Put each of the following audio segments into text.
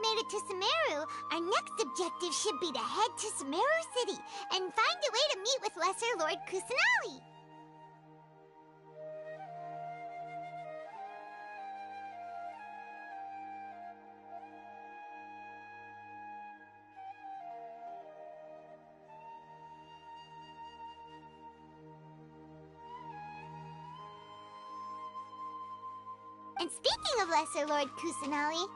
we made it to Sumeru, our next objective should be to head to Sumeru City and find a way to meet with Lesser Lord Kusanali. And speaking of Lesser Lord Kusanali,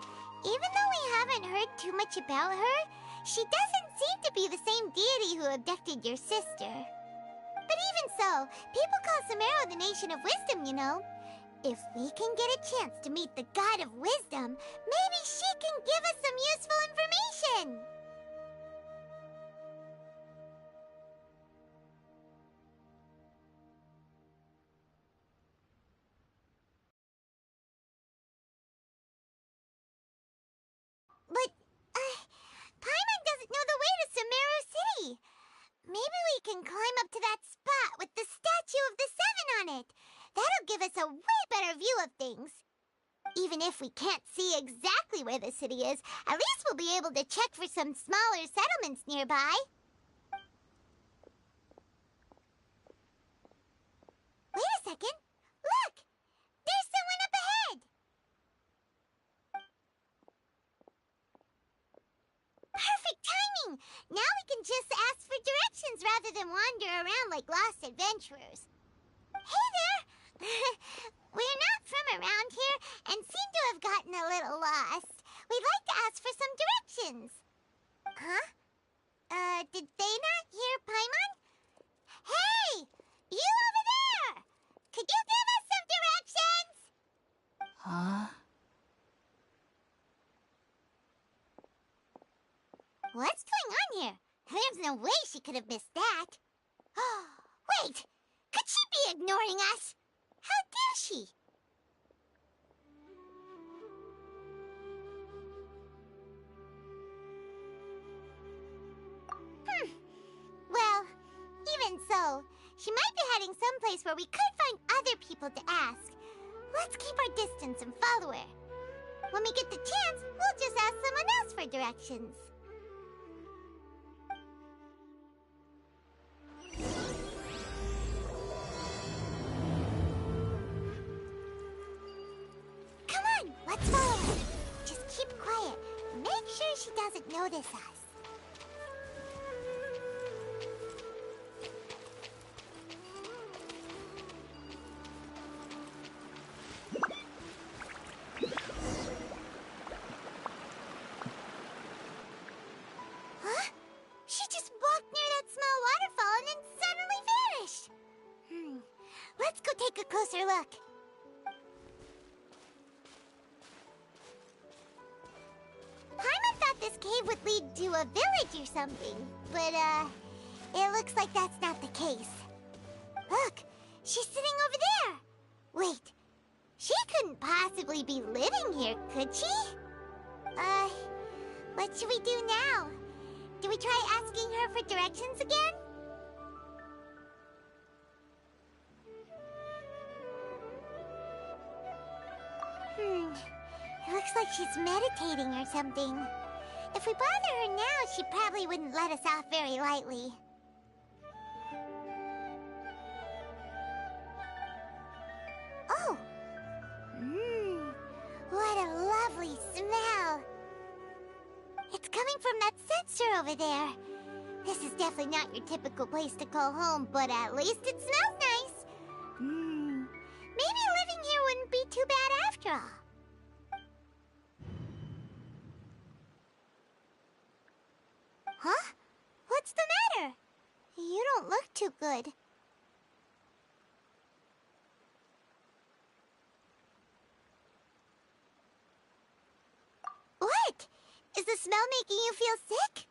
even though we haven't heard too much about her, she doesn't seem to be the same deity who abducted your sister. But even so, people call Sumeru the Nation of Wisdom, you know. If we can get a chance to meet the God of Wisdom, maybe she can give us some useful information. But, Paimon doesn't know the way to Sumeru City. Maybe we can climb up to that spot with the statue of the Seven on it. That'll give us a way better view of things. Even if we can't see exactly where the city is, at least we'll be able to check for some smaller settlements nearby. Wait a second. Look! There's someone up ahead! Perfect timing! Now we can just ask for directions rather than wander around like lost adventurers. Hey there! We're not from around here and seem to have gotten a little lost. We'd like to ask for some directions. Huh? Did they not hear Paimon? Hey! You over there! Could you give us some directions? Huh? What's going on here? There's no way she could have missed that. Wait! Could she be ignoring us? How dare she? Well, even so, she might be heading someplace where we could find other people to ask. Let's keep our distance and follow her. When we get the chance, we'll just ask someone else for directions. Come on, let's follow her. Just keep quiet. Make sure she doesn't notice us. Huh? She just walked near that small waterfall and then suddenly vanished. Let's go take a closer look. Paimon thought this cave would lead to a village or something, but, it looks like that's not the case. Look, she's sitting over there. Wait, she couldn't possibly be living here, could she? What should we do now? Do we try asking her for directions again? It looks like she's meditating or something. If we bother her now, she probably wouldn't let us off very lightly. Oh! What a lovely smell! It's coming from that censer over there. This is definitely not your typical place to call home, but at least it smells nice. Maybe living here wouldn't be too bad after all. Huh? What's the matter? You don't look too good. What? Is the smell making you feel sick?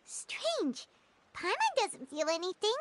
Strange. Paimon doesn't feel anything.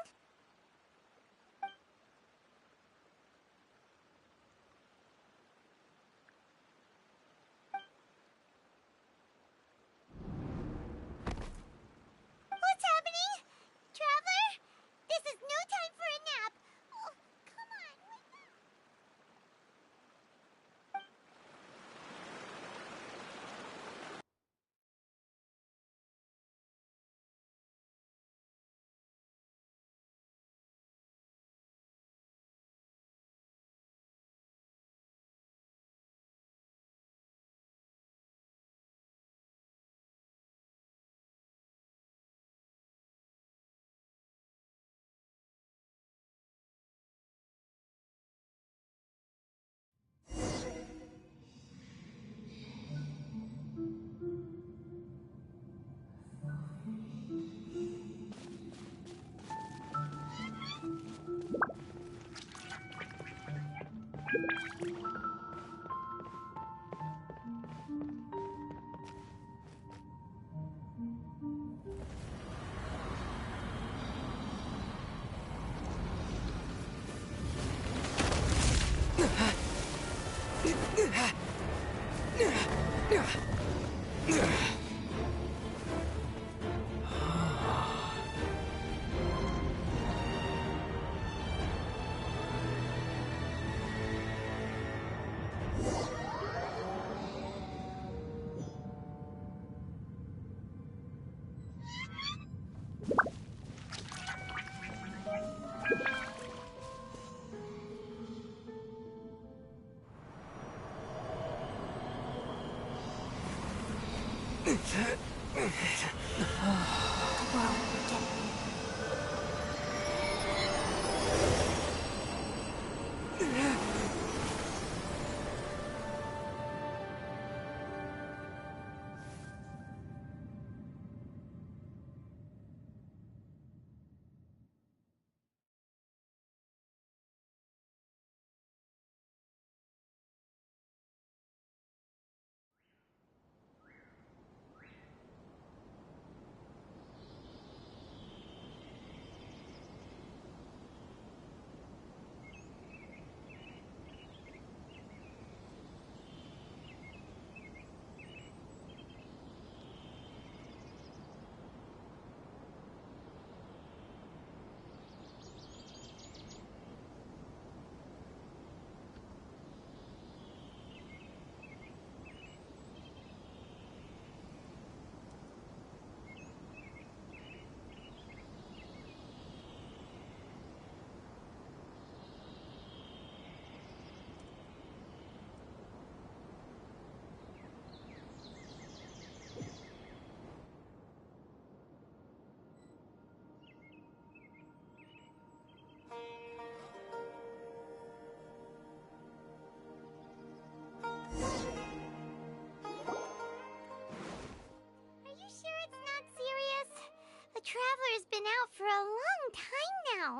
Traveler's been out for a long time now.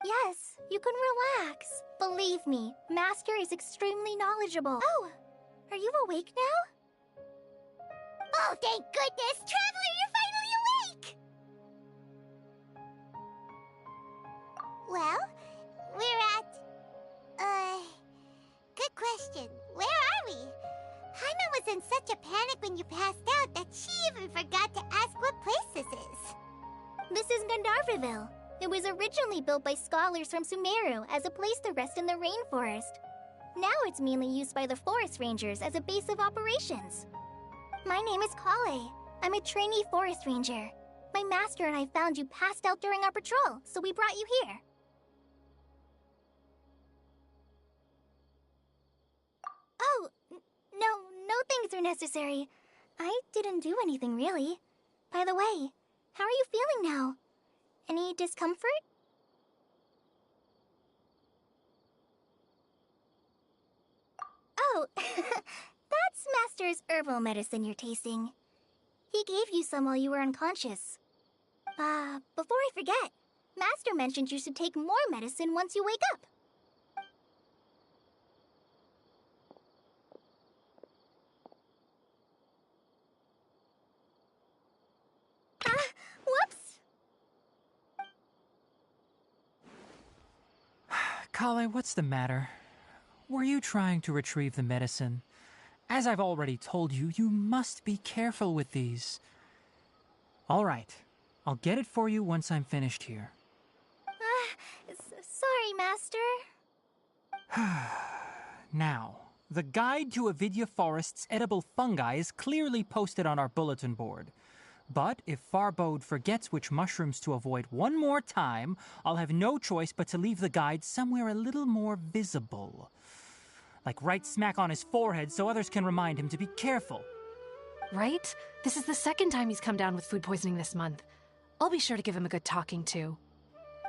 Yes, you can relax. Believe me, Master is extremely knowledgeable. Oh, are you awake now? Oh, thank goodness! Traveler, you're finally awake! Well, we're at... Good question. Where are we? Haima was in such a panic when you passed out that she even forgot to ask what place this is. This is Gandharvaville. It was originally built by scholars from Sumeru as a place to rest in the rainforest. Now it's mainly used by the forest rangers as a base of operations. My name is Kale. I'm a trainee forest ranger. My master and I found you passed out during our patrol, so we brought you here. Oh, no things are necessary. I didn't do anything really. By the way, how are you feeling now? Any discomfort? Oh, that's Master's herbal medicine you're tasting. He gave you some while you were unconscious. Before I forget, Master mentioned you should take more medicine once you wake up. Whoops! Kale, what's the matter? Were you trying to retrieve the medicine? As I've already told you, you must be careful with these. All right, I'll get it for you once I'm finished here. Sorry, Master. Now, the guide to Avidya Forest's edible fungi is clearly posted on our bulletin board. But if Farbode forgets which mushrooms to avoid one more time, I'll have no choice but to leave the guide somewhere a little more visible. Like right smack on his forehead so others can remind him to be careful. Right? This is the second time he's come down with food poisoning this month. I'll be sure to give him a good talking to.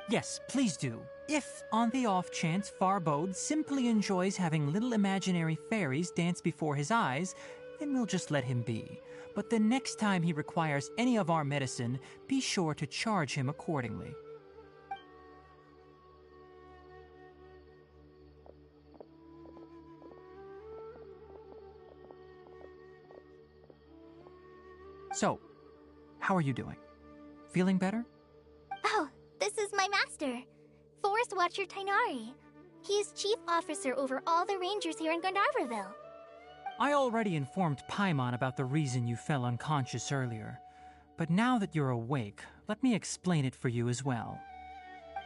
Yes, please do. If, on the off chance, Farbode simply enjoys having little imaginary fairies dance before his eyes, then we'll just let him be. But the next time he requires any of our medicine, be sure to charge him accordingly. So, how are you doing? Feeling better? Oh, this is my master, Forest Watcher Tainari. He is chief officer over all the rangers here in Gandharvaville. I already informed Paimon about the reason you fell unconscious earlier. But now that you're awake, let me explain it for you as well.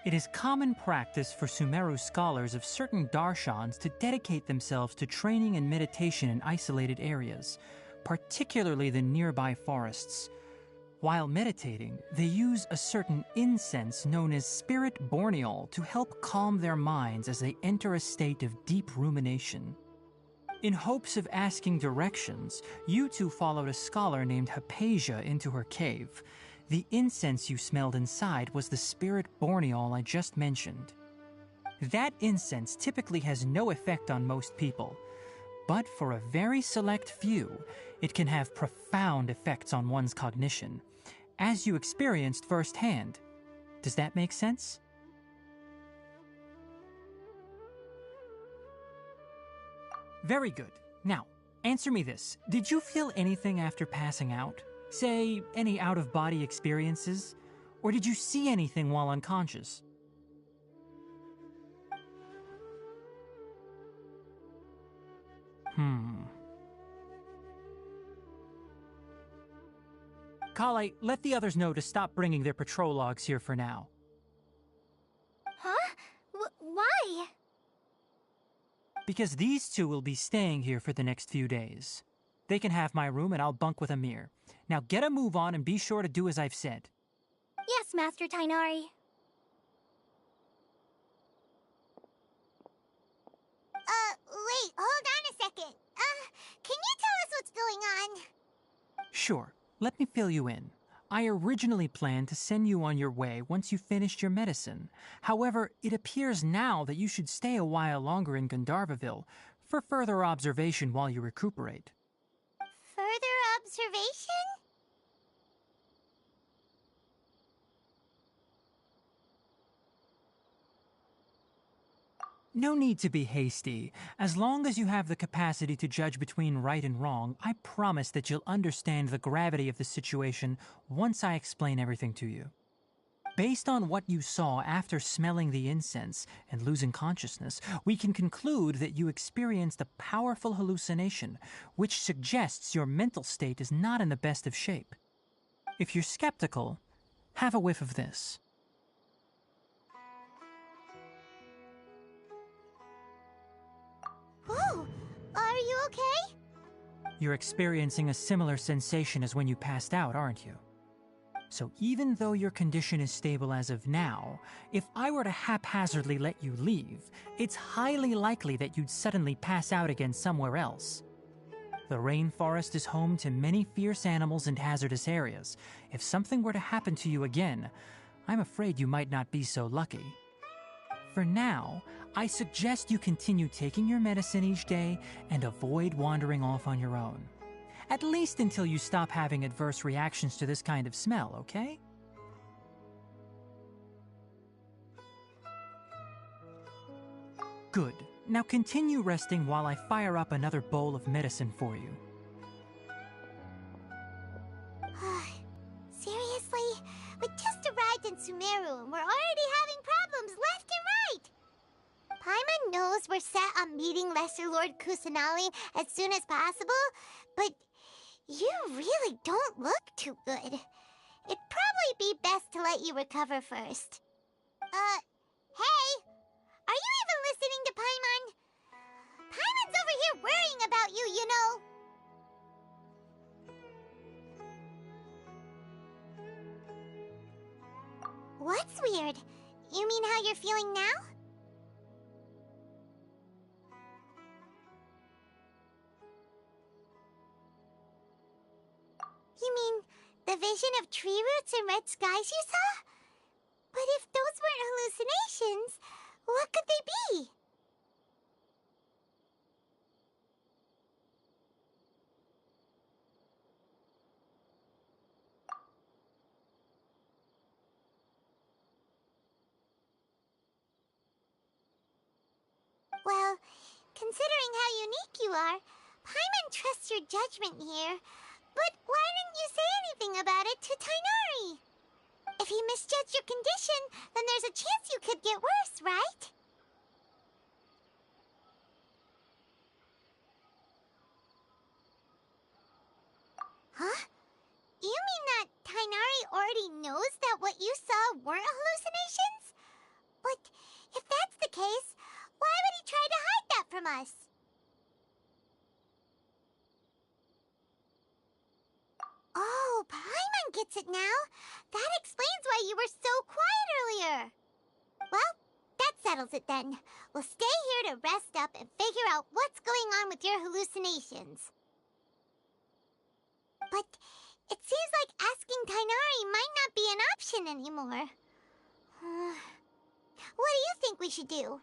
It is common practice for Sumeru scholars of certain darshans to dedicate themselves to training and meditation in isolated areas, particularly the nearby forests. While meditating, they use a certain incense known as spirit borneol to help calm their minds as they enter a state of deep rumination. In hopes of asking directions, you two followed a scholar named Hypatia into her cave. The incense you smelled inside was the spirit borneol I just mentioned. That incense typically has no effect on most people, but for a very select few, it can have profound effects on one's cognition, as you experienced firsthand. Does that make sense? Very good. Now, answer me this. Did you feel anything after passing out? Say, any out-of-body experiences? Or did you see anything while unconscious? Kale, let the others know to stop bringing their patrol logs here for now. Huh? Why? Because these two will be staying here for the next few days. They can have my room and I'll bunk with Amir. Now get a move on and be sure to do as I've said. Yes, Master Tainari. Wait, hold on a second. Can you tell us what's going on? Sure, let me fill you in. I originally planned to send you on your way once you finished your medicine. However, it appears now that you should stay a while longer in Gandharvaville for further observation while you recuperate. Further observation? No need to be hasty. As long as you have the capacity to judge between right and wrong, I promise that you'll understand the gravity of the situation once I explain everything to you. Based on what you saw after smelling the incense and losing consciousness, we can conclude that you experienced a powerful hallucination, which suggests your mental state is not in the best of shape. If you're skeptical, have a whiff of this. Whoa! Are you okay? You're experiencing a similar sensation as when you passed out, aren't you? So even though your condition is stable as of now, if I were to haphazardly let you leave, it's highly likely that you'd suddenly pass out again somewhere else. The rainforest is home to many fierce animals and hazardous areas. If something were to happen to you again, I'm afraid you might not be so lucky. For now, I suggest you continue taking your medicine each day and avoid wandering off on your own. At least until you stop having adverse reactions to this kind of smell, okay? Good. Now continue resting while I fire up another bowl of medicine for you. Seriously? We just arrived in Sumeru and we're already having problems left and right! Paimon knows we're set on meeting Lesser Lord Kusanali as soon as possible, but you really don't look too good. It'd probably be best to let you recover first. Hey! Are you even listening to Paimon? Paimon's over here worrying about you, you know! What's weird? You mean how you're feeling now? You mean the vision of tree roots and red skies you saw? But if those weren't hallucinations, what could they be? Well, considering how unique you are, Paimon trusts your judgment here. But why didn't you say anything about it to Tainari? If he misjudged your condition, then there's a chance you could get worse, right? Huh? You mean that Tainari already knows that what you saw weren't hallucinations? But if that's the case, why would he try to hide that from us? Oh, Paimon gets it now. That explains why you were so quiet earlier. Well, that settles it then. We'll stay here to rest up and figure out what's going on with your hallucinations. But it seems like asking Tainari might not be an option anymore. What do you think we should do?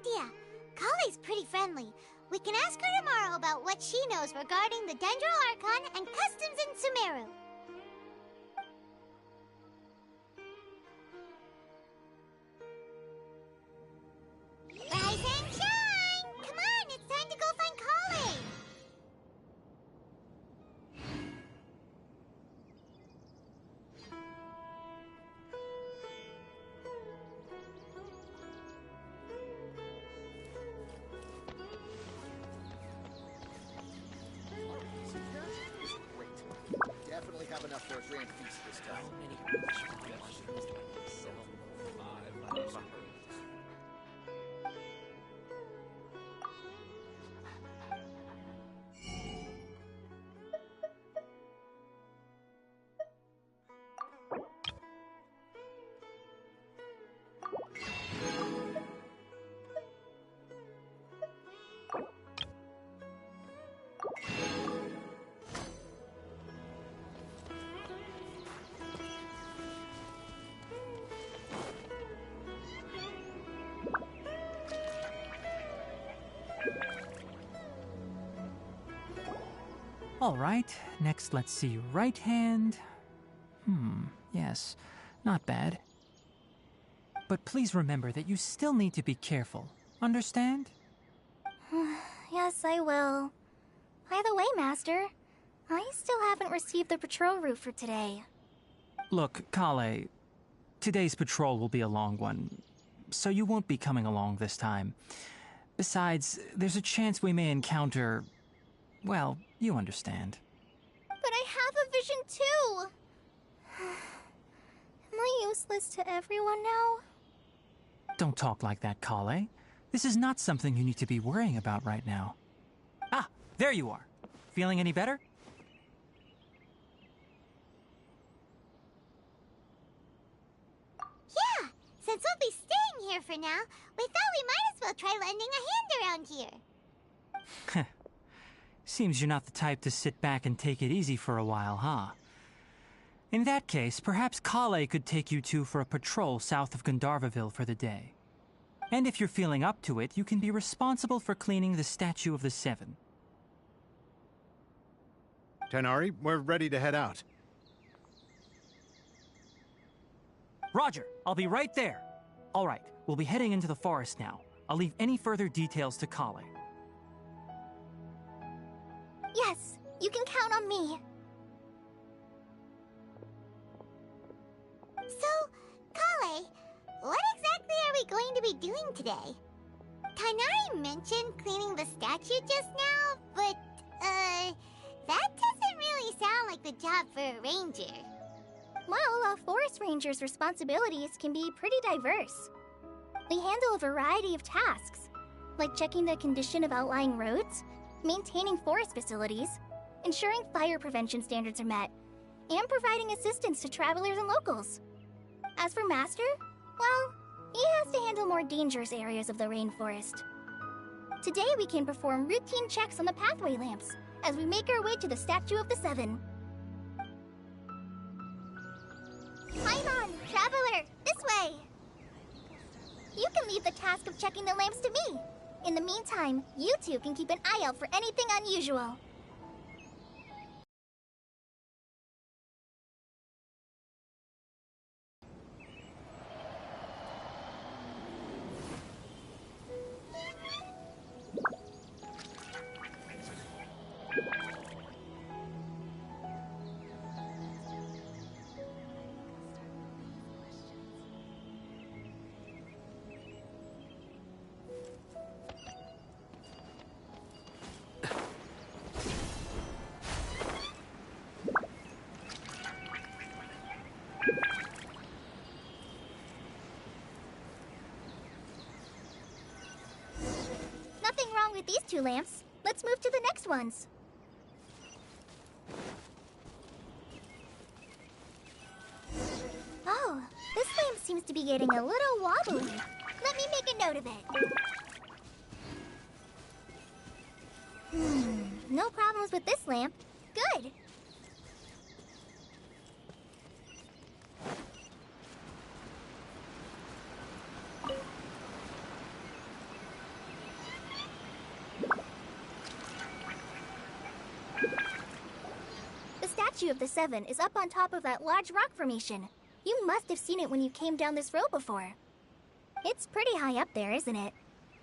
Idea. Kale's pretty friendly. We can ask her tomorrow about what she knows regarding the Dendro Archon and customs in Sumeru. Rise and shine! Come on, it's time to go find Kale! Definitely have enough for a grand feast this time. All right, next let's see right hand. Yes, not bad. But please remember that you still need to be careful. Understand? Yes, I will. By the way, Master, I still haven't received the patrol route for today. Look, Kale, today's patrol will be a long one, so you won't be coming along this time. Besides, there's a chance we may encounter... well, you understand. But I have a vision too! Am I useless to everyone now? Don't talk like that, Kale. This is not something you need to be worrying about right now. Ah, there you are. Feeling any better? Yeah, since we'll be staying here for now, we thought we might as well try lending a hand around here. Seems you're not the type to sit back and take it easy for a while, huh? In that case, perhaps Kale could take you two for a patrol south of Gandharvaville for the day. And if you're feeling up to it, you can be responsible for cleaning the Statue of the Seven. Tighnari, we're ready to head out. Roger, I'll be right there. All right, we'll be heading into the forest now. I'll leave any further details to Kale. Yes, you can count on me. So, Kale, what exactly are we going to be doing today? Tighnari mentioned cleaning the statue just now, but, that doesn't really sound like the job for a ranger. Well, a forest ranger's responsibilities can be pretty diverse. They handle a variety of tasks, like checking the condition of outlying roads, maintaining forest facilities, ensuring fire prevention standards are met, and providing assistance to travelers and locals. As for Master, well, he has to handle more dangerous areas of the rainforest. Today we can perform routine checks on the pathway lamps as we make our way to the Statue of the Seven. Paimon, traveler, this way! You can leave the task of checking the lamps to me. In the meantime, you two can keep an eye out for anything unusual. Nothing wrong with these two lamps. Let's move to the next ones. Oh, this lamp seems to be getting a little wobbly. Let me make a note of it. No problems with this lamp. Good. The Statue of the Seven is up on top of that large rock formation. You must have seen it when you came down this road before. It's pretty high up there, isn't it?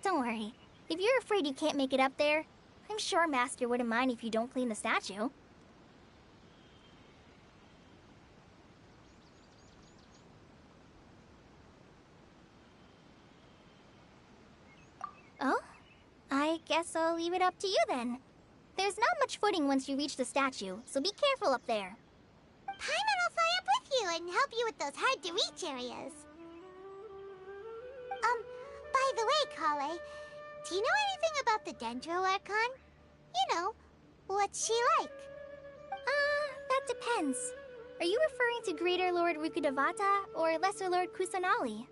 Don't worry. If you're afraid you can't make it up there, I'm sure Master wouldn't mind if you don't clean the statue. Oh? I guess I'll leave it up to you then. There's not much footing once you reach the statue, so be careful up there. Paimon will fly up with you and help you with those hard-to-reach areas. By the way, Kale, do you know anything about the Dendro Archon? You know, what's she like? That depends. Are you referring to Greater Lord Rukkhadevata or Lesser Lord Kusanali?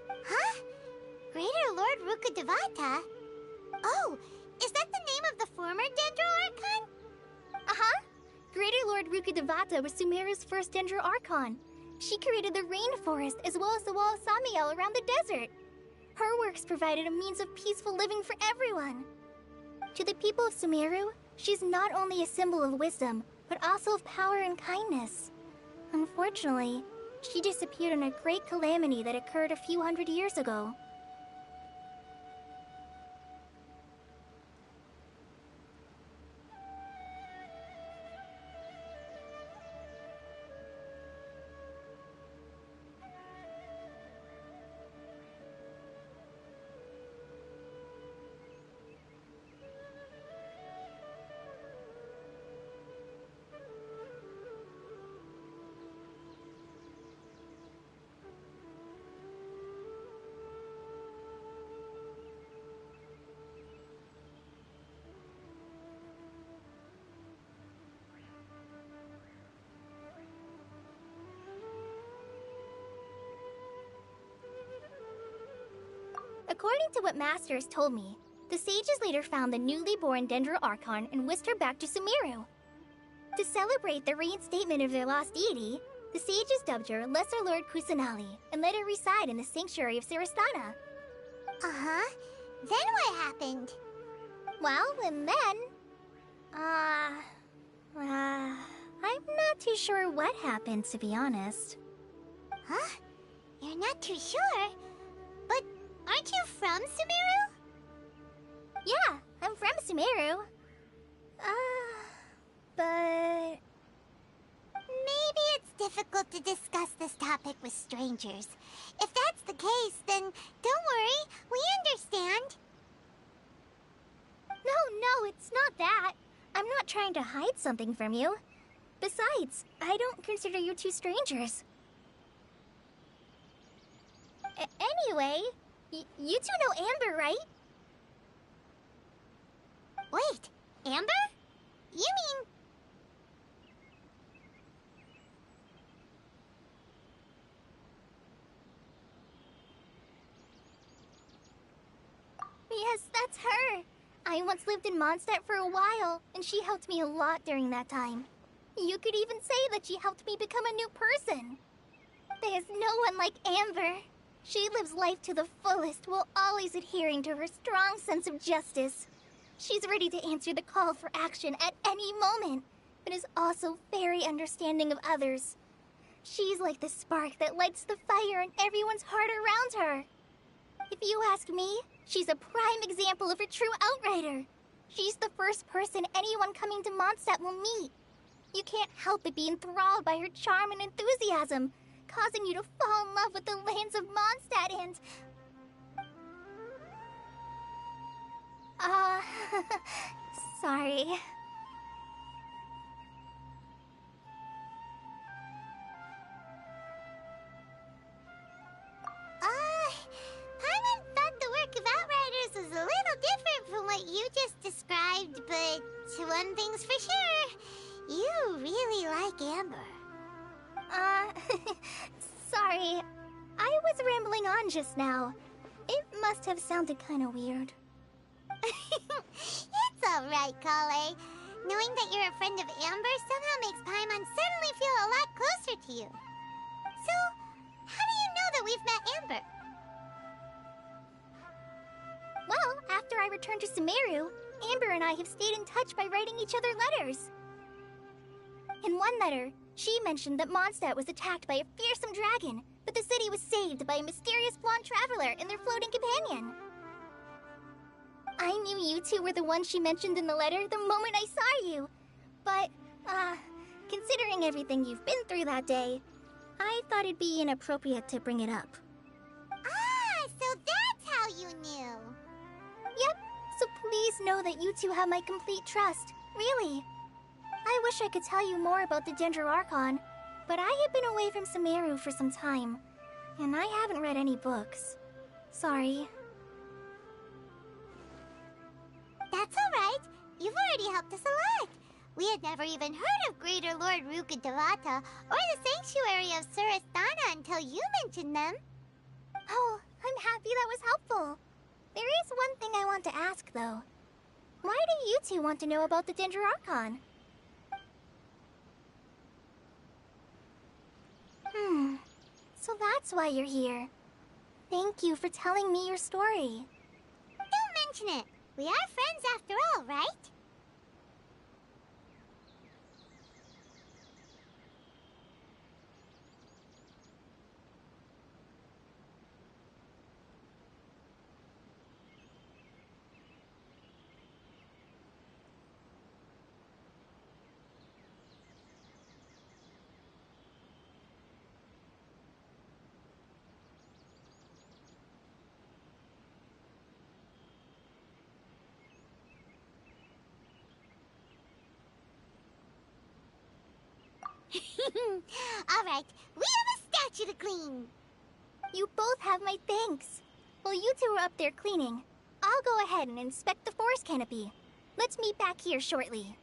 Huh? Greater Lord Rukkhadevata? Oh, is that the name of the former Dendro Archon? Uh-huh. Greater Lord Rukkhadevata was Sumeru's first Dendro Archon. She created the rainforest as well as the wall of Samiel around the desert. Her works provided a means of peaceful living for everyone. To the people of Sumeru, She's not only a symbol of wisdom, but also of power and kindness. Unfortunately, she disappeared in a great calamity that occurred a few hundred years ago. According to what Masters told me, the sages later found the newly born Dendro Archon and whisked her back to Sumeru. To celebrate the reinstatement of their lost deity, the sages dubbed her Lesser Lord Kusanali and let her reside in the sanctuary of Siristana. Uh-huh. Then what happened? Well, and then... I'm not too sure what happened, to be honest. Huh? You're not too sure? But aren't you from Sumeru? Yeah, I'm from Sumeru. But... Maybe it's difficult to discuss this topic with strangers. If that's the case, then don't worry, we understand. No, it's not that. I'm not trying to hide something from you. Besides, I don't consider you two strangers. Anyway, you two know Amber, right? Wait, Amber? You mean... Yes, that's her. I once lived in Mondstadt for a while, and she helped me a lot during that time. You could even say that she helped me become a new person. There's no one like Amber. She lives life to the fullest while always adhering to her strong sense of justice. She's ready to answer the call for action at any moment, but is also very understanding of others. She's like the spark that lights the fire in everyone's heart around her. If you ask me, she's a prime example of a true outrider. She's the first person anyone coming to Mondstadt will meet. You can't help but be enthralled by her charm and enthusiasm, causing you to fall in love with the lands of Mondstadt and... sorry. Paimon thought the work of Outriders was a little different from what you just described, but one thing's for sure, you really like Amber. Sorry. I was rambling on just now. It must have sounded kind of weird. It's alright, Kale. Knowing that you're a friend of Amber somehow makes Paimon suddenly feel a lot closer to you. So, how do you know that we've met Amber? Well, after I returned to Sumeru, Amber and I have stayed in touch by writing each other letters. In one letter, she mentioned that Mondstadt was attacked by a fearsome dragon, but the city was saved by a mysterious blonde traveler and their floating companion. I knew you two were the ones she mentioned in the letter the moment I saw you. But, considering everything you've been through that day, I thought it'd be inappropriate to bring it up. Ah, so that's how you knew. Yep, so please know that you two have my complete trust, really. I wish I could tell you more about the Dendro Archon, but I have been away from Sumeru for some time, and I haven't read any books. Sorry. That's alright. You've already helped us a lot. We had never even heard of Greater Lord Rukkhadevata or the Sanctuary of Surasthana until you mentioned them. Oh, I'm happy that was helpful. There is one thing I want to ask, though. Why do you two want to know about the Dendro Archon? So that's why you're here. Thank you for telling me your story. Don't mention it. We are friends after all, right? Alright, we have a statue to clean. You both have my thanks. While you two are up there cleaning, I'll go ahead and inspect the forest canopy. Let's meet back here shortly.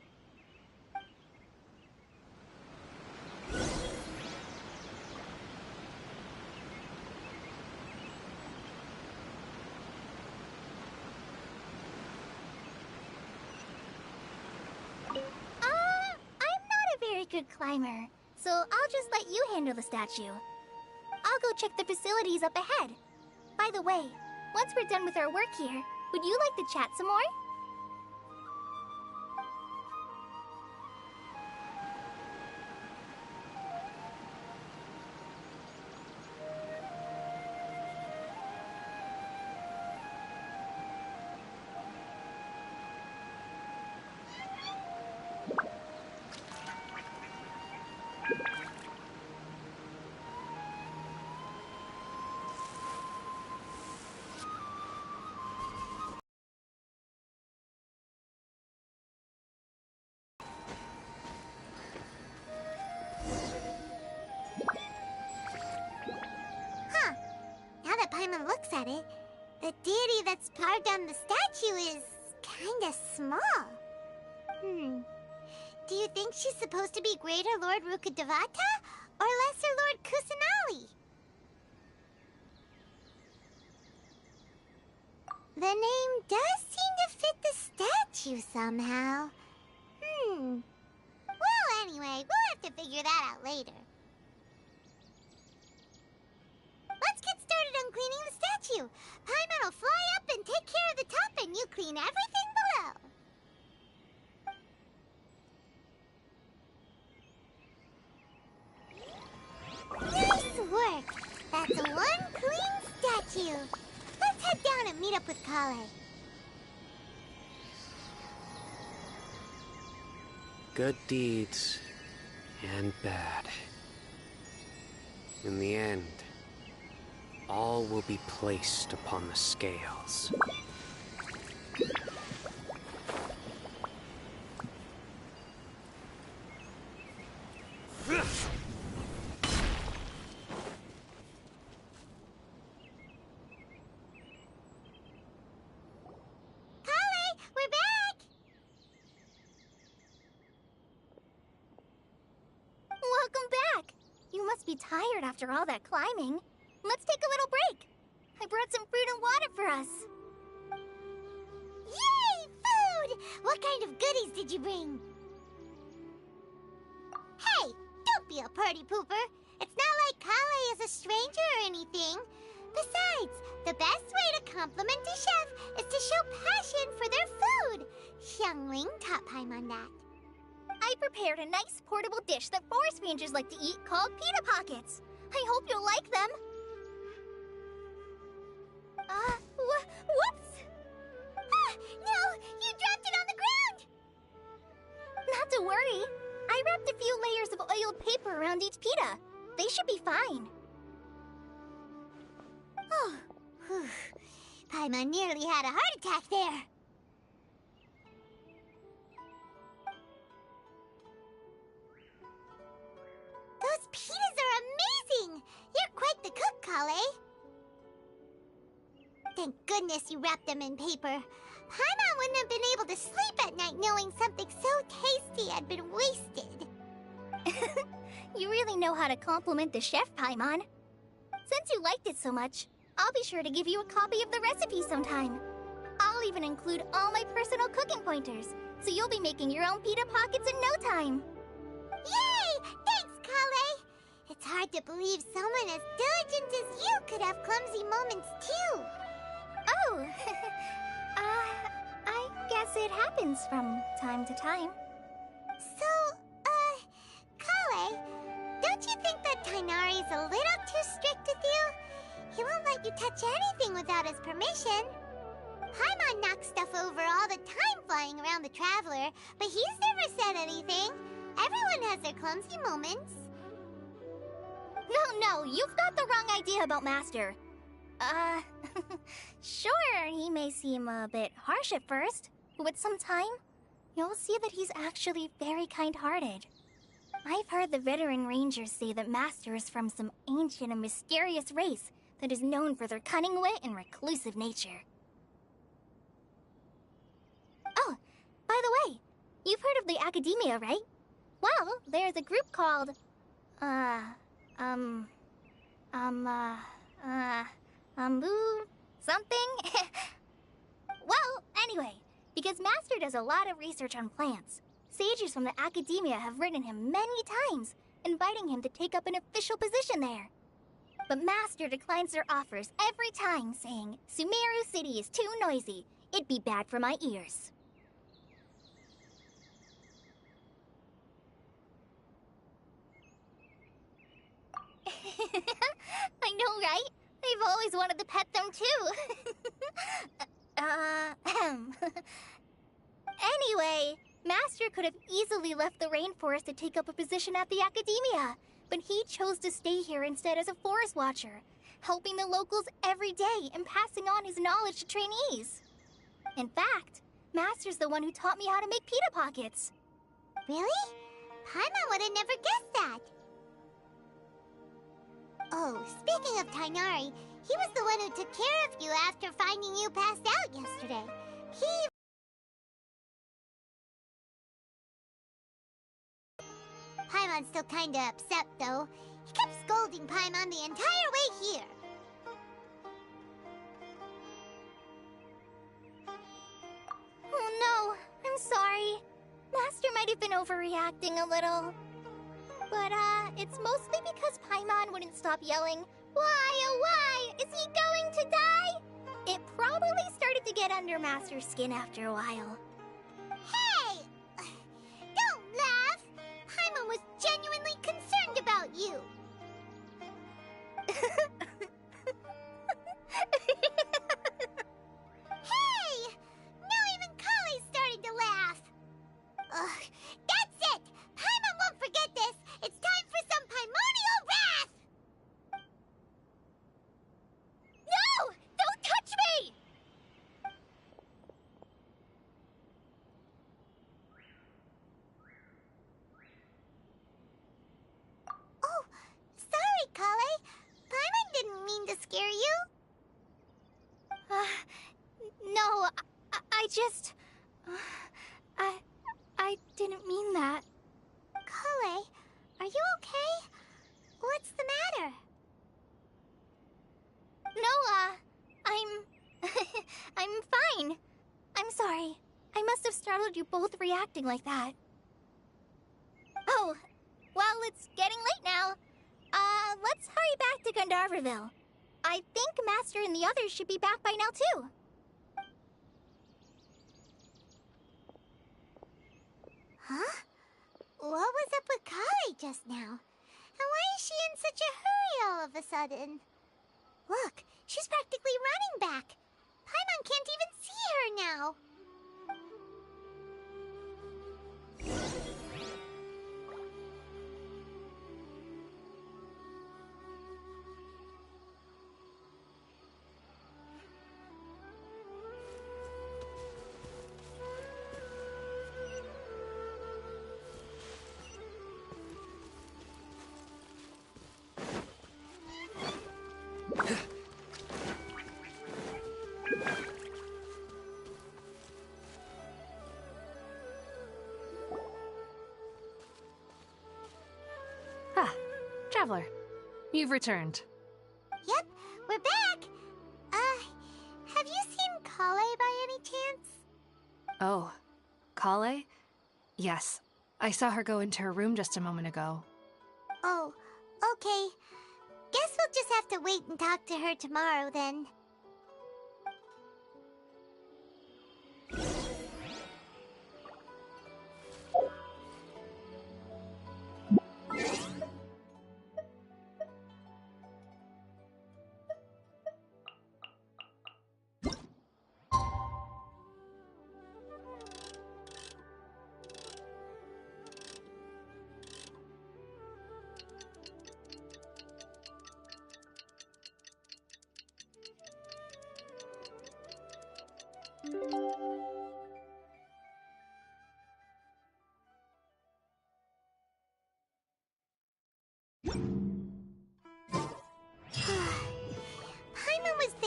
I'm not a very good climber, so I'll just let you handle the statue. I'll go check the facilities up ahead. By the way, once we're done with our work here, would you like to chat some more? Now that Paimon looks at it, the deity that's carved on the statue is kinda small. Do you think she's supposed to be Greater Lord Rukkhadevata or Lesser Lord Kusanali? The name does seem to fit the statue somehow. Well, anyway, we'll have to figure that out later. Let's get started on cleaning the statue. Paimon will fly up and take care of the top, and you clean everything below. Nice work! That's one clean statue. Let's head down and meet up with Kale. Good deeds and bad. In the end, all will be placed upon the scales. Kale, we're back! Welcome back! You must be tired after all that climbing. Let's take a little break. I brought some fruit and water for us. Yay! Food! What kind of goodies did you bring? Hey! Don't be a party pooper! It's not like Kale is a stranger or anything. Besides, the best way to compliment a chef is to show passion for their food. Xiangling taught Paimon that. I prepared a nice portable dish that forest rangers like to eat called pita pockets. I hope you'll like them. Whoops! Ah, no! You dropped it on the ground! Not to worry. I wrapped a few layers of oiled paper around each pita. They should be fine. Oh, whew. Paimon nearly had a heart attack there. Those pitas are amazing! You're quite the cook, Kale. Thank goodness you wrapped them in paper. Paimon wouldn't have been able to sleep at night knowing something so tasty had been wasted. You really know how to compliment the chef, Paimon. Since you liked it so much, I'll be sure to give you a copy of the recipe sometime. I'll even include all my personal cooking pointers, so you'll be making your own pita pockets in no time. Yay! Thanks, Kale! It's hard to believe someone as diligent as you could have clumsy moments, too. Oh, I guess it happens from time to time. So, Kale, don't you think that Tighnari's a little too strict with you? He won't let you touch anything without his permission. Paimon knocks stuff over all the time flying around the Traveler, but he's never said anything. Everyone has their clumsy moments. No, you've got the wrong idea about Master. Sure, he may seem a bit harsh at first, but with some time, you'll see that he's actually very kind-hearted. I've heard the veteran rangers say that Master is from some ancient and mysterious race that is known for their cunning wit and reclusive nature. Oh, by the way, you've heard of the Academia, right? Well, there's a group called, something? Well, anyway, because Master does a lot of research on plants, sages from the Academia have written him many times, inviting him to take up an official position there. But Master declines their offers every time, saying, Sumeru City is too noisy. It'd be bad for my ears. I know, right? I've always wanted to pet them too. Anyway, Master could have easily left the rainforest to take up a position at the Academia, but he chose to stay here instead as a forest watcher, helping the locals every day and passing on his knowledge to trainees. In fact, Master's the one who taught me how to make pita pockets. Really? Paimon would have never guessed that. Oh, speaking of Tainari, he was the one who took care of you after finding you passed out yesterday. Paimon's still kinda upset, though. He kept scolding Paimon the entire way here. Oh no, I'm sorry. Master might have been overreacting a little. But, it's mostly because Paimon wouldn't stop yelling, Why, oh why, is he going to die? It probably started to get under Master's skin after a while. Hey! Don't laugh! Paimon was genuinely concerned about you. Hey! Now even Kale's starting to laugh. Ugh, that's it! Paimon won't forget this! It's time for some primordial wrath! No! Don't touch me! Oh, sorry, Kale. Paimon didn't mean to scare you. No, I just... I didn't mean that. Kale, are you okay? What's the matter? No, I'm fine. I'm sorry. I must have startled you both reacting like that. Oh, well, it's getting late now. Let's hurry back to Gandharville. I think Master and the others should be back by now, too. Huh? What was up with Kale just now? And why is she in such a hurry all of a sudden? Look, she's practically running back. Paimon can't even see her now. Ah, Traveler, you've returned. Yep, we're back. Have you seen Kale by any chance? Oh, Kale? Yes, I saw her go into her room just a moment ago. Oh, okay. Guess we'll just have to wait and talk to her tomorrow then.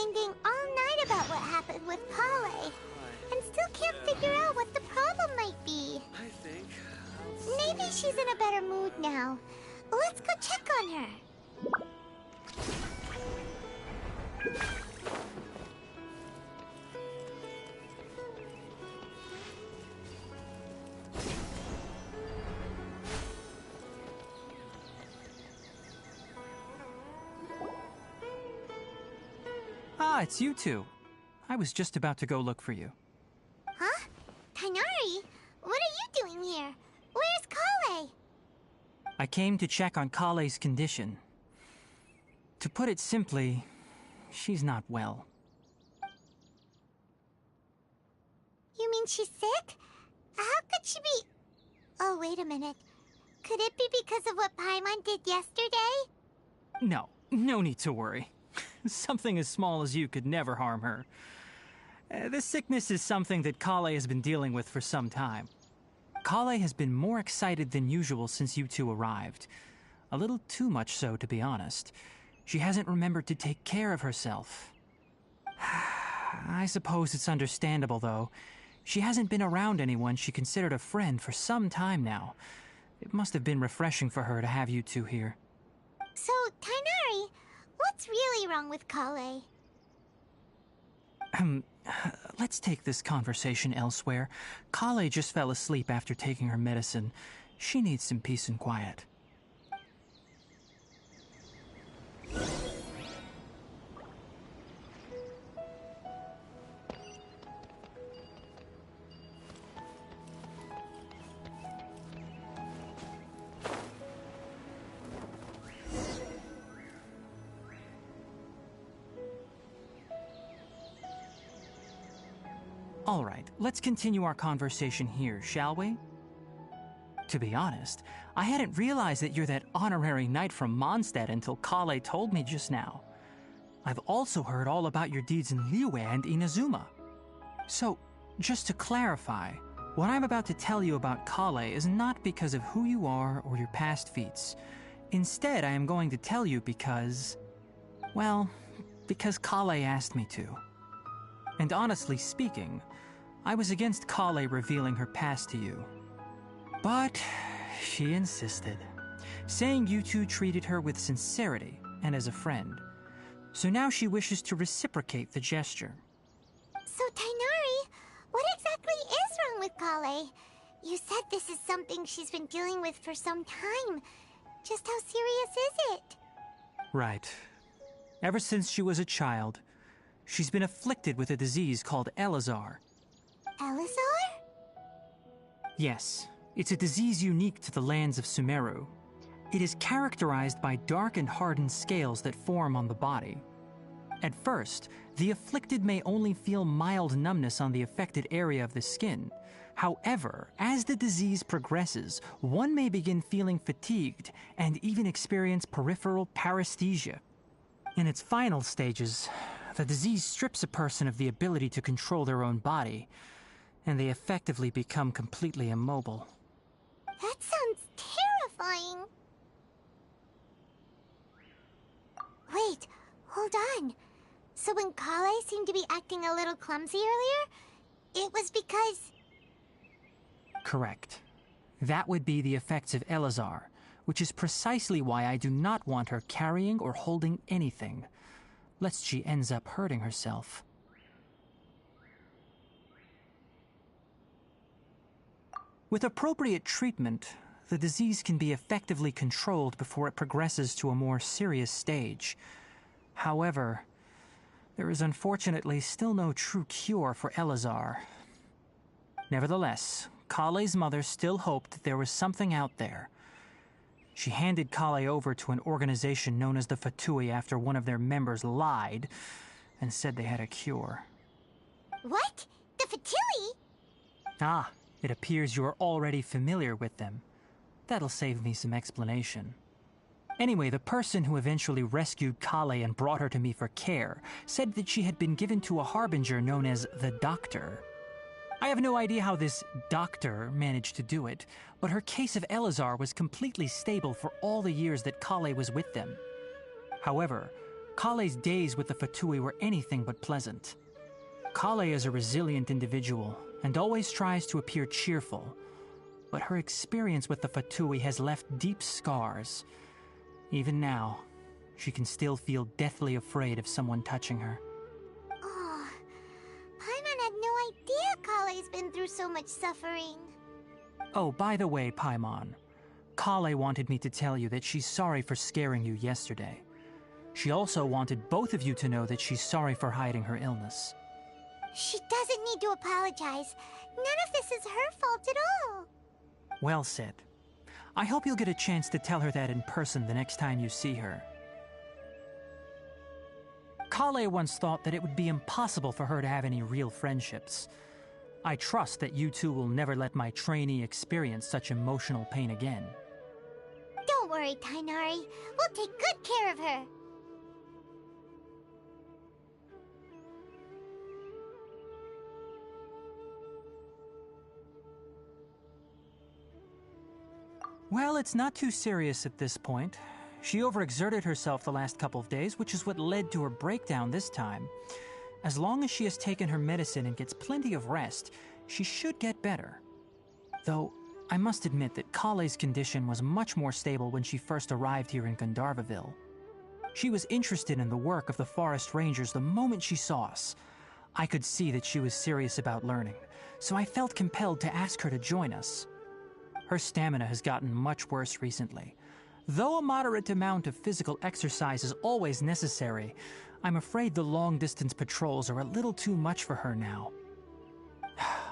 thinking all night about what happened with Kale, and still can't figure out what the problem might be. I think... Maybe she's in a better mood now. Let's go check on her. Ah, it's you two. I was just about to go look for you. Huh? Tainari? What are you doing here? Where's Kale? I came to check on Kale's condition. To put it simply, she's not well. You mean she's sick? How could she be... Oh, wait a minute. Could it be because of what Paimon did yesterday? No need to worry. Something as small as you could never harm her. This sickness is something that Kale has been dealing with for some time. Kale has been more excited than usual since you two arrived. A little too much so, to be honest. She hasn't remembered to take care of herself. I suppose it's understandable, though. She hasn't been around anyone she considered a friend for some time now. It must have been refreshing for her to have you two here. So, Tainari, what's really wrong with Kale? Let's take this conversation elsewhere. Kale just fell asleep after taking her medicine. She needs some peace and quiet. All right, let's continue our conversation here, shall we? To be honest, I hadn't realized that you're that honorary knight from Mondstadt until Kale told me just now. I've also heard all about your deeds in Liyue and Inazuma. So, just to clarify, what I'm about to tell you about Kale is not because of who you are or your past feats. Instead, I am going to tell you because... well, because Kale asked me to. And honestly speaking, I was against Kale revealing her past to you. But she insisted, saying you two treated her with sincerity and as a friend. So now she wishes to reciprocate the gesture. So, Tainari, what exactly is wrong with Kale? You said this is something she's been dealing with for some time. Just how serious is it? Right. Ever since she was a child, she's been afflicted with a disease called Elazar. Elazar? Yes, it's a disease unique to the lands of Sumeru. It is characterized by dark and hardened scales that form on the body. At first, the afflicted may only feel mild numbness on the affected area of the skin. However, as the disease progresses, one may begin feeling fatigued and even experience peripheral paresthesia. In its final stages, the disease strips a person of the ability to control their own body, and they effectively become completely immobile. That sounds terrifying. Wait, hold on. So when Kale seemed to be acting a little clumsy earlier, it was because... Correct. That would be the effects of Elazar, which is precisely why I do not want her carrying or holding anything, lest she ends up hurting herself. With appropriate treatment, the disease can be effectively controlled before it progresses to a more serious stage. However, there is unfortunately still no true cure for Elazar. Nevertheless, Kale's mother still hoped that there was something out there. She handed Kale over to an organization known as the Fatui after one of their members lied and said they had a cure. What? The Fatui? Ah, it appears you're already familiar with them. That'll save me some explanation. Anyway, the person who eventually rescued Kale and brought her to me for care said that she had been given to a harbinger known as the Doctor. I have no idea how this doctor managed to do it, but her case of Elazar was completely stable for all the years that Kale was with them. However, Kale's days with the Fatui were anything but pleasant. Kale is a resilient individual and always tries to appear cheerful, but her experience with the Fatui has left deep scars. Even now, she can still feel deathly afraid of someone touching her. Oh, Paimon had no idea Kale's been through so much suffering. Oh, by the way, Paimon, Kale wanted me to tell you that she's sorry for scaring you yesterday. She also wanted both of you to know that she's sorry for hiding her illness. She doesn't need to apologize. None of this is her fault at all. Well said. I hope you'll get a chance to tell her that in person the next time you see her. Kale once thought that it would be impossible for her to have any real friendships. I trust that you two will never let my trainee experience such emotional pain again. Don't worry, Tainari. We'll take good care of her. Well, it's not too serious at this point. She overexerted herself the last couple of days, which is what led to her breakdown this time. As long as she has taken her medicine and gets plenty of rest, she should get better. Though, I must admit that Kale's condition was much more stable when she first arrived here in Gandharvaville. She was interested in the work of the forest rangers the moment she saw us. I could see that she was serious about learning, so I felt compelled to ask her to join us. Her stamina has gotten much worse recently. Though a moderate amount of physical exercise is always necessary, I'm afraid the long-distance patrols are a little too much for her now.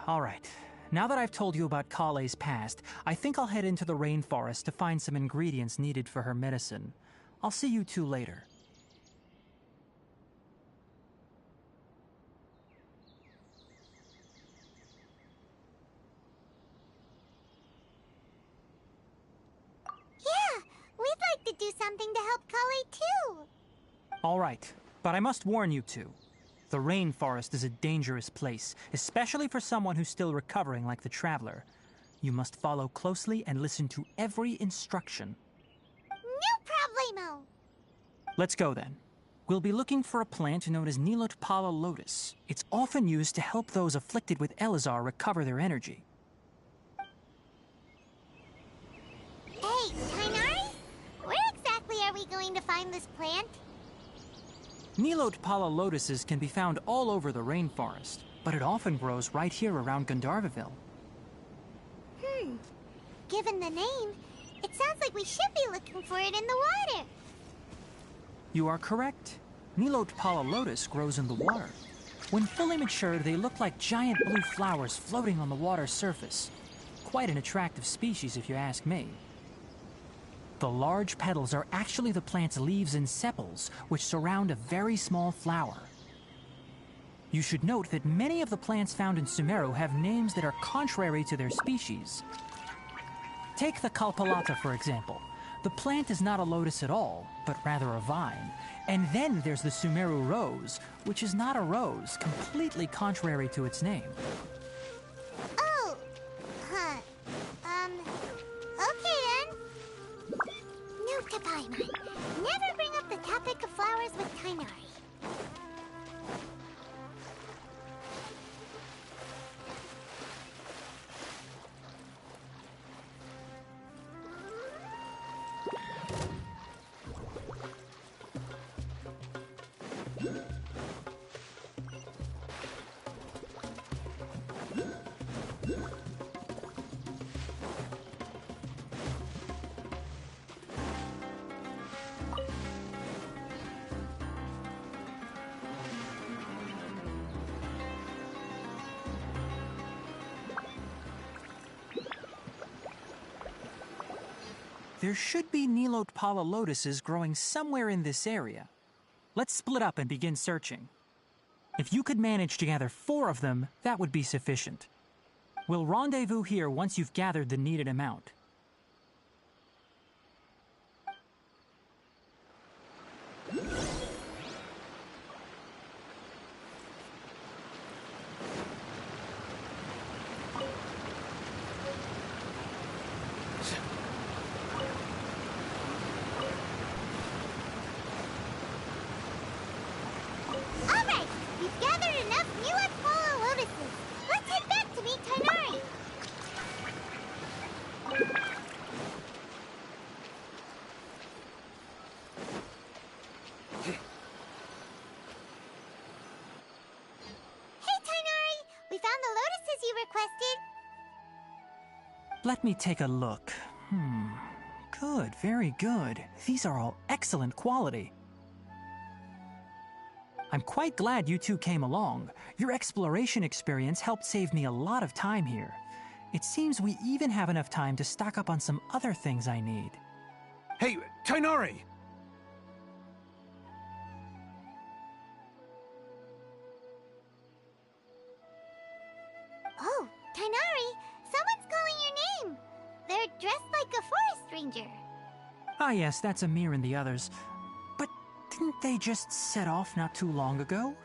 All right, now that I've told you about Kale's past, I think I'll head into the rainforest to find some ingredients needed for her medicine. I'll see you two later. Yeah, we'd like to do something to help Kale too. All right, but I must warn you two. The rainforest is a dangerous place, especially for someone who's still recovering like the Traveler. You must follow closely and listen to every instruction. No problemo. Let's go then. We'll be looking for a plant known as Nilotpala lotus. It's often used to help those afflicted with Elazar recover their energy. Hey, Tainari? Where exactly are we going to find this plant? Nilotpala lotuses can be found all over the rainforest, but it often grows right here around Gandharvaville. Given the name, it sounds like we should be looking for it in the water. You are correct. Nilotpala lotus grows in the water. When fully matured, they look like giant blue flowers floating on the water's surface. Quite an attractive species, if you ask me. The large petals are actually the plant's leaves and sepals, which surround a very small flower. You should note that many of the plants found in Sumeru have names that are contrary to their species. Take the Kalpalata, for example. The plant is not a lotus at all, but rather a vine. And then there's the Sumeru rose, which is not a rose, completely contrary to its name. Oh, huh. Okay then. Note to Paimon. Never bring up the topic of flowers with Tainari. There should be Nilotpala lotuses growing somewhere in this area. Let's split up and begin searching. If you could manage to gather 4 of them, that would be sufficient. We'll rendezvous here once you've gathered the needed amount. Let me take a look. Good, very good. These are all excellent quality. I'm quite glad you two came along. Your exploration experience helped save me a lot of time here. It seems we even have enough time to stock up on some other things I need. Hey, Tainari! Oh, Tainari, someone's calling your name. They're dressed like a forest ranger. Ah yes, that's Amir and the others. But didn't they just set off not too long ago?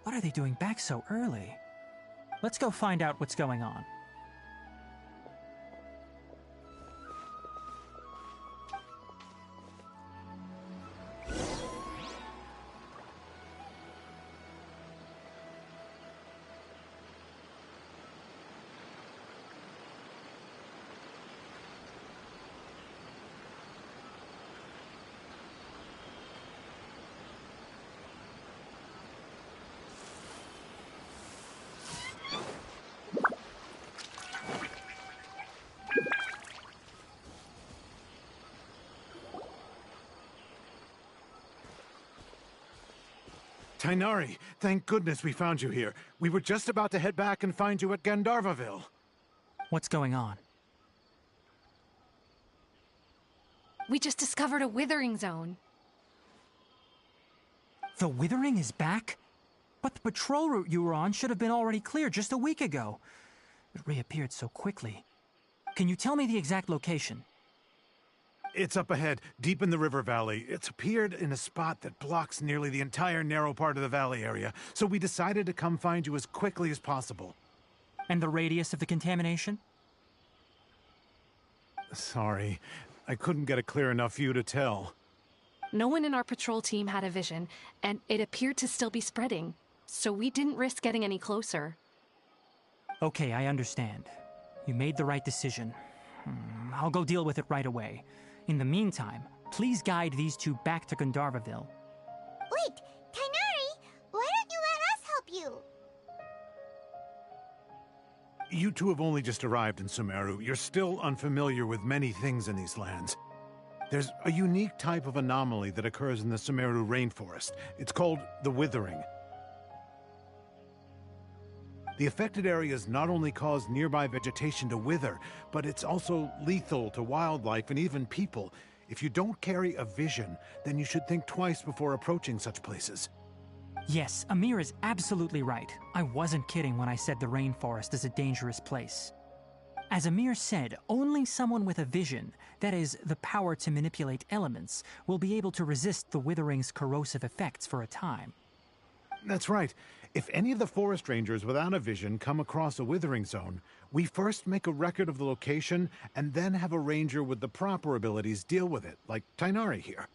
What are they doing back so early? Let's go find out what's going on. Tainari, thank goodness we found you here. We were just about to head back and find you at Gandharvaville. What's going on? We just discovered a withering zone. The Withering is back? But the patrol route you were on should have been already clear just a week ago. It reappeared so quickly. Can you tell me the exact location? It's up ahead, deep in the river valley. It's appeared in a spot that blocks nearly the entire narrow part of the valley area, so we decided to come find you as quickly as possible. And the radius of the contamination? Sorry, I couldn't get a clear enough view to tell. No one in our patrol team had a vision, and it appeared to still be spreading, so we didn't risk getting any closer. Okay, I understand. You made the right decision. I'll go deal with it right away. In the meantime, please guide these two back to Gandharvaville. Wait, Tainari, why don't you let us help you? You two have only just arrived in Sumeru. You're still unfamiliar with many things in these lands. There's a unique type of anomaly that occurs in the Sumeru rainforest. It's called the Withering. The affected areas not only cause nearby vegetation to wither, but it's also lethal to wildlife and even people. If you don't carry a vision, then you should think twice before approaching such places. Yes, Amir is absolutely right. I wasn't kidding when I said the rainforest is a dangerous place. As Amir said, only someone with a vision, that is, the power to manipulate elements, will be able to resist the Withering's corrosive effects for a time. That's right. If any of the forest rangers without a vision come across a withering zone, we first make a record of the location and then have a ranger with the proper abilities deal with it, like Tainari here.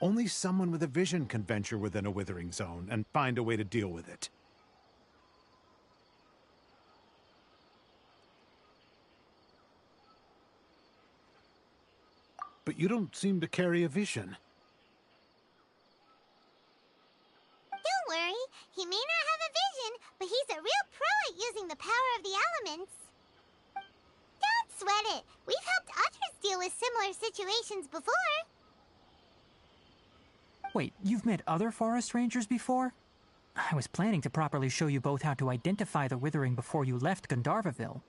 Only someone with a vision can venture within a withering zone and find a way to deal with it. But you don't seem to carry a vision. Don't worry, he may not have a vision, but he's a real pro at using the power of the elements. Don't sweat it. We've helped others deal with similar situations before. Wait, you've met other forest rangers before? I was planning to properly show you both how to identify the Withering before you left Gandharvaville.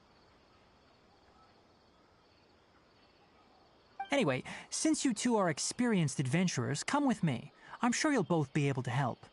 Anyway, since you two are experienced adventurers, come with me. I'm sure you'll both be able to help.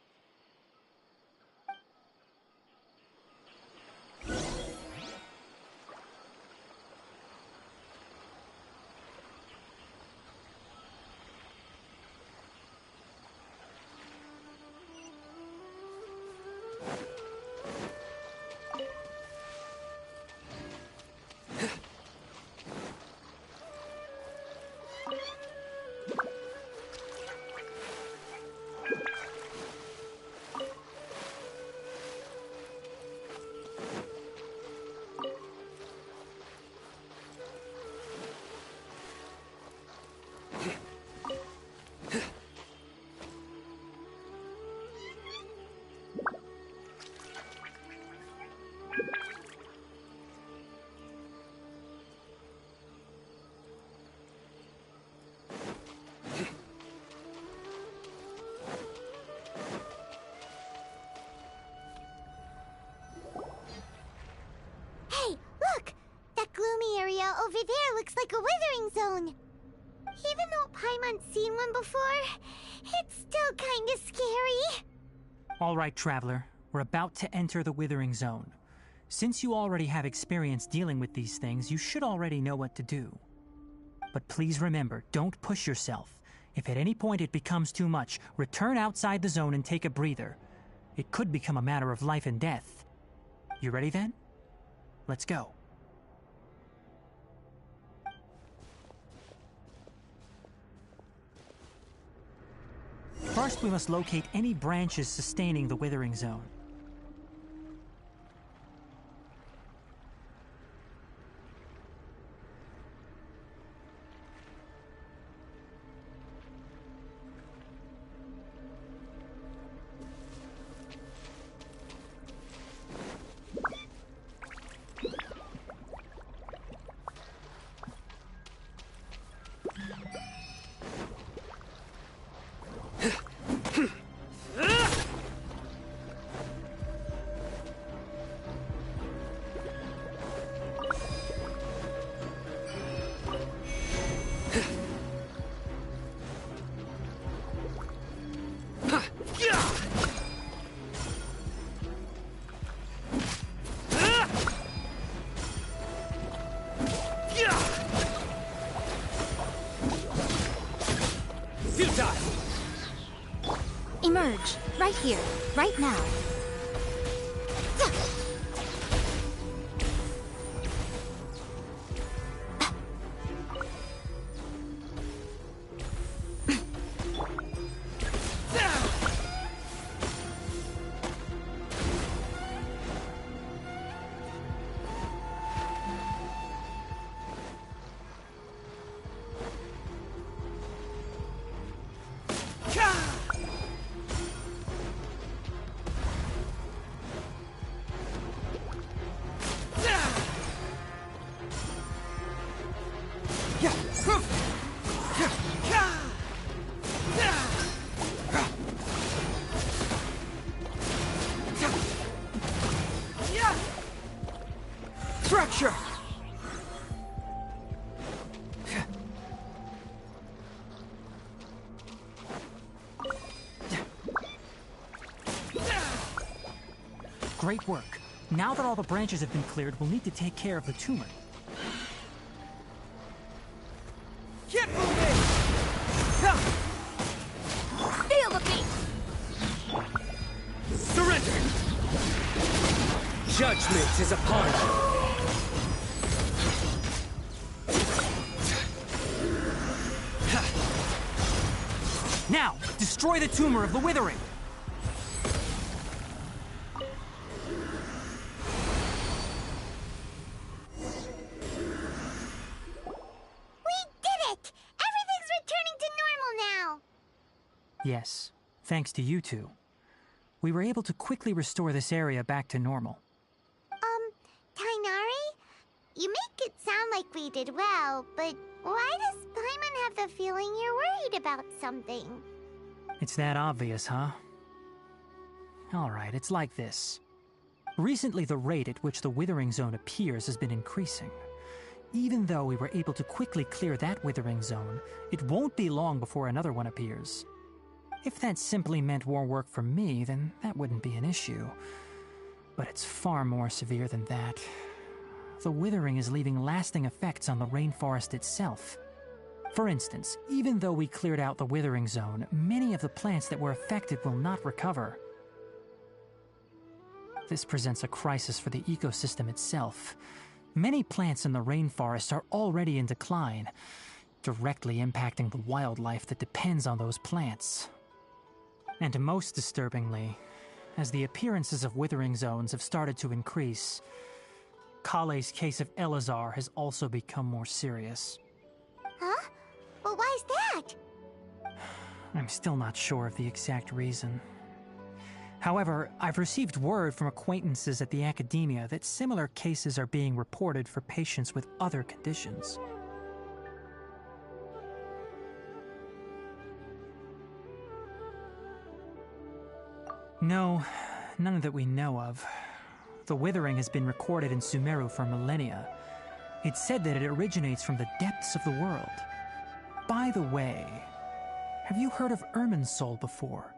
withering zone. Even though Paimon's seen one before, it's still kinda scary. All right, Traveler. We're about to enter the withering zone. Since you already have experience dealing with these things, you should already know what to do. But please remember, don't push yourself. If at any point it becomes too much, return outside the zone and take a breather. It could become a matter of life and death. You ready then? Let's go. First, we must locate any branches sustaining the withering zone. Emerge. Right here. Right now. Structure! Great work. Now that all the branches have been cleared, we'll need to take care of the tumor. Get moving! Feel the beat! Surrender! Judgment is upon you! Now, destroy the tumor of the withering! Yes, thanks to you two. We were able to quickly restore this area back to normal. Tainari? You make it sound like we did well, but why does Paimon have the feeling you're worried about something? It's that obvious, huh? Alright, it's like this. Recently, the rate at which the withering zone appears has been increasing. Even though we were able to quickly clear that withering zone, it won't be long before another one appears. If that simply meant more work for me, then that wouldn't be an issue. But it's far more severe than that. The withering is leaving lasting effects on the rainforest itself. For instance, even though we cleared out the withering zone, many of the plants that were affected will not recover. This presents a crisis for the ecosystem itself. Many plants in the rainforest are already in decline, directly impacting the wildlife that depends on those plants. And most disturbingly, as the appearances of withering zones have started to increase, Kale's case of Elazar has also become more serious. Huh? Well, why's that? I'm still not sure of the exact reason. However, I've received word from acquaintances at the academia that similar cases are being reported for patients with other conditions. No, none that we know of. The withering has been recorded in Sumeru for millennia. It's said that it originates from the depths of the world. By the way, have you heard of Irminsul before?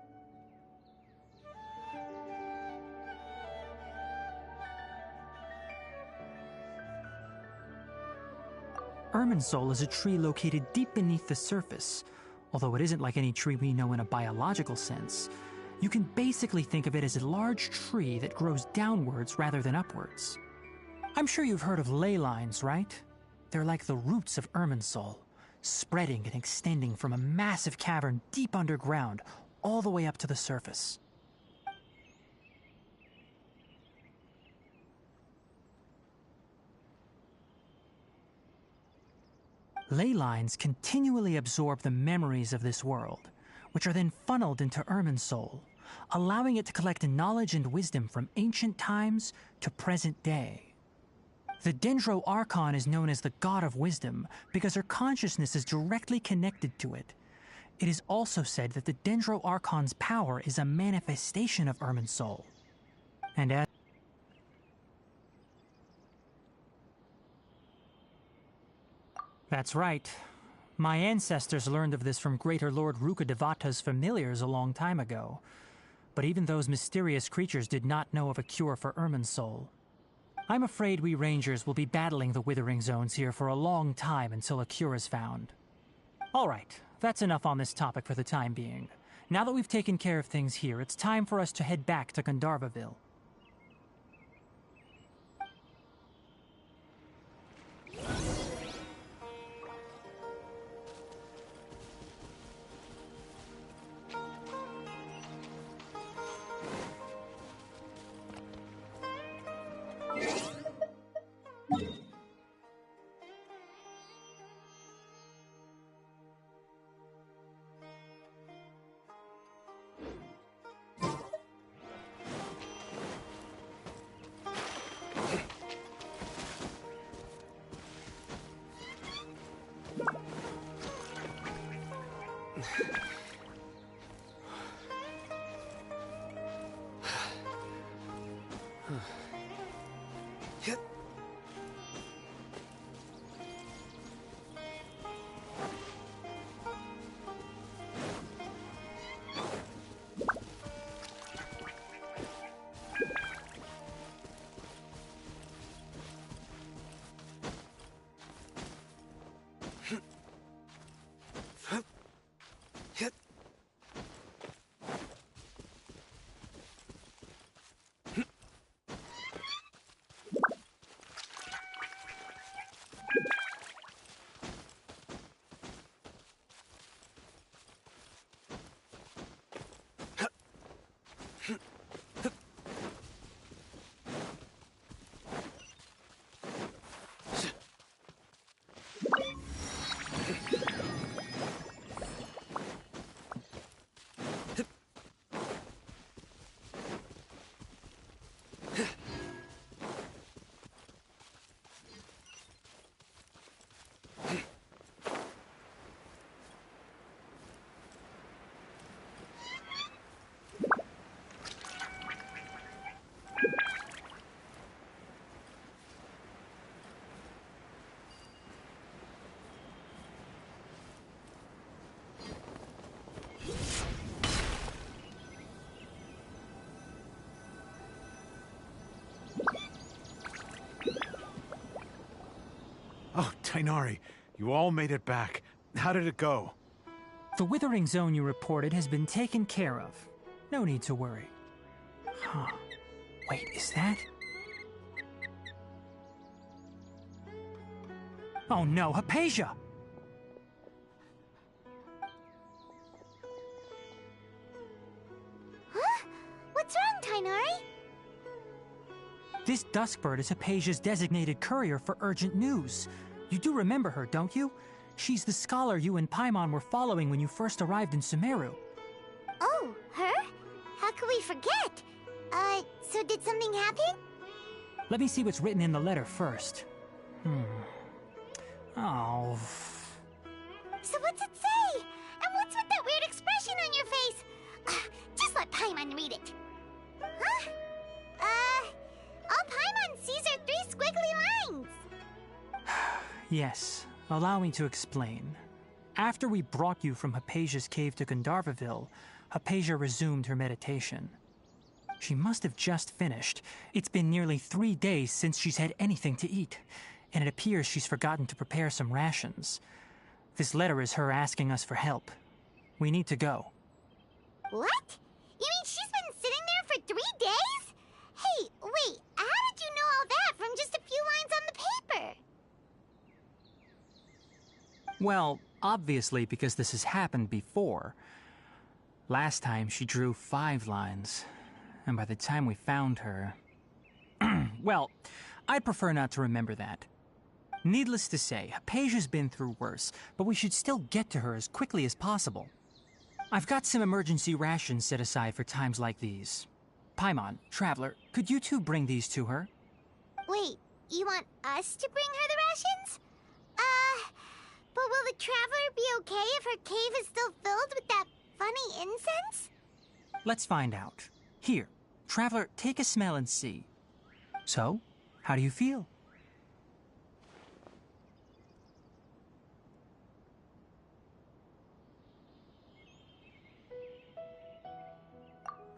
Irminsul is a tree located deep beneath the surface. Although it isn't like any tree we know in a biological sense, you can basically think of it as a large tree that grows downwards rather than upwards. I'm sure you've heard of ley lines, right? They're like the roots of Irminsul, spreading and extending from a massive cavern deep underground all the way up to the surface. Ley lines continually absorb the memories of this world, which are then funneled into Irminsul, allowing it to collect knowledge and wisdom from ancient times to present day. The Dendro Archon is known as the God of Wisdom because her consciousness is directly connected to it. It is also said that the Dendro Archon's power is a manifestation of Irminsul. And as That's right. My ancestors learned of this from Greater Lord Rukkhadevata's familiars a long time ago. But even those mysterious creatures did not know of a cure for Irminsul. I'm afraid we Rangers will be battling the Withering Zones here for a long time until a cure is found. Alright, that's enough on this topic for the time being. Now that we've taken care of things here, it's time for us to head back to Gandharvaville. Oh, Tainari, you all made it back. How did it go? The Withering Zone you reported has been taken care of. No need to worry. Huh. Wait, is that? Oh no, Hypatia! Huh? What's wrong, Tainari? This Duskbird is Hypatia's designated courier for urgent news. You do remember her, don't you? She's the scholar you and Paimon were following when you first arrived in Sumeru. Oh, her? How could we forget? So did something happen? Let me see what's written in the letter first. Oh. So what's it say? And what's with that weird expression on your face? Just let Paimon read it. Huh? All Paimon sees are 3 squiggly lines. Yes, allow me to explain. After we brought you from Hypatia's cave to Gandharvaville, Hypatia resumed her meditation. She must have just finished. It's been nearly 3 days since she's had anything to eat, and it appears she's forgotten to prepare some rations. This letter is her asking us for help. We need to go. What? You mean she's been sitting there for 3 days? Hey, wait, how did you know all that from just a few lines on the paper? Well, obviously because this has happened before. Last time she drew 5 lines, and by the time we found her... well, I'd prefer not to remember that. Needless to say, Hypatia's been through worse, but we should still get to her as quickly as possible. I've got some emergency rations set aside for times like these. Paimon, Traveler, could you two bring these to her? Wait, you want us to bring her the rations? But will the Traveler be okay if her cave is still filled with that funny incense? Let's find out. Here, Traveler, take a smell and see. So, how do you feel?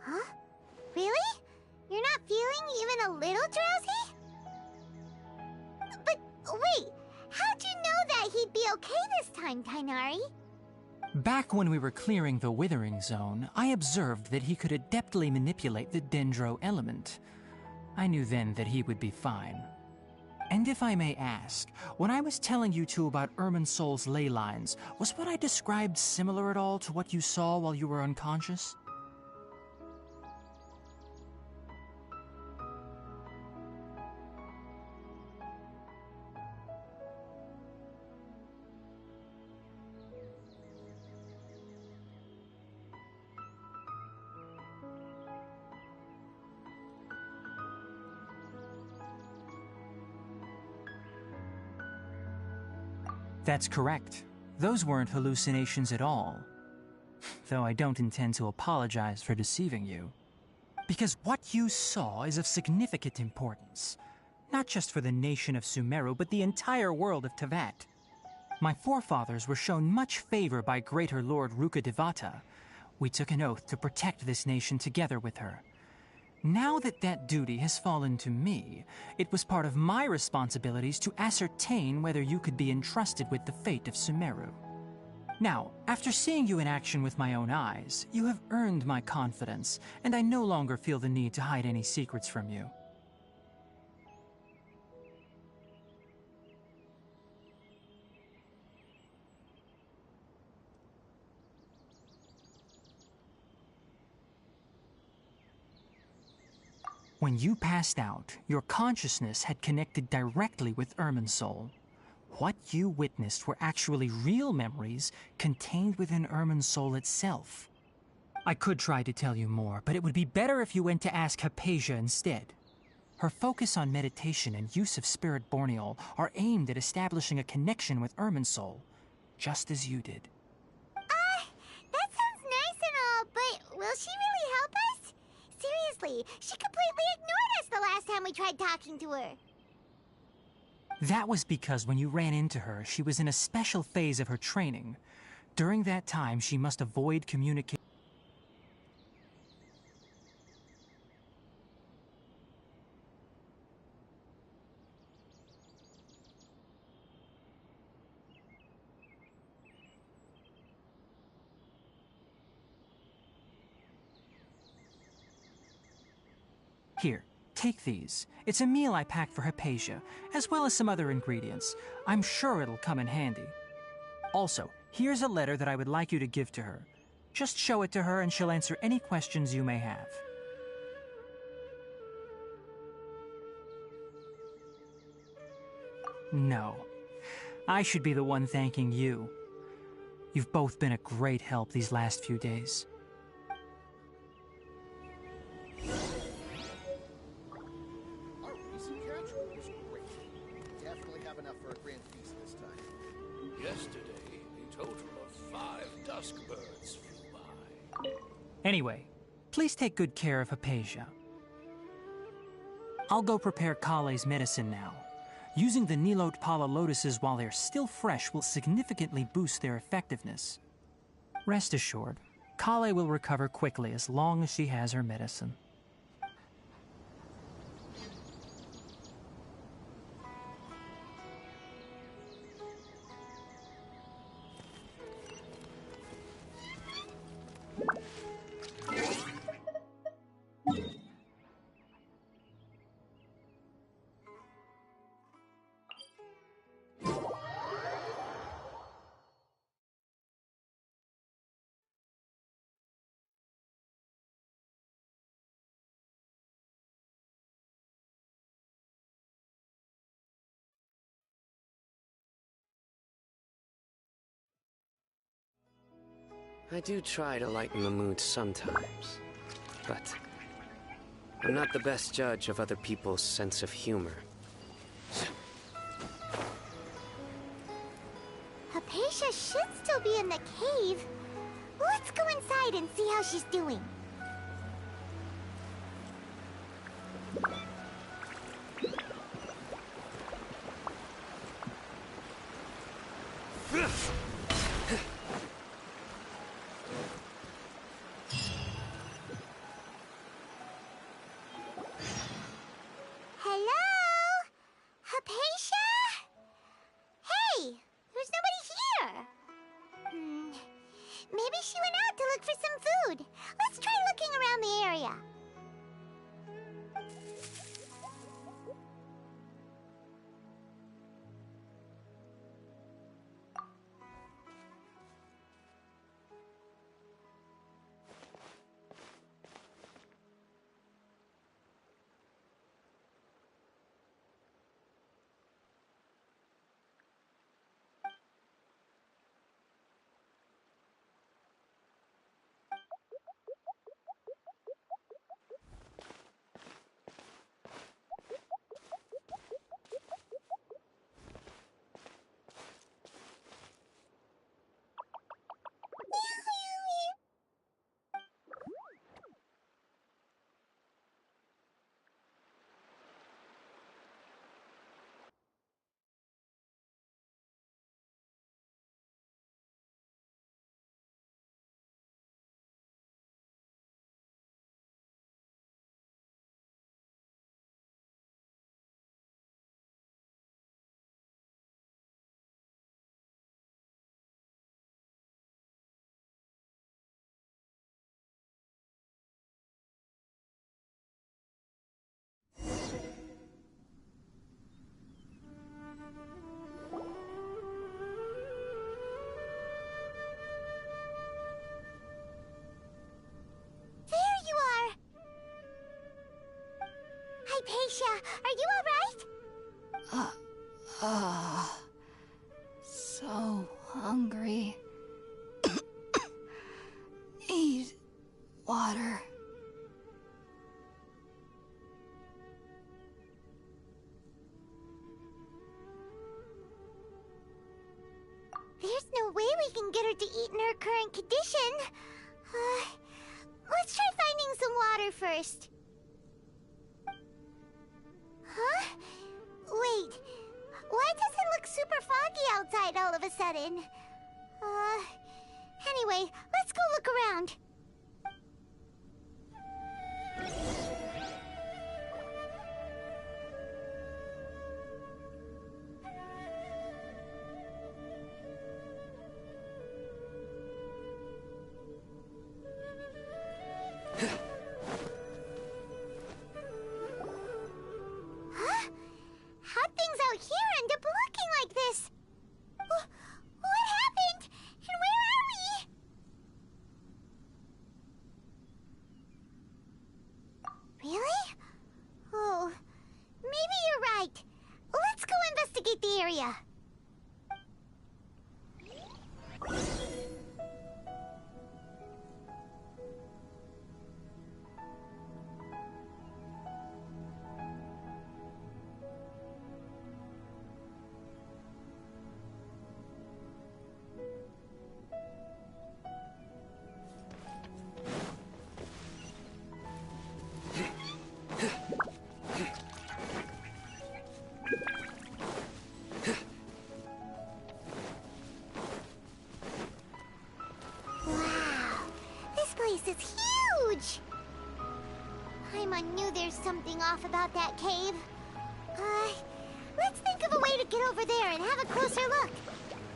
Huh? Really? You're not feeling even a little drowsy? But wait, how'd you know that he'd be okay this time, Tainari? Back when we were clearing the Withering Zone, I observed that he could adeptly manipulate the Dendro element. I knew then that he would be fine. And if I may ask, when I was telling you two about Irminsol's ley lines, was what I described similar at all to what you saw while you were unconscious? That's correct. Those weren't hallucinations at all. Though I don't intend to apologize for deceiving you. Because what you saw is of significant importance. Not just for the nation of Sumeru, but the entire world of Tevat. My forefathers were shown much favor by Greater Lord Rukkhadevata. We took an oath to protect this nation together with her. Now that that duty has fallen to me, it was part of my responsibilities to ascertain whether you could be entrusted with the fate of Sumeru. Now, after seeing you in action with my own eyes, you have earned my confidence, and I no longer feel the need to hide any secrets from you. When you passed out, your consciousness had connected directly with Irminsol. What you witnessed were actually real memories contained within Irminsol itself. I could try to tell you more, but it would be better if you went to ask Hypatia instead. Her focus on meditation and use of Spirit Borneol are aimed at establishing a connection with Irminsol, just as you did. That sounds nice and all, but will she really help us? Seriously, she completely ignored us the last time we tried talking to her. That was because when you ran into her, she was in a special phase of her training. During that time, she must avoid communication. Here, take these. It's a meal I packed for Hypatia, as well as some other ingredients. I'm sure it'll come in handy. Also, here's a letter that I would like you to give to her. Just show it to her and she'll answer any questions you may have. No. I should be the one thanking you. You've both been a great help these last few days. Our recent catch was great. Definitely have enough for a grand feast this time. Yesterday, a total of 5 dusk birds flew by. Anyway, please take good care of Hypatia. I'll go prepare Kale's medicine now. Using the Nilotpala lotuses while they're still fresh will significantly boost their effectiveness. Rest assured, Kale will recover quickly as long as she has her medicine. I do try to lighten the mood sometimes, but I'm not the best judge of other people's sense of humor. Hypatia should still be in the cave. Let's go inside and see how she's doing. Maybe she went out to look for some food. Let's try looking around the area. Hypatia, are you alright? So hungry. Need water. There's no way we can get her to eat in her current condition. Let's try finding some water first. Huh? Wait. Why does it look super foggy outside all of a sudden? Anyway, let's go look around. How'd things out here end up looking like this? What happened? And where are we? Really? Oh, maybe you're right. Let's go investigate the area. strange. Paimon knew there's something off about that cave. Let's think of a way to get over there and have a closer look.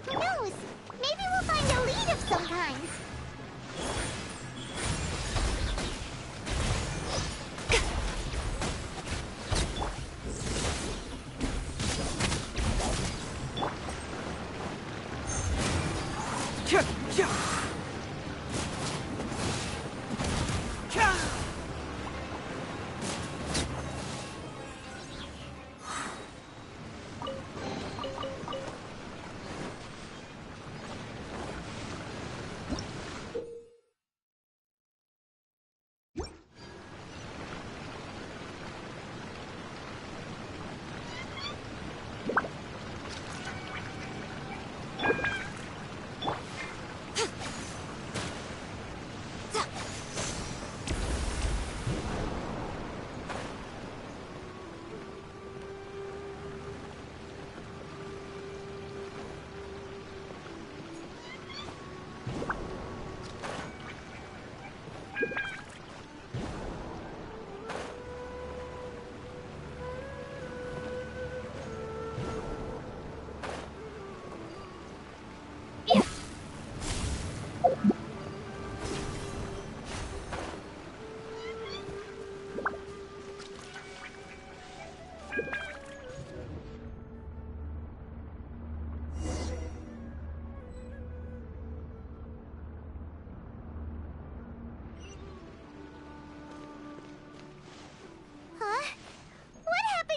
Who knows? Maybe we'll find a lead of some kind.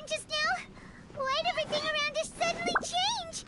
Just now? Why'd everything around us suddenly change?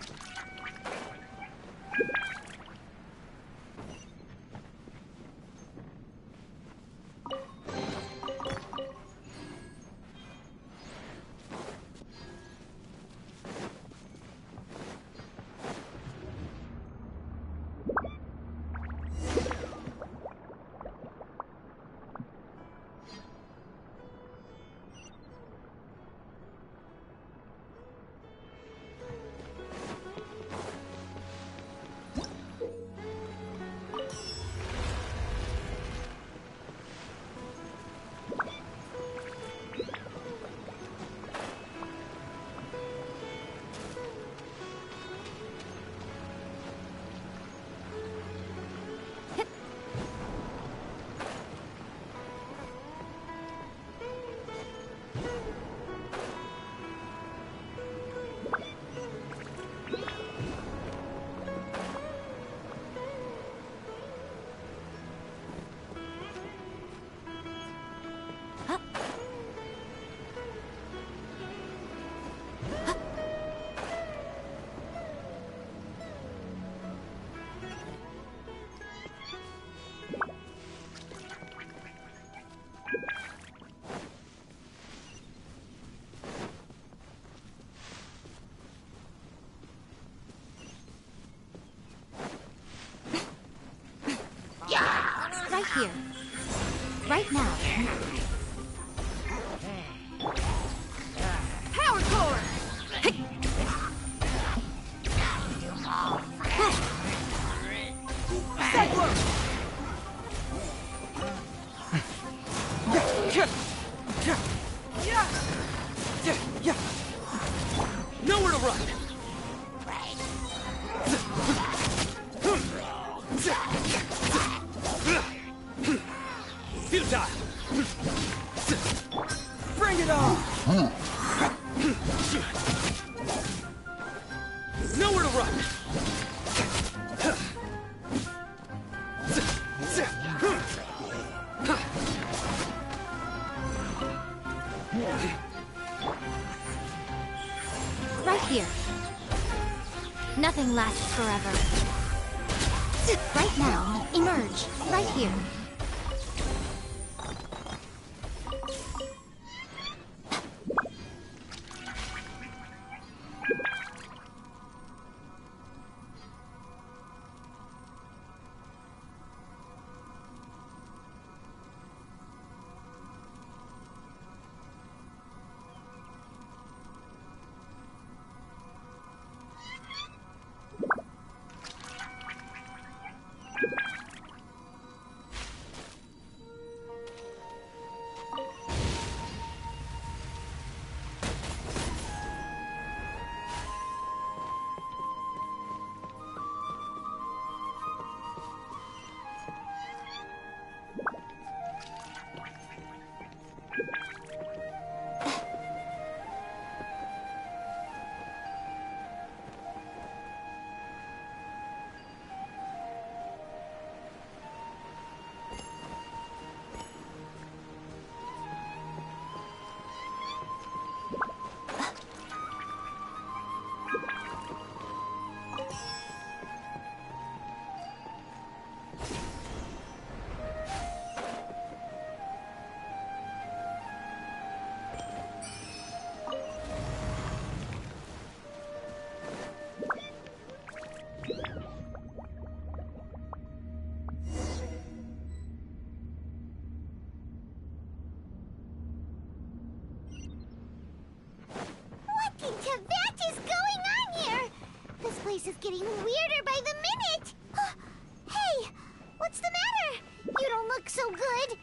Right here. Right now. Power core! Cyclone! Nowhere to run! Futile! Bring it on! Nowhere to run! Right here. Nothing lasts forever. Right now, emerge. Right here. is getting weirder by the minute! Hey! What's the matter? You don't look so good!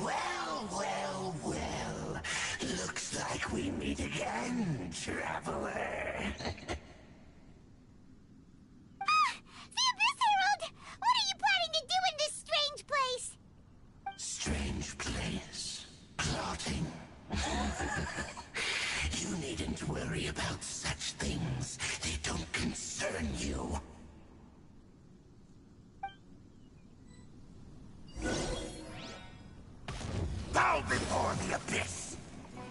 Well. Looks like we meet again, traveler. The Abyss Herald! What are you planning to do in this strange place? Strange place. Plotting. You needn't worry about such things. They don't concern you. Bow before the Abyss!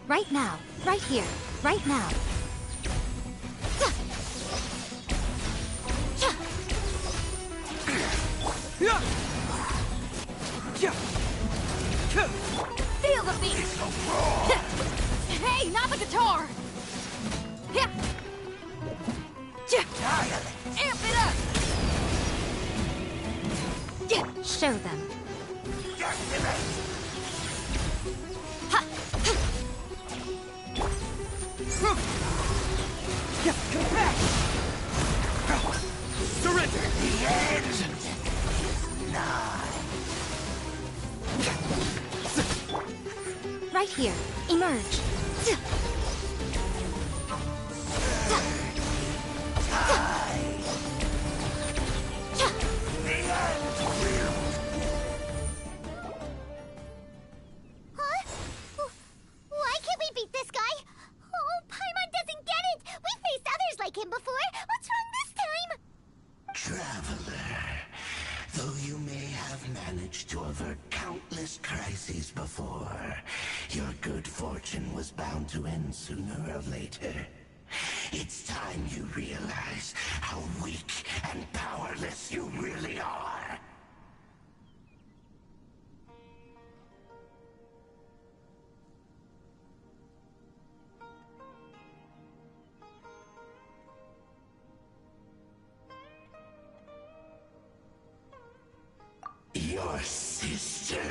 Right now. Right here. Right now. Yeah. Yeah. Feel the beat! Hey, not the guitar! Amp it up! Show them. Yeah. Come back. Surrender. The end! Right here. Emerge. Huh? Why can't we beat this guy? Oh, Paimon doesn't get it! We faced others like him before! What's wrong this time? Traveler, though you may have managed to avert countless crises before, your good fortune was bound to end sooner or later. It's time you realize how weak and powerless you really are. Your sister.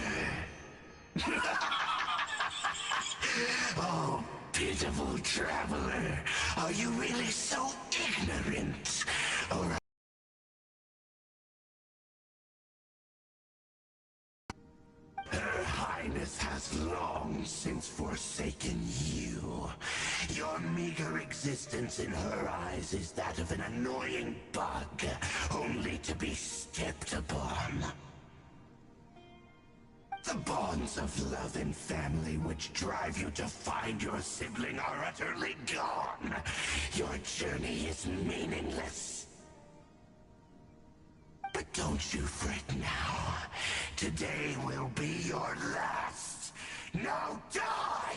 Oh, pitiful traveler. Are you really so ignorant? Or Her Highness has long since forsaken you. Your meager existence in her eyes is that of an annoying bug, only to be stepped upon. The bonds of love and family which drive you to find your sibling are utterly gone. Your journey is meaningless. But don't you fret now. Today will be your last. Now die!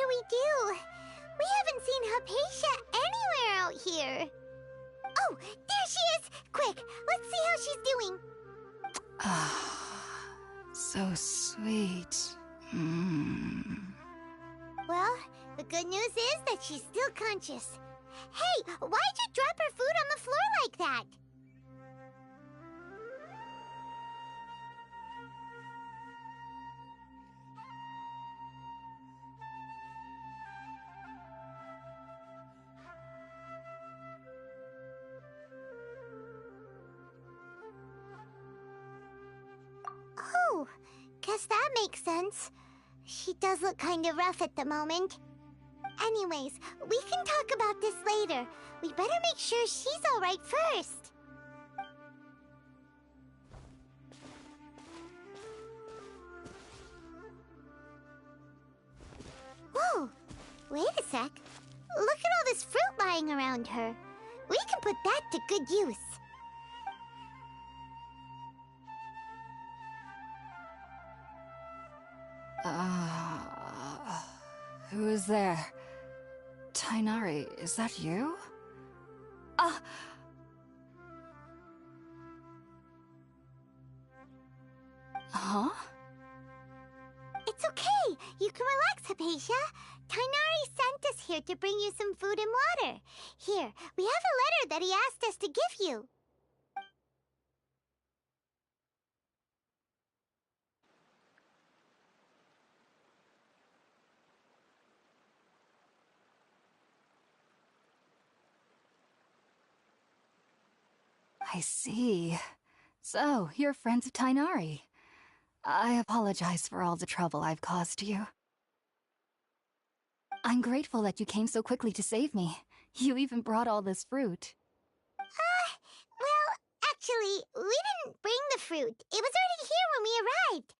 do we do? We haven't seen Hypatia anywhere out here. Oh, there she is! Quick, let's see how she's doing. Ah, so sweet. Well, the good news is that she's still conscious. Hey, why'd you drop her food on the floor like that? Oh, guess that makes sense. She does look kind of rough at the moment. Anyways, we can talk about this later. We better make sure she's alright first. Whoa, wait a sec. Look at all this fruit lying around her. We can put that to good use. Who is there? Tainari, is that you? Huh? It's okay. You can relax, Hypatia. Tainari sent us here to bring you some food and water. Here, we have a letter that he asked us to give you. I see. So, you're friends of Tainari. I apologize for all the trouble I've caused you. I'm grateful that you came so quickly to save me. You even brought all this fruit. Well, actually, we didn't bring the fruit. It was already here when we arrived.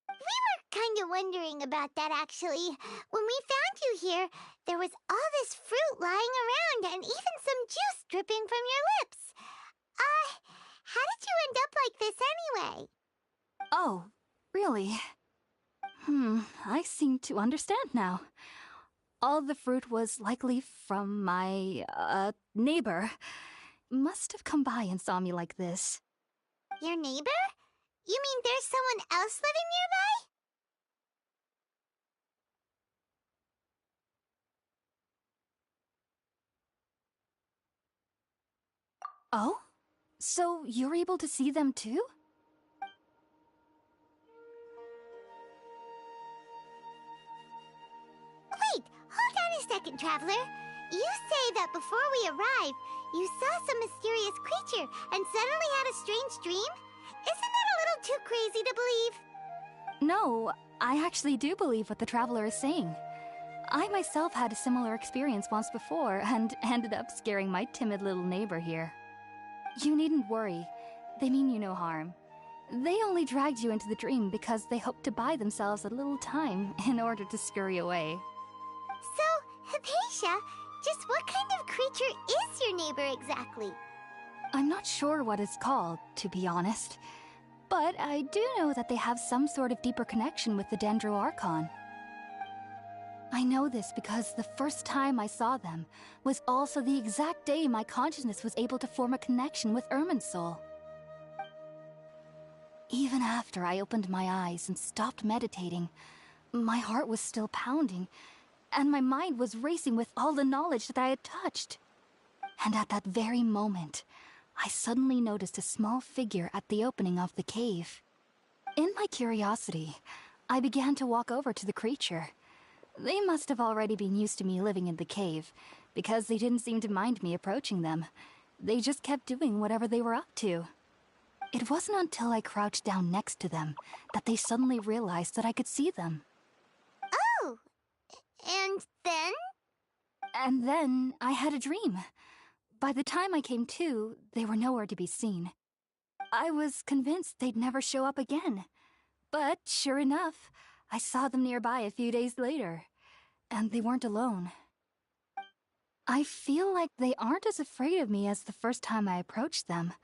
We were kind of wondering about that, actually. When we found you here, there was all this fruit lying around and even some juice dripping from your lips. How did you end up like this anyway? Oh, really? I seem to understand now. All the fruit was likely from my, neighbor. Must have come by and saw me like this. Your neighbor? You mean there's someone else living nearby? Oh? So you're able to see them too? Wait, hold on a second, Traveler. You say that before we arrived, you saw some mysterious creature and suddenly had a strange dream? Isn't that a little too crazy to believe? No, I actually do believe what the Traveler is saying. I myself had a similar experience once before and ended up scaring my timid little neighbor here. You needn't worry. They mean you no harm. They only dragged you into the dream because they hoped to buy themselves a little time in order to scurry away. So, Hypatia, just what kind of creature is your neighbor exactly? I'm not sure what it's called, to be honest. But I do know that they have some sort of deeper connection with the Dendro Archon. I know this because the first time I saw them was also the exact day my consciousness was able to form a connection with Irminsul. Even after I opened my eyes and stopped meditating, my heart was still pounding, and my mind was racing with all the knowledge that I had touched. And at that very moment, I suddenly noticed a small figure at the opening of the cave. In my curiosity, I began to walk over to the creature. They must have already been used to me living in the cave, because they didn't seem to mind me approaching them. They just kept doing whatever they were up to. It wasn't until I crouched down next to them that they suddenly realized that I could see them. Oh! And then? And then I had a dream. By the time I came to, they were nowhere to be seen. I was convinced they'd never show up again. But sure enough, I saw them nearby a few days later, and they weren't alone. I feel like they aren't as afraid of me as the first time I approached them,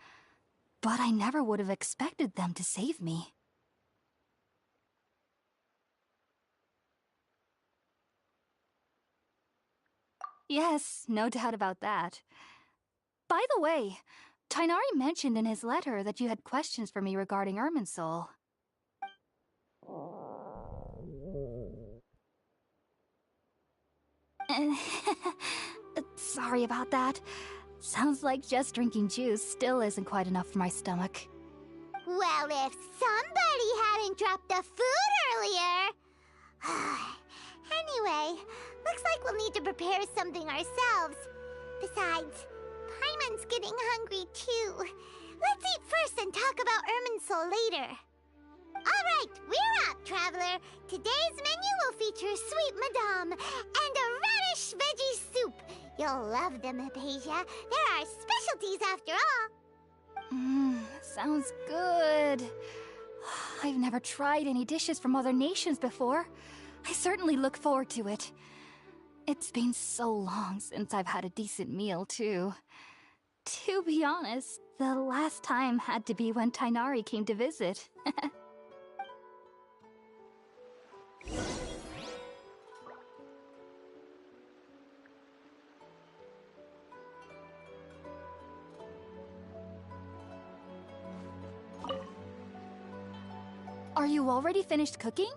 but I never would have expected them to save me. Yes, no doubt about that. By the way, Tainari mentioned in his letter that you had questions for me regarding Irminsul. Sorry about that. Sounds like just drinking juice still isn't quite enough for my stomach. Well, if somebody hadn't dropped the food earlier... Anyway, looks like we'll need to prepare something ourselves. Besides, Paimon's getting hungry too. Let's eat first and talk about Irminsul later. Alright, we're up, Traveler. Today's menu will feature Sweet Madame and a radish veggie soup. You'll love them, Hypatia. They're our specialties after all. Sounds good. I've never tried any dishes from other nations before. I certainly look forward to it. It's been so long since I've had a decent meal, too. To be honest, the last time had to be when Tainari came to visit. Are you already finished cooking?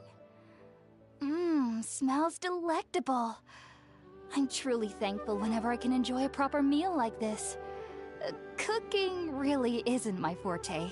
Smells delectable. I'm truly thankful whenever I can enjoy a proper meal like this. Cooking really isn't my forte.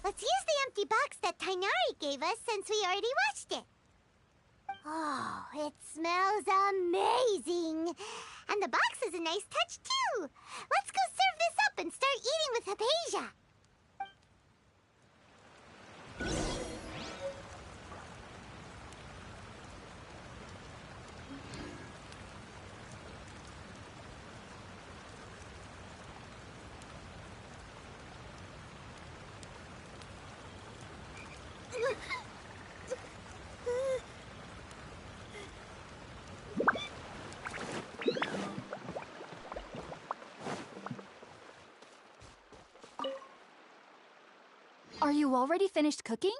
Let's use the empty box that Tainari gave us since we already watched it. Oh, it smells amazing. And the box is a nice touch, too. Let's go serve this up and start eating with Hypatia. Are you already finished cooking?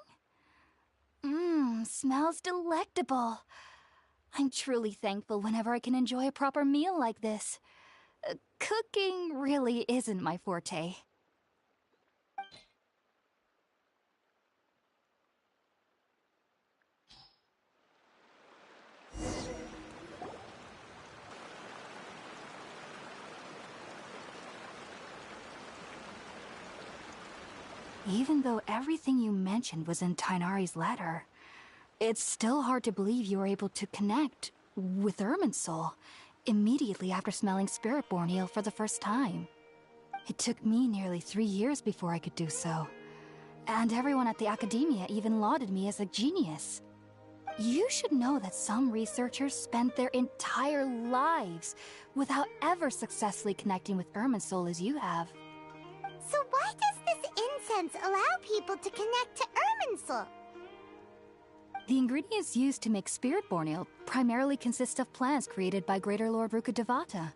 Smells delectable. I'm truly thankful whenever I can enjoy a proper meal like this. Cooking really isn't my forte. Even though everything you mentioned was in Tainari's letter, it's still hard to believe you were able to connect with Irminsul immediately after smelling Spiritborn Ale for the first time. It took me nearly 3 years before I could do so, and everyone at the Academia even lauded me as a genius. You should know that some researchers spent their entire lives without ever successfully connecting with Irminsul as you have. So why does this incense allow people to connect to Irminsul? The ingredients used to make Spiritborn Ale primarily consist of plants created by Greater Lord Rukkhadevata.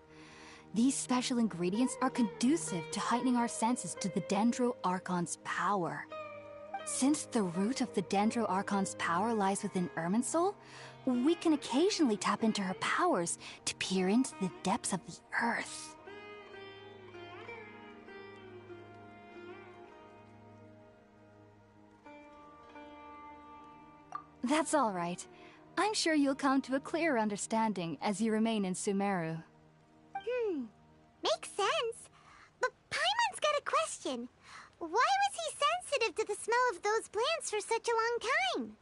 These special ingredients are conducive to heightening our senses to the Dendro Archon's power. Since the root of the Dendro Archon's power lies within Irminsul, we can occasionally tap into her powers to peer into the depths of the earth. That's all right. I'm sure you'll come to a clearer understanding as you remain in Sumeru. Makes sense. But Paimon's got a question. Why was he sensitive to the smell of those plants for such a long time?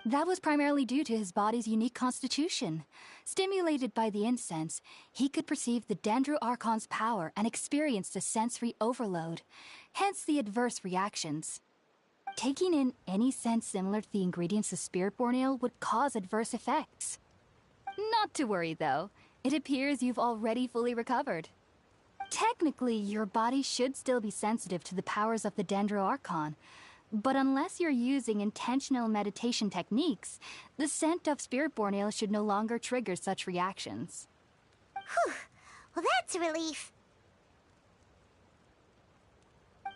That was primarily due to his body's unique constitution. Stimulated by the incense, he could perceive the Dendro Archon's power and experienced a sensory overload, hence the adverse reactions. Taking in any scent similar to the ingredients of Spiritborn Ale would cause adverse effects. Not to worry, though. It appears you've already fully recovered. Technically, your body should still be sensitive to the powers of the Dendro Archon, but unless you're using intentional meditation techniques, the scent of Spiritborn Ale should no longer trigger such reactions. Whew. Well, that's a relief.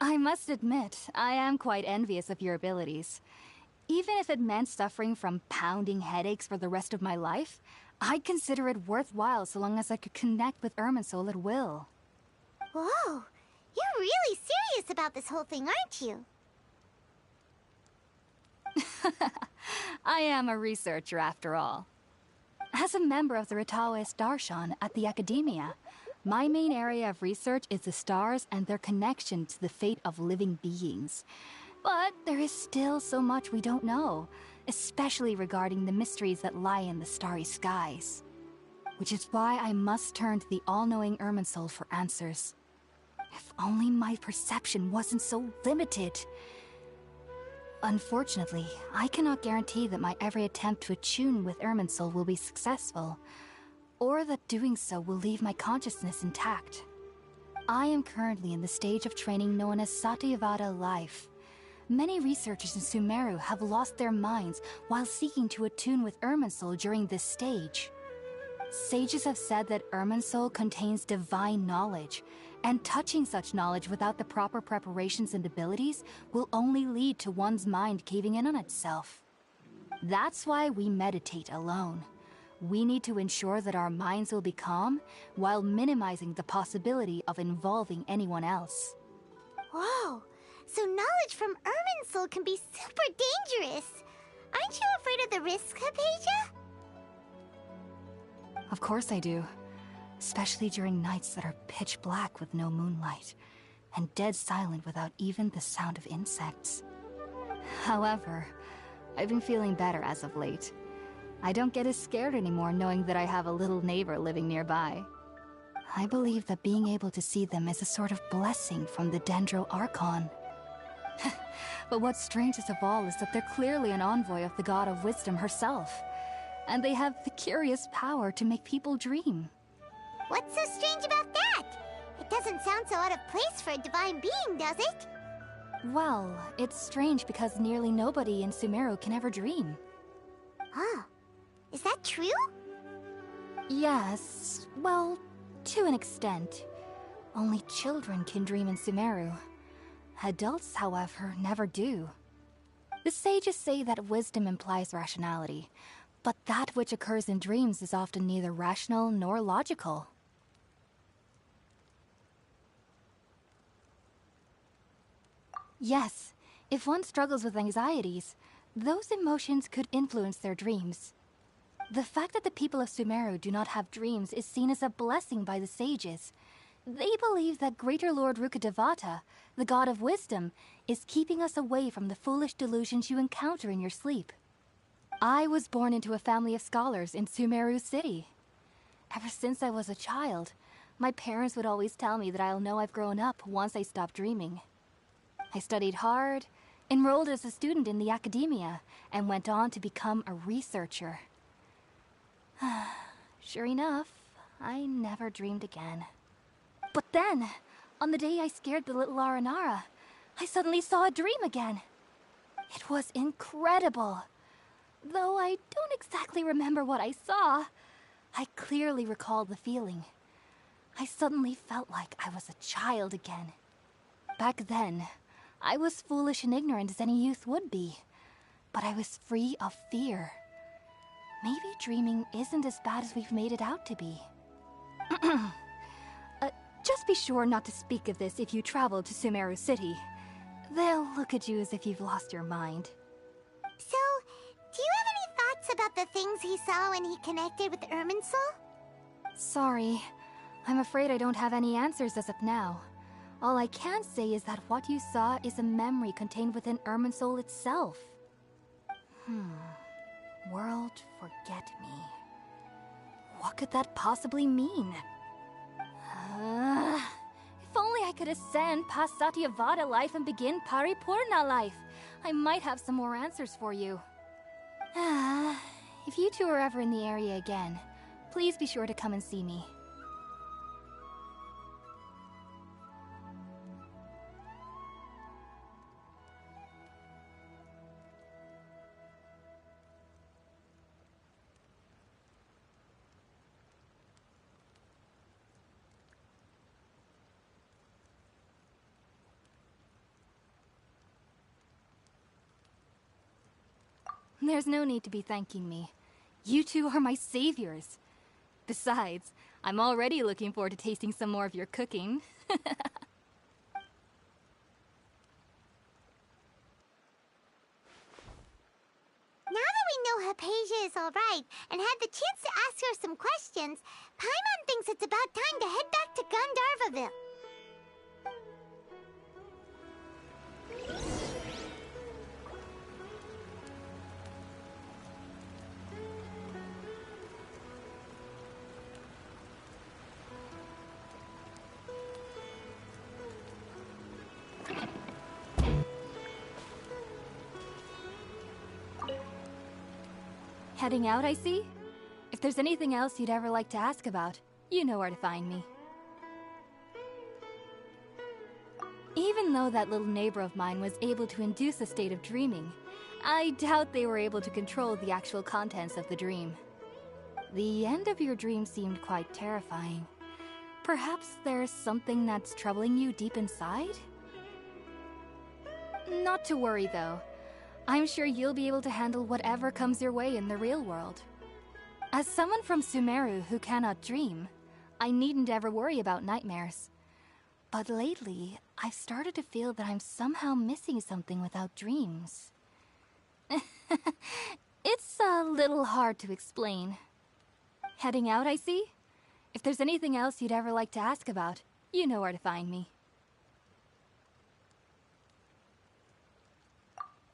I must admit, I am quite envious of your abilities. Even if it meant suffering from pounding headaches for the rest of my life, I'd consider it worthwhile so long as I could connect with Irminsul at will. Whoa, you're really serious about this whole thing, aren't you? I am a researcher after all. As a member of the Ritaoist Darshan at the Academia, my main area of research is the stars and their connection to the fate of living beings. But there is still so much we don't know, especially regarding the mysteries that lie in the starry skies. Which is why I must turn to the all-knowing Irminsul for answers. If only my perception wasn't so limited. Unfortunately, I cannot guarantee that my every attempt to attune with Irminsul will be successful, or that doing so will leave my consciousness intact. I am currently in the stage of training known as Satyavada life. Many researchers in Sumeru have lost their minds while seeking to attune with Irminsul during this stage. Sages have said that Irminsul contains divine knowledge, and touching such knowledge without the proper preparations and abilities will only lead to one's mind caving in on itself. That's why we meditate alone. We need to ensure that our minds will be calm while minimizing the possibility of involving anyone else. Whoa, so knowledge from Irminsul can be super dangerous. Aren't you afraid of the risk, Hypatia? Of course I do. Especially during nights that are pitch black with no moonlight, and dead silent without even the sound of insects. However, I've been feeling better as of late. I don't get as scared anymore knowing that I have a little neighbor living nearby. I believe that being able to see them is a sort of blessing from the Dendro Archon. But what's strangest of all is that they're clearly an envoy of the God of Wisdom herself, and they have the curious power to make people dream. What's so strange about that? It doesn't sound so out of place for a divine being, does it? Well, it's strange because nearly nobody in Sumeru can ever dream. Huh. Is that true? Yes, well, to an extent. Only children can dream in Sumeru. Adults, however, never do. The sages say that wisdom implies rationality, but that which occurs in dreams is often neither rational nor logical. Yes, if one struggles with anxieties, those emotions could influence their dreams. The fact that the people of Sumeru do not have dreams is seen as a blessing by the sages. They believe that Greater Lord Rukkhadevata, the god of wisdom, is keeping us away from the foolish delusions you encounter in your sleep. I was born into a family of scholars in Sumeru City. Ever since I was a child, my parents would always tell me that I'll know I've grown up once I stop dreaming. I studied hard, enrolled as a student in the Academia, and went on to become a researcher. Sure enough, I never dreamed again. But then, on the day I scared the little Aranara, I suddenly saw a dream again. It was incredible. Though I don't exactly remember what I saw, I clearly recall the feeling. I suddenly felt like I was a child again. Back then, I was foolish and ignorant as any youth would be, but I was free of fear. Maybe dreaming isn't as bad as we've made it out to be. Just be sure not to speak of this if you travel to Sumeru City. They'll look at you as if you've lost your mind. So, do you have any thoughts about the things he saw when he connected with Irminsul? Sorry. I'm afraid I don't have any answers as of now. All I can say is that what you saw is a memory contained within Irminsul itself. World forget me. What could that possibly mean? If only I could ascend past Satyavada life and begin Paripurna life. I might have some more answers for you. If you two are ever in the area again, please be sure to come and see me. There's no need to be thanking me. You two are my saviors. Besides, I'm already looking forward to tasting some more of your cooking. Now that we know Hypatia is alright and had the chance to ask her some questions, Paimon thinks it's about time to head back to Gandharvaville. Heading out, I see? If there's anything else you'd ever like to ask about, you know where to find me. Even though that little neighbor of mine was able to induce a state of dreaming, I doubt they were able to control the actual contents of the dream. The end of your dream seemed quite terrifying. Perhaps there's something that's troubling you deep inside? Not to worry, though. I'm sure you'll be able to handle whatever comes your way in the real world. As someone from Sumeru who cannot dream, I needn't ever worry about nightmares. But lately, I've started to feel that I'm somehow missing something without dreams. It's a little hard to explain. Heading out, I see? If there's anything else you'd ever like to ask about, you know where to find me.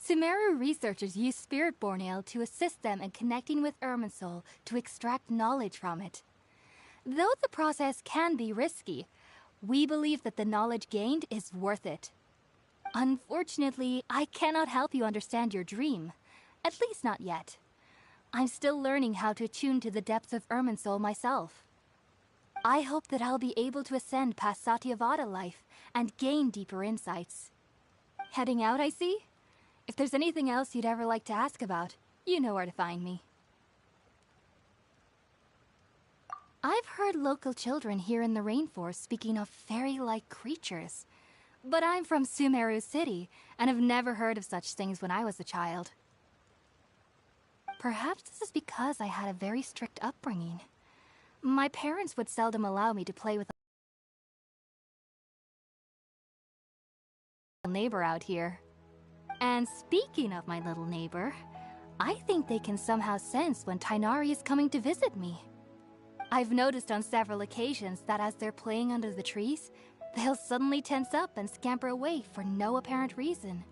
Sumeru researchers use Spiritborn Ale to assist them in connecting with Irminsul to extract knowledge from it. Though the process can be risky, we believe that the knowledge gained is worth it. Unfortunately, I cannot help you understand your dream. At least not yet. I'm still learning how to attune to the depths of Irminsul myself. I hope that I'll be able to ascend past Satyavada life and gain deeper insights. Heading out, I see? If there's anything else you'd ever like to ask about, you know where to find me. I've heard local children here in the rainforest speaking of fairy-like creatures. But I'm from Sumeru City, and have never heard of such things when I was a child. Perhaps this is because I had a very strict upbringing. My parents would seldom allow me to play with a neighbor out here. And speaking of my little neighbor, I think they can somehow sense when Tighnari is coming to visit me. I've noticed on several occasions that as they're playing under the trees, they'll suddenly tense up and scamper away for no apparent reason.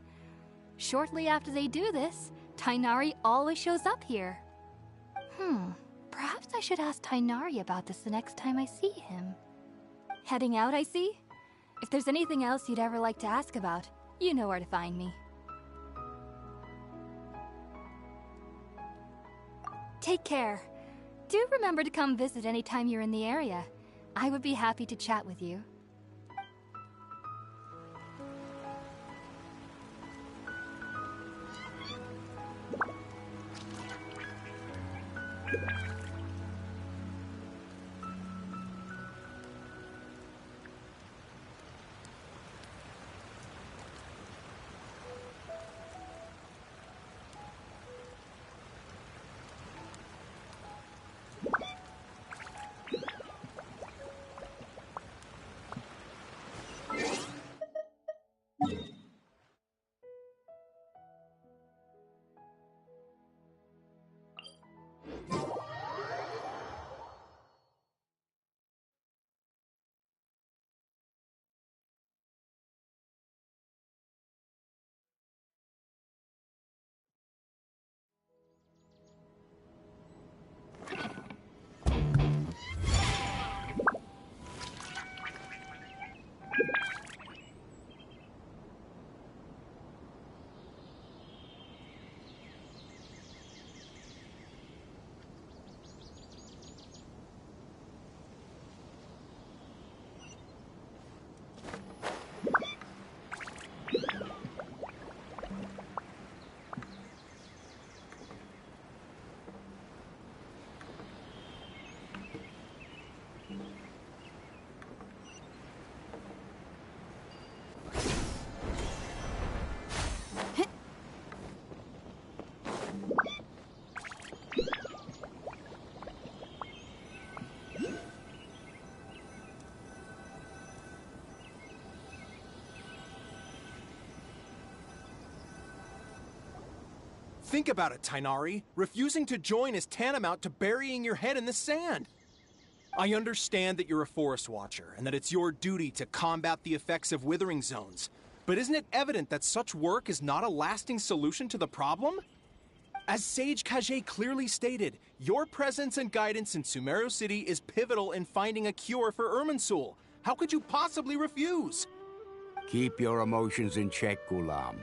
Shortly after they do this, Tighnari always shows up here. Perhaps I should ask Tighnari about this the next time I see him. Heading out, I see? If there's anything else you'd ever like to ask about, you know where to find me. Take care. Do remember to come visit anytime you're in the area. I would be happy to chat with you. Think about it, Tainari. Refusing to join is tantamount to burying your head in the sand. I understand that you're a forest watcher, and that it's your duty to combat the effects of withering zones. But isn't it evident that such work is not a lasting solution to the problem? As Sage Kage clearly stated, your presence and guidance in Sumeru City is pivotal in finding a cure for Irminsul. How could you possibly refuse? Keep your emotions in check, Gulam.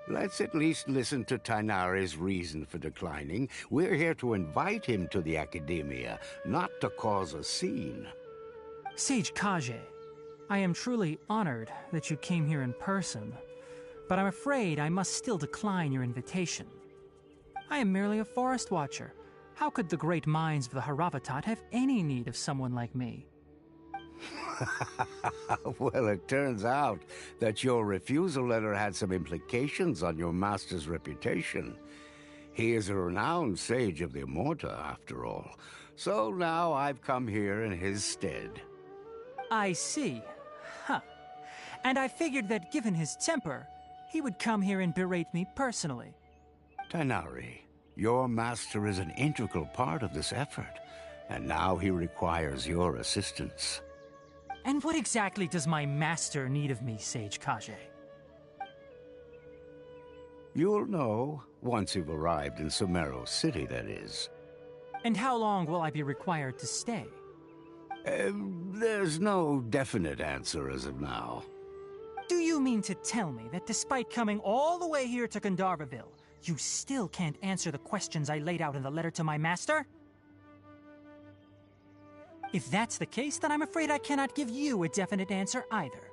Let's at least listen to Tainari's reason for declining. We're here to invite him to the Academia, not to cause a scene. Sage Kage, I am truly honored that you came here in person, but I'm afraid I must still decline your invitation. I am merely a forest watcher. How could the great minds of the Haravatat have any need of someone like me? Well, it turns out that your refusal letter had some implications on your master's reputation. He is a renowned sage of the Immorta, after all. So now I've come here in his stead. I see. Huh. And I figured that given his temper, he would come here and berate me personally. Tainari, your master is an integral part of this effort, and now he requires your assistance. And what exactly does my master need of me, Sage Kage? You'll know once you've arrived in Sumeru City, that is. And how long will I be required to stay? There's no definite answer as of now. Do you mean to tell me that despite coming all the way here to Gandharvaville, you still can't answer the questions I laid out in the letter to my master? If that's the case, then I'm afraid I cannot give you a definite answer either.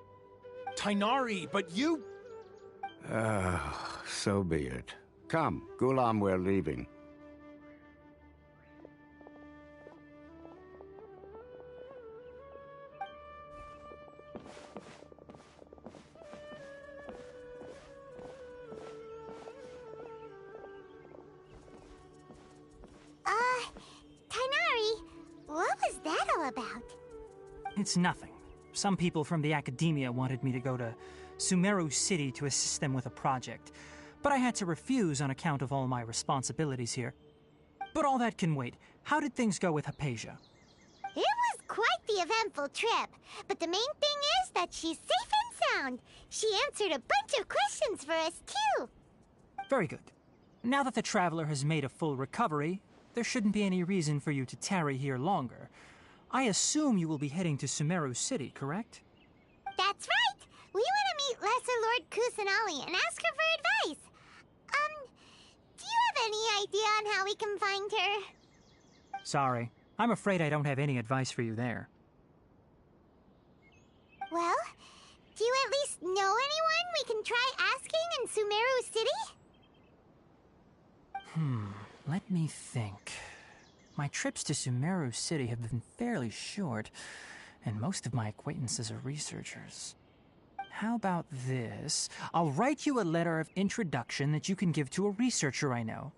Tainari, but you... So be it. Come, Gulam, we're leaving. Tainari, what was that all about? It's nothing. Some people from the Academia wanted me to go to Sumeru City to assist them with a project, but I had to refuse on account of all my responsibilities here. But all that can wait. How did things go with Hypatia? It was quite the eventful trip, but the main thing is that she's safe and sound. She answered a bunch of questions for us, too. Very good. Now that the traveler has made a full recovery, there shouldn't be any reason for you to tarry here longer. I assume you will be heading to Sumeru City, correct? That's right! We want to meet Lesser Lord Kusanali and ask her for advice. Do you have any idea on how we can find her? Sorry. I'm afraid I don't have any advice for you there. Well, do you at least know anyone we can try asking in Sumeru City? Let me think. My trips to Sumeru City have been fairly short, and most of my acquaintances are researchers. How about this? I'll write you a letter of introduction that you can give to a researcher I know.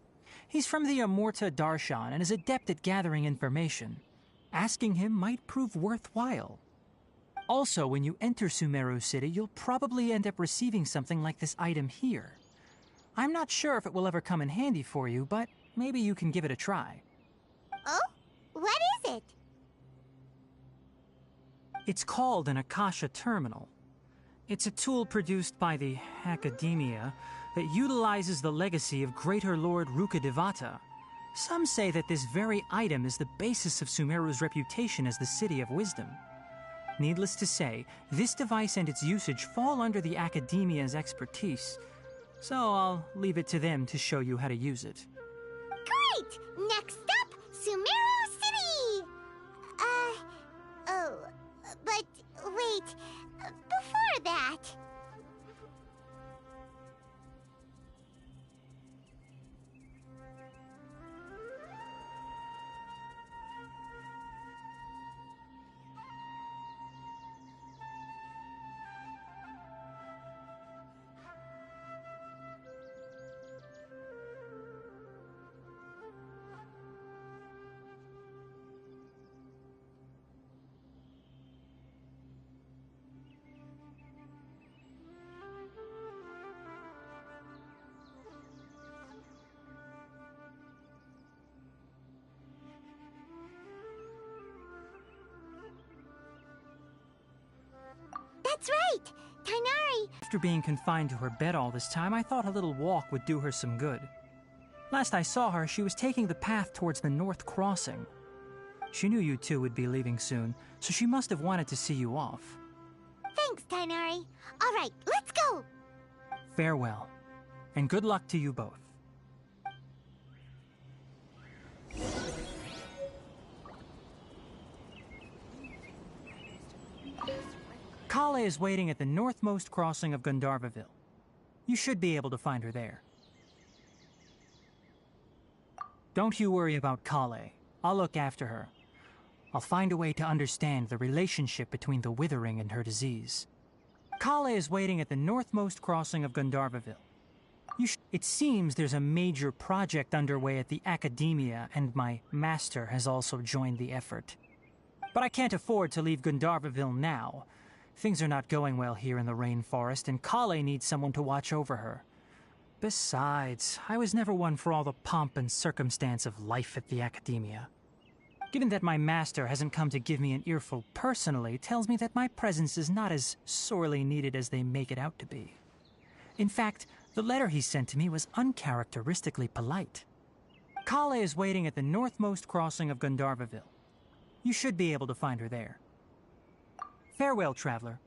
He's from the Immorta Darshan and is adept at gathering information. Asking him might prove worthwhile. Also, when you enter Sumeru City, you'll probably end up receiving something like this item here. I'm not sure if it will ever come in handy for you, but maybe you can give it a try. Oh? What is it? It's called an Akasha Terminal. It's a tool produced by the Academia that utilizes the legacy of Greater Lord Rukkhadevata. Some say that this very item is the basis of Sumeru's reputation as the City of Wisdom. Needless to say, this device and its usage fall under the Academia's expertise, so I'll leave it to them to show you how to use it. Great! Next up, Sumeru City! But wait, before that... That's right! Tighnari... After being confined to her bed all this time, I thought a little walk would do her some good. Last I saw her, she was taking the path towards the North Crossing. She knew you two would be leaving soon, so she must have wanted to see you off. Thanks, Tighnari. All right, let's go! Farewell, and good luck to you both. Kale is waiting at the northmost crossing of Gandharvaville. You should be able to find her there. Don't you worry about Kale. I'll look after her. I'll find a way to understand the relationship between the Withering and her disease. Kale is waiting at the northmost crossing of Gandharvaville. It seems there's a major project underway at the Academia, and my master has also joined the effort. But I can't afford to leave Gandharvaville now. Things are not going well here in the rainforest, and Kale needs someone to watch over her. Besides, I was never one for all the pomp and circumstance of life at the Academia. Given that my master hasn't come to give me an earful personally, tells me that my presence is not as sorely needed as they make it out to be. In fact, the letter he sent to me was uncharacteristically polite. Kale is waiting at the northmost crossing of Gandharvaville. You should be able to find her there. Farewell, traveler.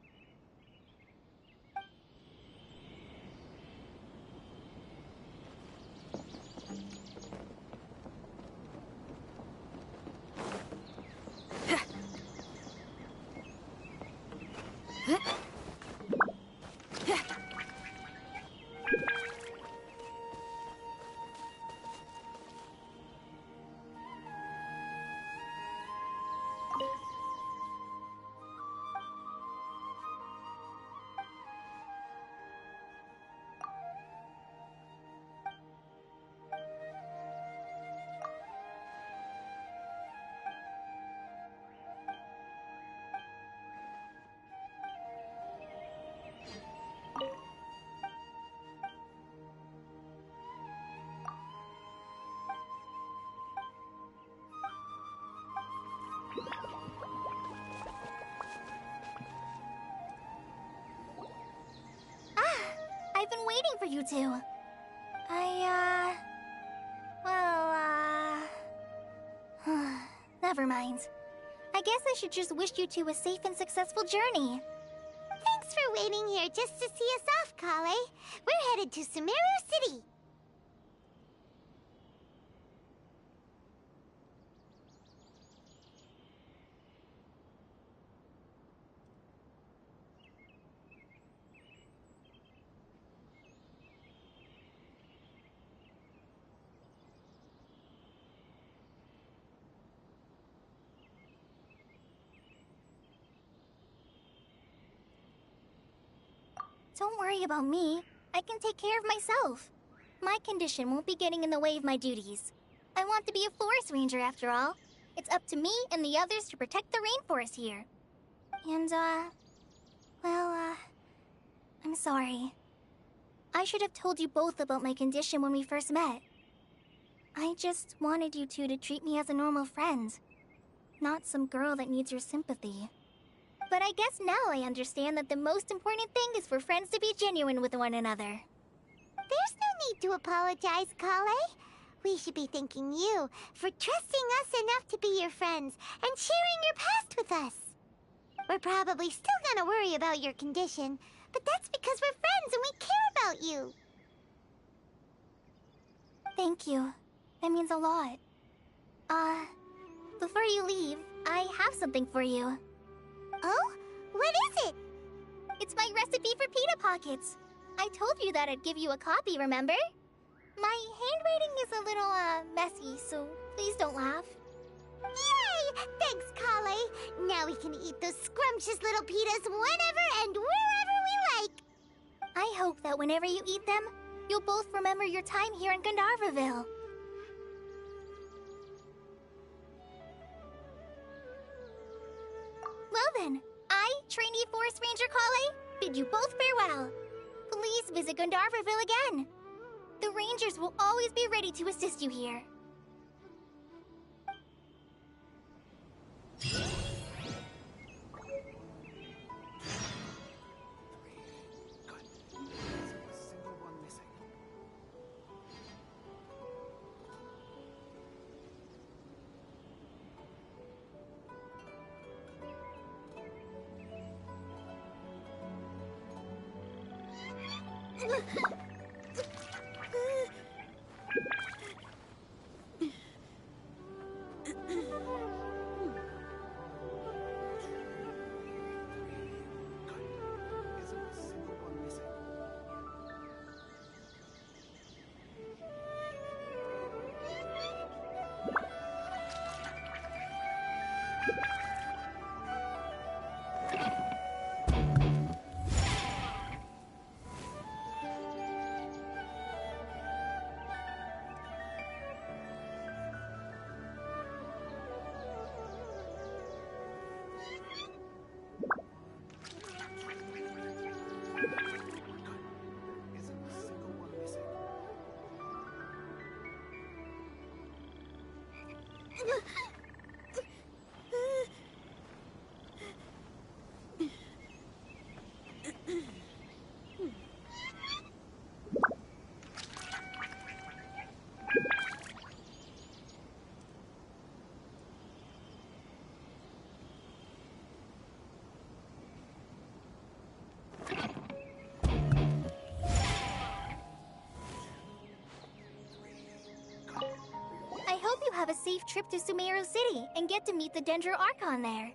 I've been waiting for you two. Never mind. I guess I should just wish you two a safe and successful journey. Thanks for waiting here just to see us off, Kale. We're headed to Sumeru City. Don't worry about me. I can take care of myself. My condition won't be getting in the way of my duties. I want to be a forest ranger after all. It's up to me and the others to protect the rainforest here. And, I'm sorry. I should have told you both about my condition when we first met. I just wanted you two to treat me as a normal friend, not some girl that needs your sympathy. But I guess now I understand that the most important thing is for friends to be genuine with one another. There's no need to apologize, Kale. We should be thanking you for trusting us enough to be your friends and sharing your past with us. We're probably still gonna worry about your condition, but that's because we're friends and we care about you. Thank you. That means a lot. Before you leave, I have something for you. Oh? What is it? It's my recipe for pita pockets. I told you that I'd give you a copy, remember? My handwriting is a little, messy, so please don't laugh. Yay! Thanks, Kale. Now we can eat those scrumptious little pitas whenever and wherever we like. I hope that whenever you eat them, you'll both remember your time here in Gandharvaville. Well then, I, trainee Forest Ranger Kale, bid you both farewell. Please visit Gandharvaville again. The Rangers will always be ready to assist you here. I hope you have a safe trip to Sumeru City and get to meet the Dendro Archon there.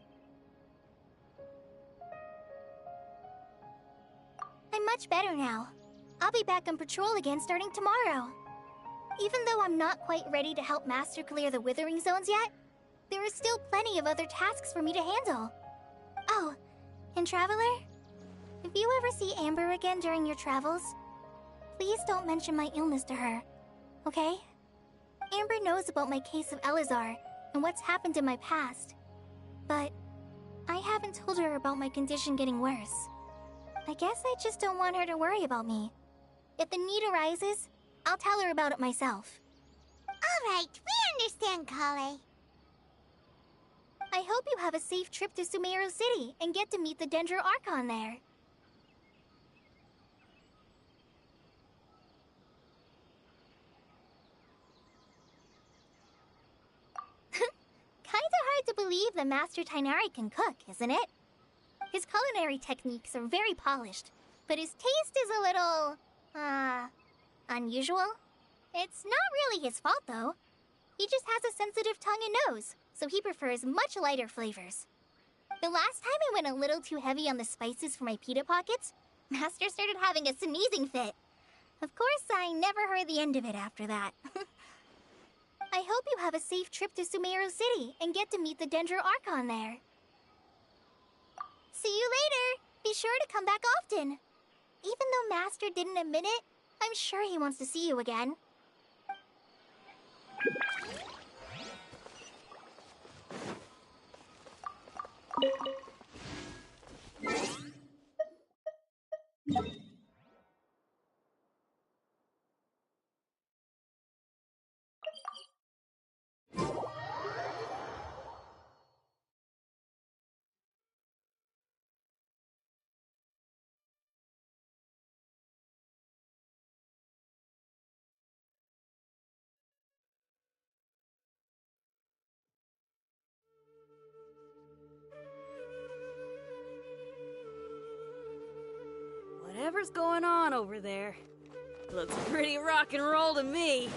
I'm much better now. I'll be back on patrol again starting tomorrow. Even though I'm not quite ready to help Master clear the Withering Zones yet, there are still plenty of other tasks for me to handle. Oh, and Traveler, if you ever see Amber again during your travels, please don't mention my illness to her, okay? Amber knows about my case of Elazar and what's happened in my past, but I haven't told her about my condition getting worse. I guess I just don't want her to worry about me. If the need arises, I'll tell her about it myself. All right, we understand, Kale. I hope you have a safe trip to Sumeru City and get to meet the Dendro Archon there. Kinda hard to believe that Master Tighnari can cook, isn't it? His culinary techniques are very polished, but his taste is a little, unusual. It's not really his fault, though. He just has a sensitive tongue and nose, so he prefers much lighter flavors. The last time I went a little too heavy on the spices for my pita pockets, Master started having a sneezing fit. Of course, I never heard the end of it after that. I hope you have a safe trip to Sumeru City and get to meet the Dendro Archon there. See you later! Be sure to come back often. Even though Master didn't admit it, I'm sure he wants to see you again. Whatever's going on over there, looks pretty rock and roll to me.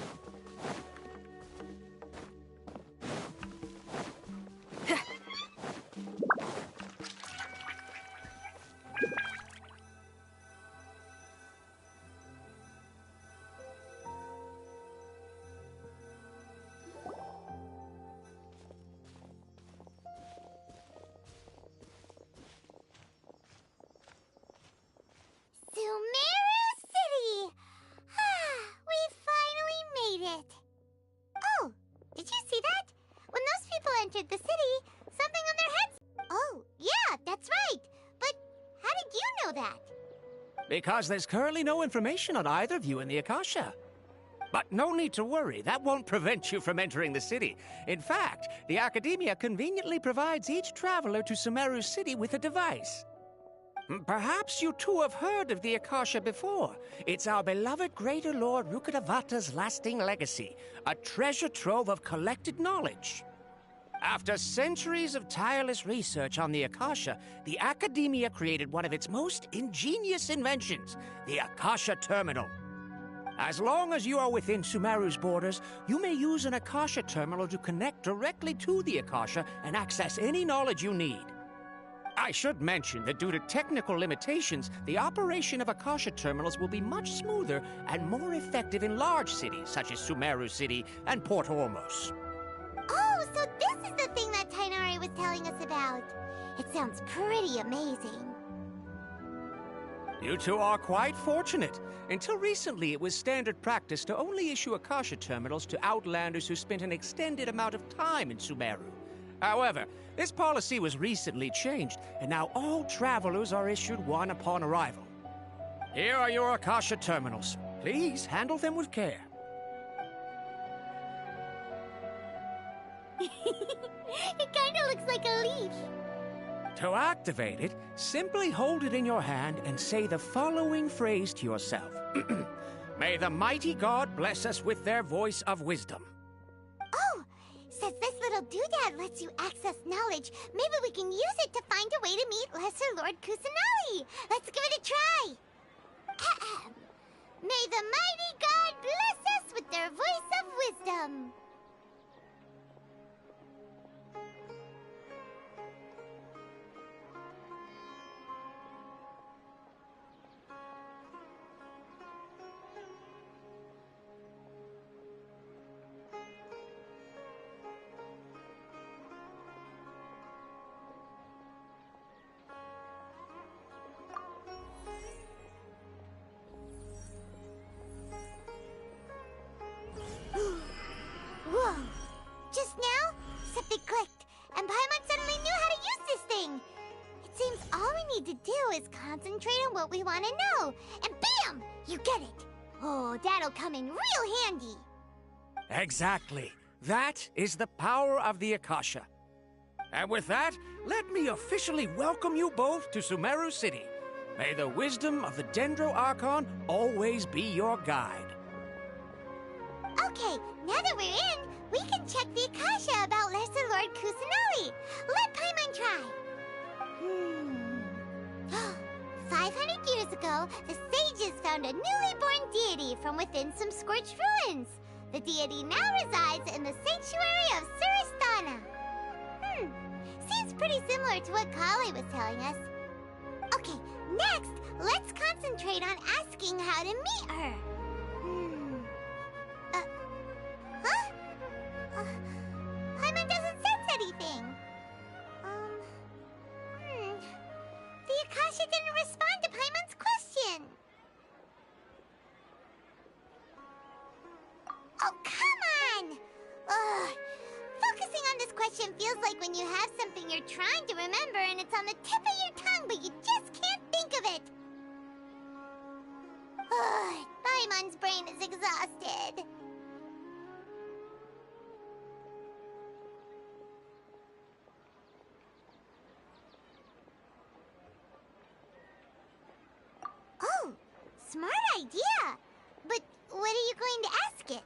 Sumeru City! We finally made it! Oh, did you see that? When those people entered the city, something on their heads... Oh, yeah, that's right. But how did you know that? Because there's currently no information on either of you in the Akasha. But no need to worry, that won't prevent you from entering the city. In fact, the Academia conveniently provides each traveler to Sumeru City with a device. Perhaps you two have heard of the Akasha before. It's our beloved Greater Lord Rukkhadevata's lasting legacy, a treasure trove of collected knowledge. After centuries of tireless research on the Akasha, the Academia created one of its most ingenious inventions, the Akasha Terminal. As long as you are within Sumeru's borders, you may use an Akasha Terminal to connect directly to the Akasha and access any knowledge you need. I should mention that due to technical limitations, the operation of Akasha Terminals will be much smoother and more effective in large cities such as Sumeru City and Port Ormos. Oh, so this is the thing that Tainari was telling us about. It sounds pretty amazing. You two are quite fortunate. Until recently, it was standard practice to only issue Akasha Terminals to outlanders who spent an extended amount of time in Sumeru. However, this policy was recently changed, and now all travelers are issued one upon arrival. Here are your Akasha Terminals. Please handle them with care. It kinda looks like a leaf. To activate it, simply hold it in your hand and say the following phrase to yourself. May the mighty God bless us with their voice of wisdom. Oh, since this little doodad lets you access knowledge, maybe we can use it to find a way to meet Lesser Lord Kusanali. Let's give it a try. Ahem. May the mighty God bless us with their voice of wisdom. Whoa! Just now, something clicked, and Paimon suddenly knew how to use this thing! It seems all we need to do is concentrate on what we want to know, and bam! You get it! Oh, that'll come in real handy! Exactly. That is the power of the Akasha. And with that, let me officially welcome you both to Sumeru City. May the wisdom of the Dendro Archon always be your guide. Okay, now that we're in, we can check the Akasha about Lesser Lord Kusanali. Let Paimon try. 500 years ago, the sages found a newly born deity from within some scorched ruins. The deity now resides in the sanctuary of Suristana. Seems pretty similar to what Kali was telling us. Okay, next, let's concentrate on asking how to meet her. Paimon doesn't sense anything. The Akasha didn't respond to Paimon's question. Oh, come on! Ugh. Focusing on this question feels like when you have something you're trying to remember and it's on the tip of your tongue, but you just can't think of it. Ugh, Paimon's brain is exhausted. Oh, smart idea! But what are you going to ask it?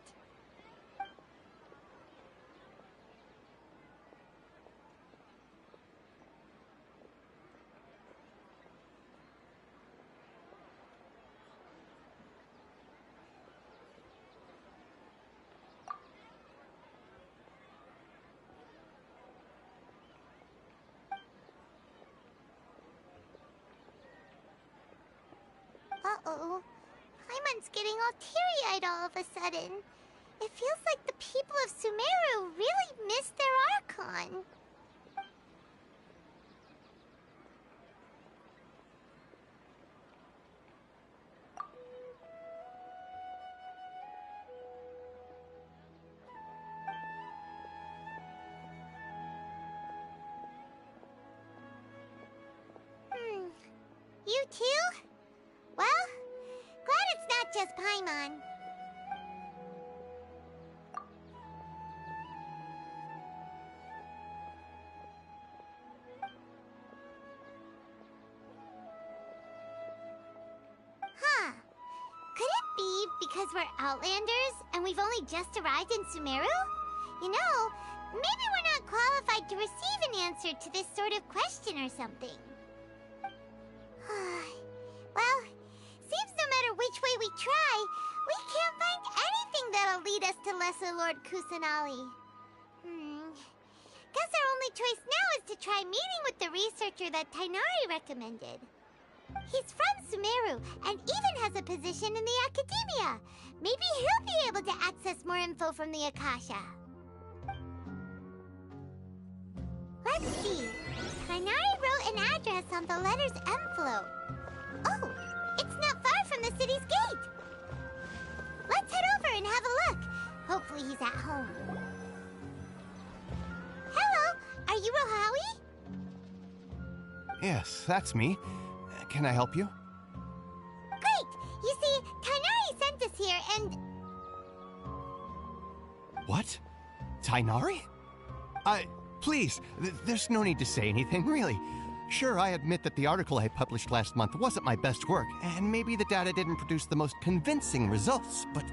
Uh-oh. Paimon's getting all teary-eyed all of a sudden. It feels like the people of Sumeru really miss their Archon. You too? Well, glad it's not just Paimon. Huh. Could it be because we're Outlanders and we've only just arrived in Sumeru? You know, maybe we're not qualified to receive an answer to this sort of question or something. Well, seems no matter which way we try, we can't find anything that'll lead us to Lesser Lord Kusanali. Guess our only choice now is to try meeting with the researcher that Tainari recommended. He's from Sumeru and even has a position in the Academia. Maybe he'll be able to access more info from the Akasha. Let's see. Tainari wrote an address on the letter's envelope. Oh, it's not far from the city's gate. Let's head over and have a look. Hopefully he's at home. Hello, are you Rohawi? Yes, that's me. Can I help you? Great! You see, Tainari sent us here and... What? Tainari? Please, there's no need to say anything, really. Sure, I admit that the article I published last month wasn't my best work, and maybe the data didn't produce the most convincing results, but...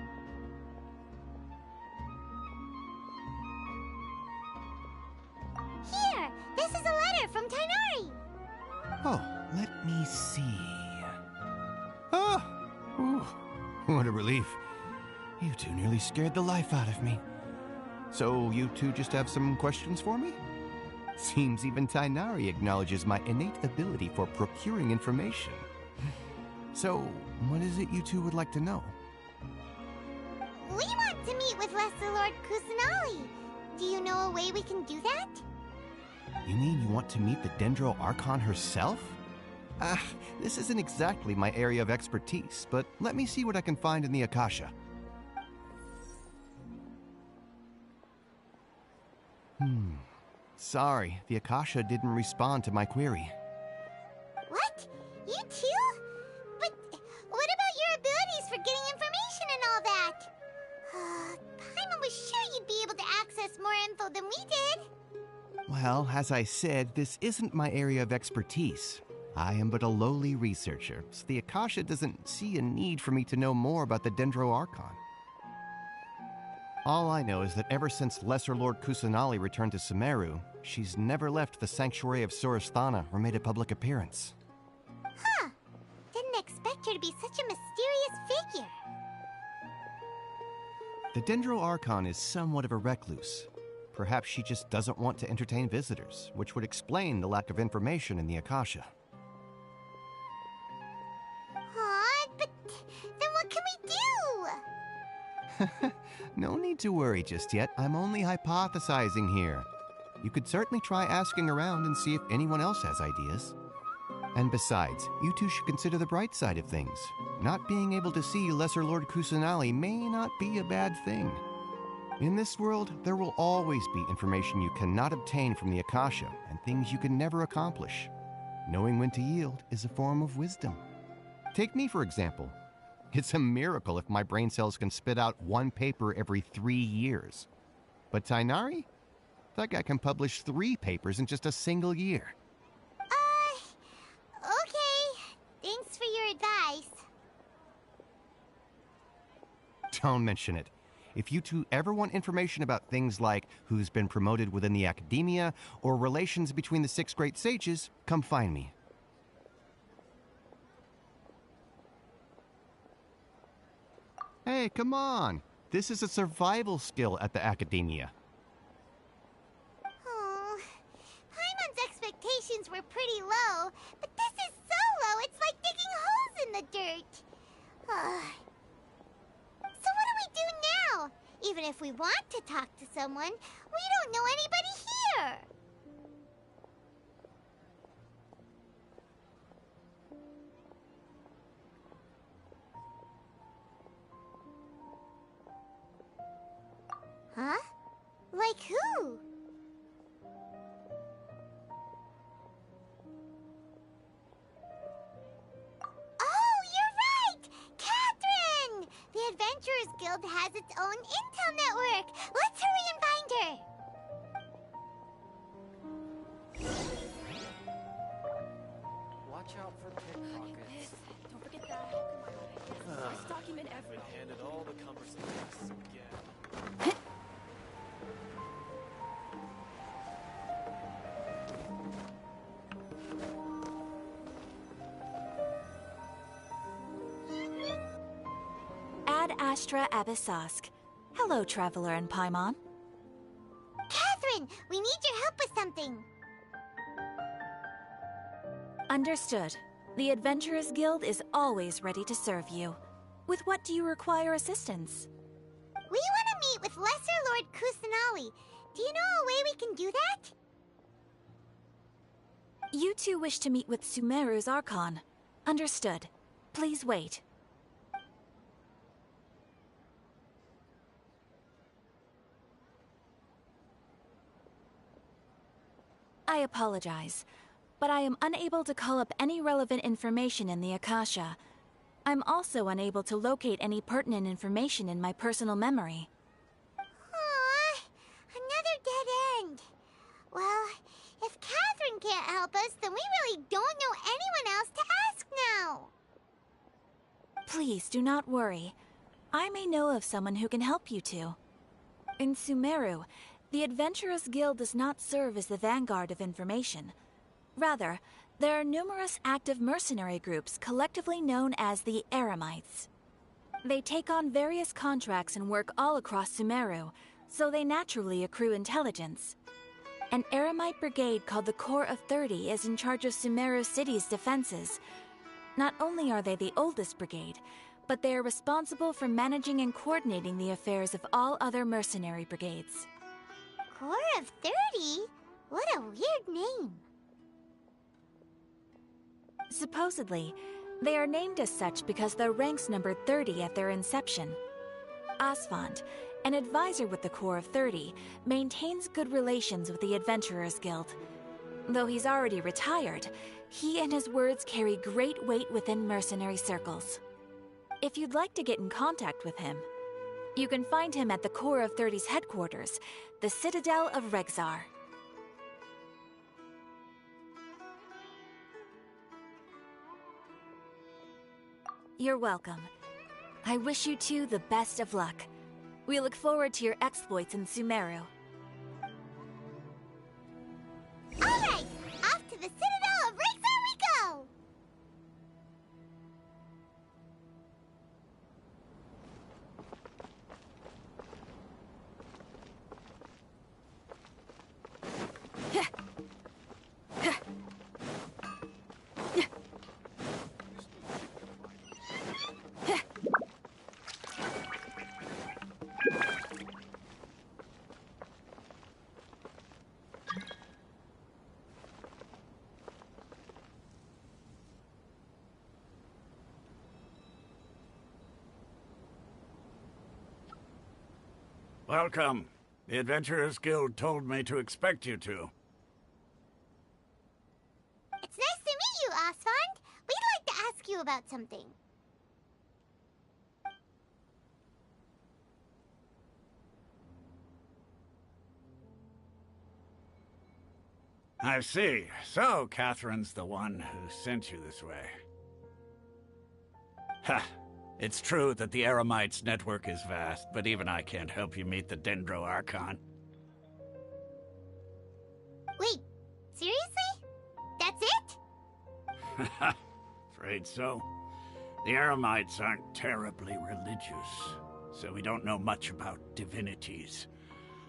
Here! This is a letter from Tainari! Oh, let me see... Oh! Ooh, what a relief. You two nearly scared the life out of me. So, you two just have some questions for me? Seems even Tainari acknowledges my innate ability for procuring information. So, what is it you two would like to know? We want to meet with Lesser Lord Kusanali. Do you know a way we can do that? You mean you want to meet the Dendro Archon herself? This isn't exactly my area of expertise, but let me see what I can find in the Akasha. Sorry, the Akasha didn't respond to my query. What? You too? But what about your abilities for getting information and all that? Paimon was sure you'd be able to access more info than we did. Well, as I said, this isn't my area of expertise. I am but a lowly researcher, so the Akasha doesn't see a need for me to know more about the Dendro Archon. All I know is that ever since Lesser Lord Kusanali returned to Sumeru, she's never left the Sanctuary of Sorasthana or made a public appearance. Huh. Didn't expect her to be such a mysterious figure. The Dendro Archon is somewhat of a recluse. Perhaps she just doesn't want to entertain visitors, which would explain the lack of information in the Akasha. But then what can we do? No need to worry just yet. I'm only hypothesizing here. You could certainly try asking around and see if anyone else has ideas. And besides, you two should consider the bright side of things. Not being able to see Lesser Lord Kusanali may not be a bad thing. In this world, there will always be information you cannot obtain from the Akasha and things you can never accomplish. Knowing when to yield is a form of wisdom. Take me, for example. It's a miracle if my brain cells can spit out one paper every 3 years. But Tainari? That guy can publish 3 papers in just a single year. Okay. Thanks for your advice. Don't mention it. If you two ever want information about things like who's been promoted within the Academia or relations between the 6 great sages, come find me. Hey, come on! This is a survival skill at the Academia. Oh, Paimon's expectations were pretty low, but this is so low it's like digging holes in the dirt. So what do we do now? Even if we want to talk to someone, we don't know anybody here. Huh? Like who? Oh, you're right! Catherine! The Adventurers Guild has its own intel network. Let's hurry and find her. Watch out for pickpockets. Don't forget that. First document ever. Been handed all the cumbersome tasks again. Astra Abyssosk. Hello, Traveler and Paimon. Catherine, we need your help with something. Understood. The Adventurers Guild is always ready to serve you. With what do you require assistance? We want to meet with Lesser Lord Kusanali. Do you know a way we can do that? You two wish to meet with Sumeru's Archon. Understood. Please wait. I apologize, but I am unable to call up any relevant information in the Akasha. I'm also unable to locate any pertinent information in my personal memory. Aww, another dead end. Well, if Catherine can't help us, then we really don't know anyone else to ask now. Please do not worry. I may know of someone who can help you two. In Sumeru, the Adventurers Guild does not serve as the vanguard of information. Rather, there are numerous active mercenary groups collectively known as the Eremites. They take on various contracts and work all across Sumeru, so they naturally accrue intelligence. An Eremite brigade called the Corps of 30 is in charge of Sumeru City's defenses. Not only are they the oldest brigade, but they are responsible for managing and coordinating the affairs of all other mercenary brigades. Corps of 30? What a weird name. Supposedly, they are named as such because their ranks numbered 30 at their inception. Asfand, an advisor with the Corps of 30, maintains good relations with the Adventurers Guild. Though he's already retired, he and his words carry great weight within mercenary circles. If you'd like to get in contact with him, you can find him at the Corps of 30's headquarters, the Citadel of Regzar. You're welcome. I wish you two the best of luck. We look forward to your exploits in Sumeru. Alright, off to the Citadel of Regzar we go! Welcome. The Adventurers Guild told me to expect you to. It's nice to meet you, Asfand. We'd like to ask you about something. I see. So, Catherine's the one who sent you this way. Ha! It's true that the Eremites' network is vast, but even I can't help you meet the Dendro Archon. Wait, seriously? That's it? Afraid so. The Eremites aren't terribly religious, so we don't know much about divinities.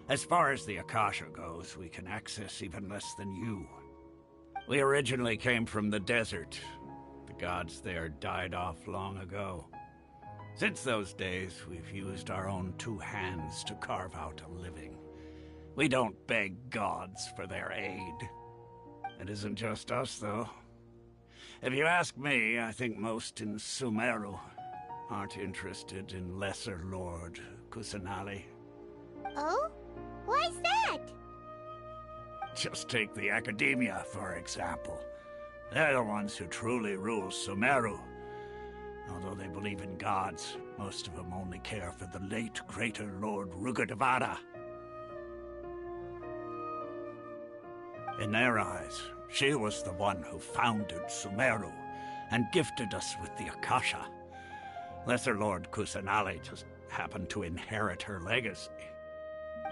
As far as the Akasha goes, we can access even less than you. We originally came from the desert. The gods there died off long ago. Since those days, we've used our own two hands to carve out a living. We don't beg gods for their aid. It isn't just us, though. If you ask me, I think most in Sumeru aren't interested in Lesser Lord Kusanali. Oh? Why's that? Just take the Academia, for example. They're the ones who truly rule Sumeru. Although they believe in gods, most of them only care for the late Greater Lord Rugudevada. In their eyes, she was the one who founded Sumeru and gifted us with the Akasha. Lesser Lord Kusanali just happened to inherit her legacy.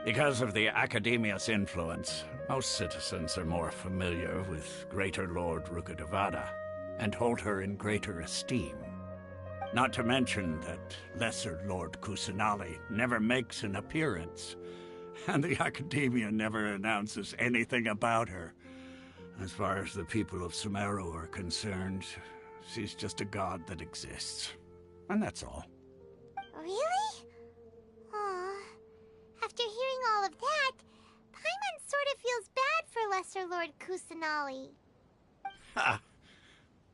Because of the Academia's influence, most citizens are more familiar with Greater Lord Rugudevada and hold her in greater esteem. Not to mention that Lesser Lord Kusanali never makes an appearance, and the Academia never announces anything about her. As far as the people of Sumeru are concerned, she's just a god that exists. And that's all. Really? Aw. After hearing all of that, Paimon sort of feels bad for Lesser Lord Kusanali. Ha!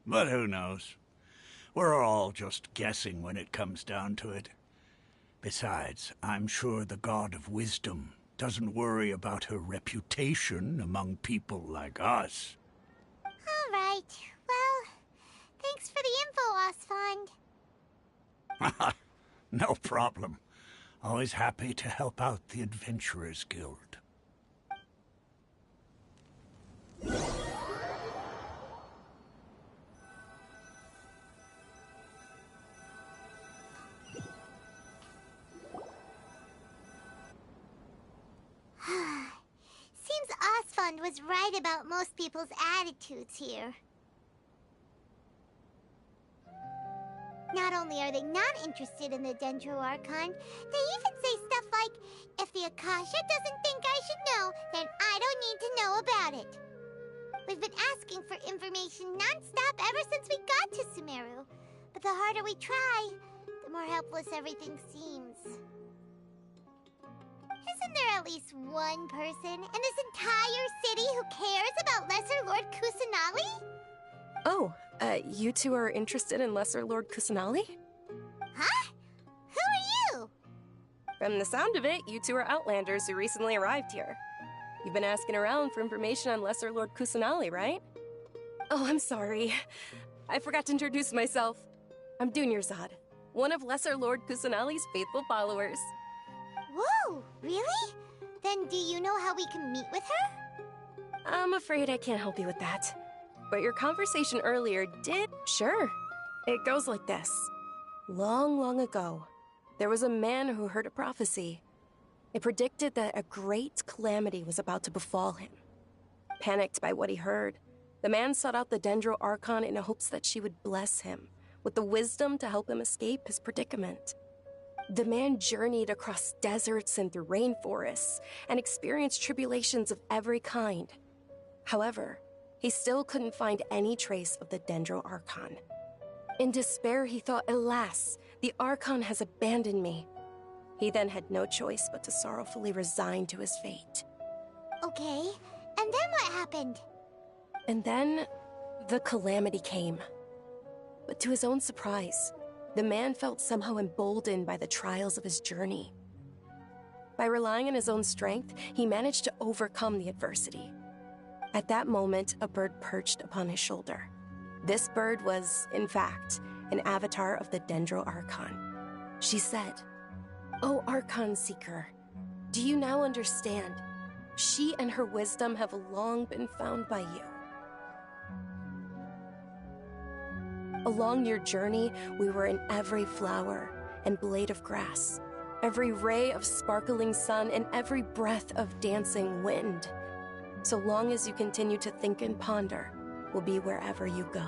But who knows? We're all just guessing when it comes down to it. Besides, I'm sure the God of Wisdom doesn't worry about her reputation among people like us. All right. Well, thanks for the info, Osfond. No problem. Always happy to help out the Adventurers Guild. Seems Osfond was right about most people's attitudes here. Not only are they not interested in the Dendro Archon, they even say stuff like, if the Akasha doesn't think I should know, then I don't need to know about it. We've been asking for information non-stop ever since we got to Sumeru. But the harder we try, the more helpless everything seems. Isn't there at least one person in this entire city who cares about Lesser Lord Kusanali? Oh, you two are interested in Lesser Lord Kusanali? Huh? Who are you? From the sound of it, you two are Outlanders who recently arrived here. You've been asking around for information on Lesser Lord Kusanali, right? Oh, I'm sorry. I forgot to introduce myself. I'm Dunyarzad, one of Lesser Lord Kusanali's faithful followers. Whoa, really? Then do you know how we can meet with her? I'm afraid I can't help you with that. But your conversation earlier did... Sure. It goes like this. Long, long ago, there was a man who heard a prophecy. It predicted that a great calamity was about to befall him. Panicked by what he heard, the man sought out the Dendro Archon in hopes that she would bless him with the wisdom to help him escape his predicament. The man journeyed across deserts and through rainforests and experienced tribulations of every kind. However, he still couldn't find any trace of the Dendro Archon. In despair, he thought, alas, the Archon has abandoned me. He then had no choice but to sorrowfully resign to his fate. Okay, and then what happened? And then, the calamity came. But to his own surprise, the man felt somehow emboldened by the trials of his journey. By relying on his own strength, he managed to overcome the adversity. At that moment, a bird perched upon his shoulder. This bird was, in fact, an avatar of the Dendro Archon. She said, "O Archon Seeker, do you now understand? She and her wisdom have long been found by you. Along your journey, we were in every flower and blade of grass, every ray of sparkling sun, and every breath of dancing wind. So long as you continue to think and ponder, we'll be wherever you go."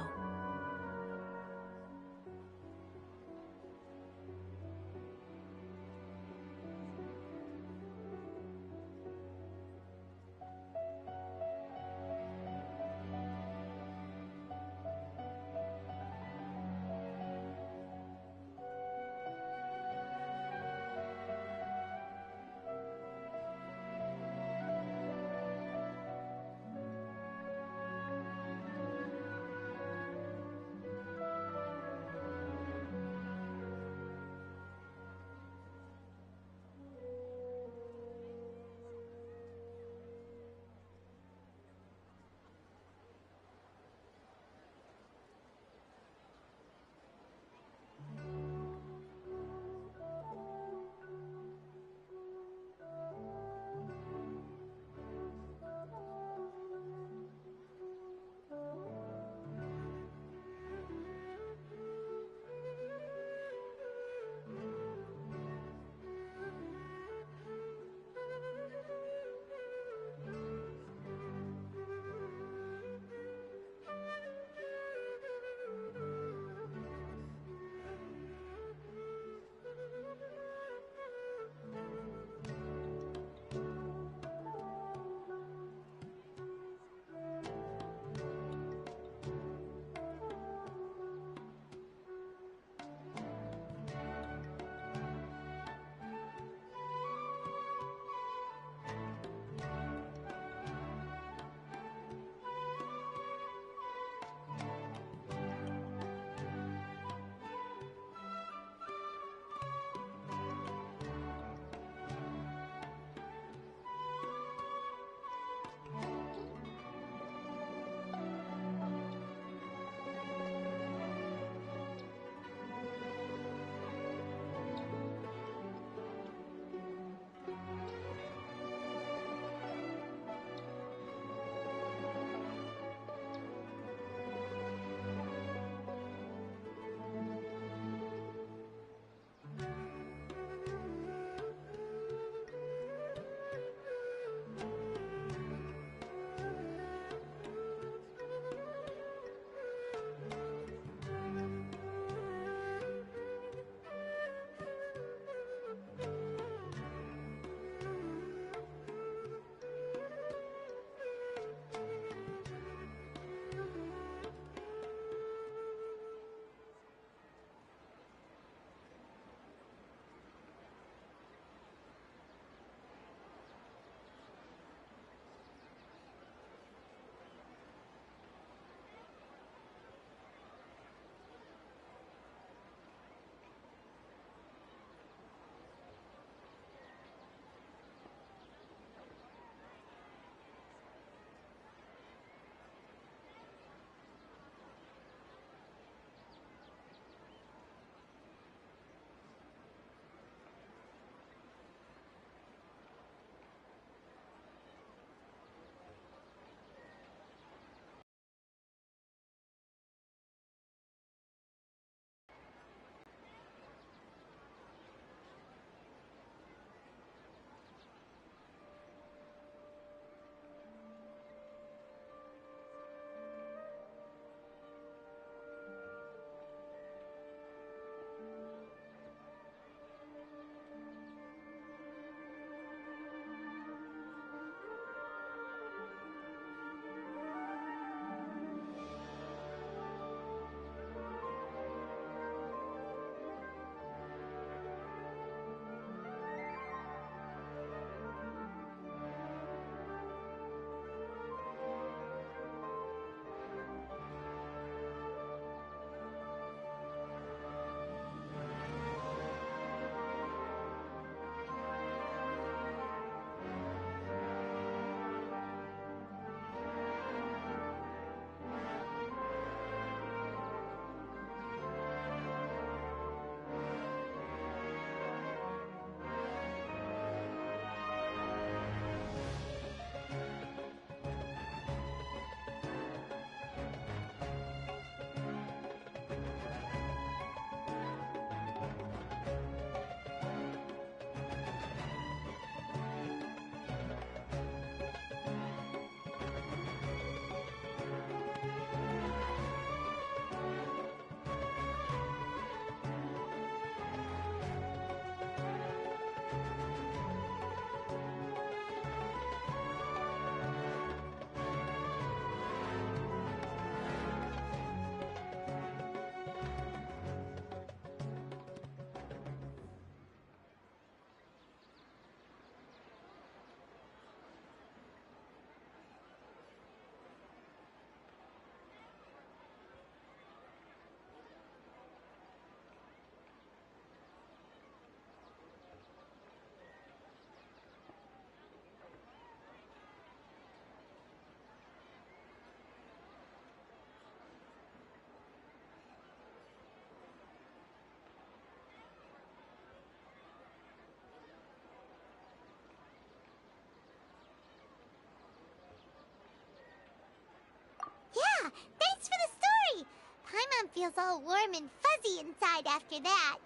feels all warm and fuzzy inside after that.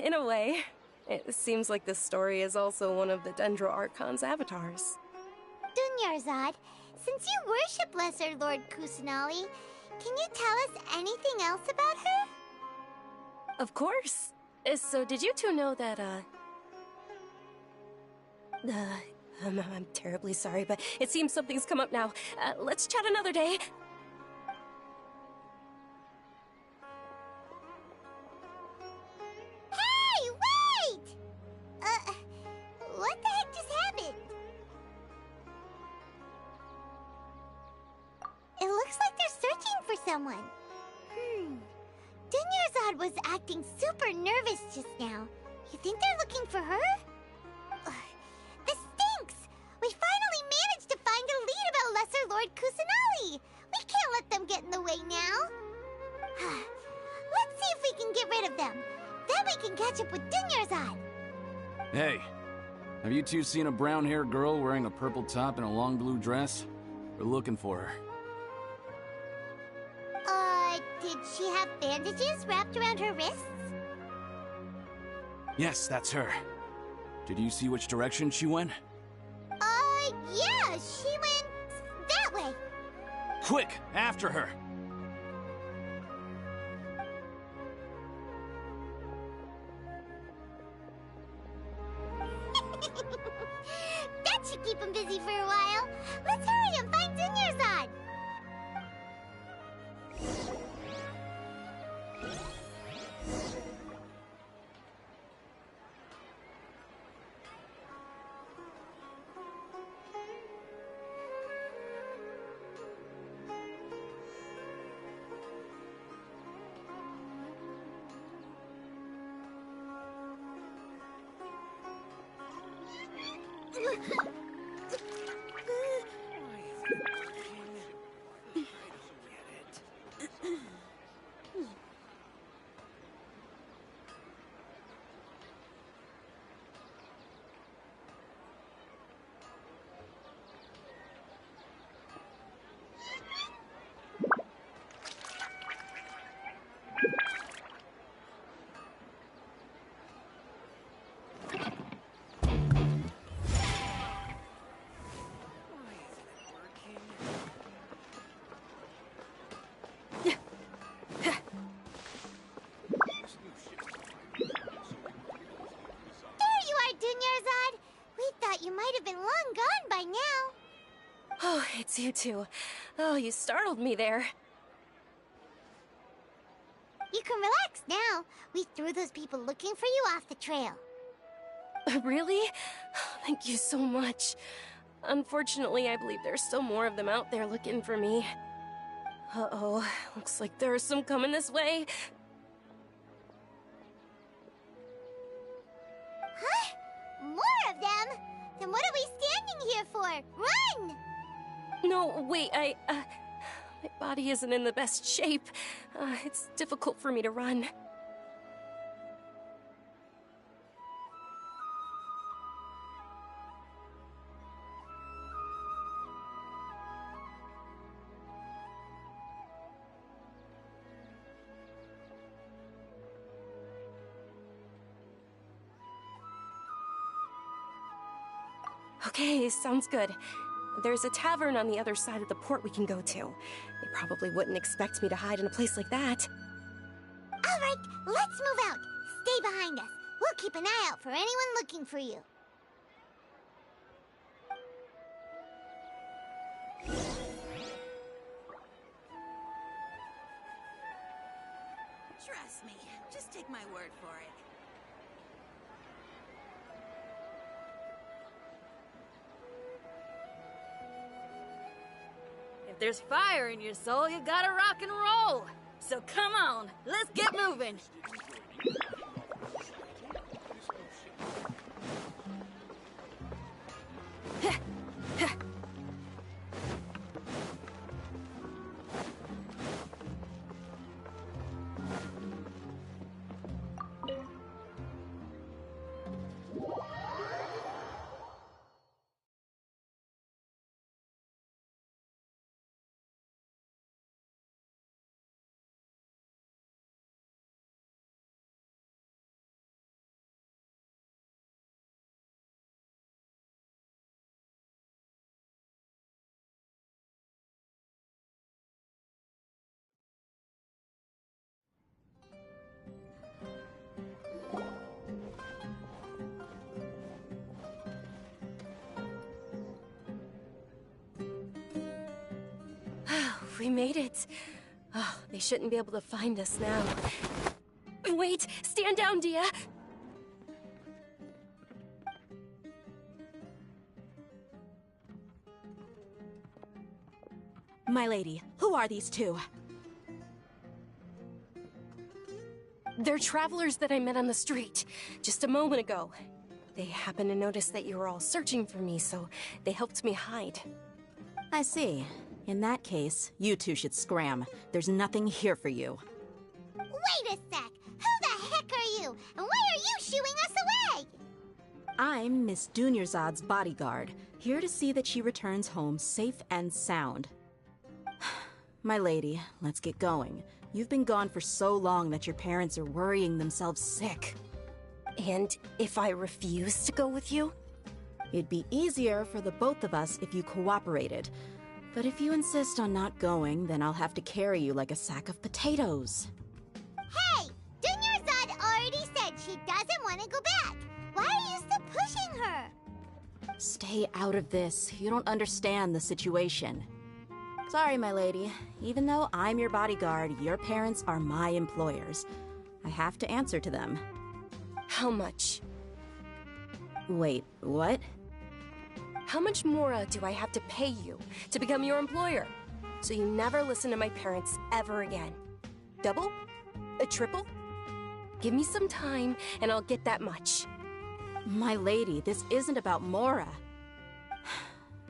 In a way. It seems like this story is also one of the Dendro Archon's avatars. Dunyarzad, since you worship Lesser Lord Kusanali, can you tell us anything else about her? Of course. So did you two know that, I'm terribly sorry, but it seems something's come up now. Let's chat another day. Hey, wait! What the heck just happened? It looks like they're searching for someone. Dunyarzad was acting super nervous just now. You think they're looking for her? This stinks! We finally managed to find a lead about Lesser Lord Kusanali! We can't let them get in the way now. Let's see if we can get rid of them. Then we can catch up with Dunyarzad. Hey, have you two seen a brown-haired girl wearing a purple top and a long blue dress? We're looking for her. Did she have bandages wrapped around her wrists? Yes, that's her. Did you see which direction she went? Yeah, she went that way. Quick, after her! That should keep him busy for a while. Let's hurry and find Dunyarzad. You might have been long gone by now. Oh, it's you two. Oh, you startled me there. You can relax now. We threw those people looking for you off the trail. Really? Thank you so much. Unfortunately, I believe there's still more of them out there looking for me. Uh-oh, looks like there are some coming this way. Huh? More of them? Then what are we standing here for? Run! No, wait, my body isn't in the best shape. It's difficult for me to run. Okay, sounds good. There's a tavern on the other side of the port we can go to. They probably wouldn't expect me to hide in a place like that. All right, let's move out. Stay behind us. We'll keep an eye out for anyone looking for you. Trust me, just take my word for it. If there's fire in your soul, you gotta rock and roll. So come on, let's get moving. We made it. Oh, they shouldn't be able to find us now. Wait! Stand down, Dia! My lady, who are these two? They're travelers that I met on the street just a moment ago. They happened to notice that you were all searching for me, so they helped me hide. I see. In that case, you two should scram. There's nothing here for you. Wait a sec! Who the heck are you? And why are you shooing us away? I'm Miss Dunyarzad's bodyguard, here to see that she returns home safe and sound. My lady, let's get going. You've been gone for so long that your parents are worrying themselves sick. And if I refuse to go with you? It'd be easier for the both of us if you cooperated. But if you insist on not going, then I'll have to carry you like a sack of potatoes. Hey! Dunyarzad already said she doesn't want to go back. Why are you still pushing her? Stay out of this. You don't understand the situation. Sorry, my lady. Even though I'm your bodyguard, your parents are my employers. I have to answer to them. How much? Wait, what? How much more do I have to pay you to become your employer? So you never listen to my parents ever again. Double? A triple? Give me some time and I'll get that much. My lady, this isn't about Mora.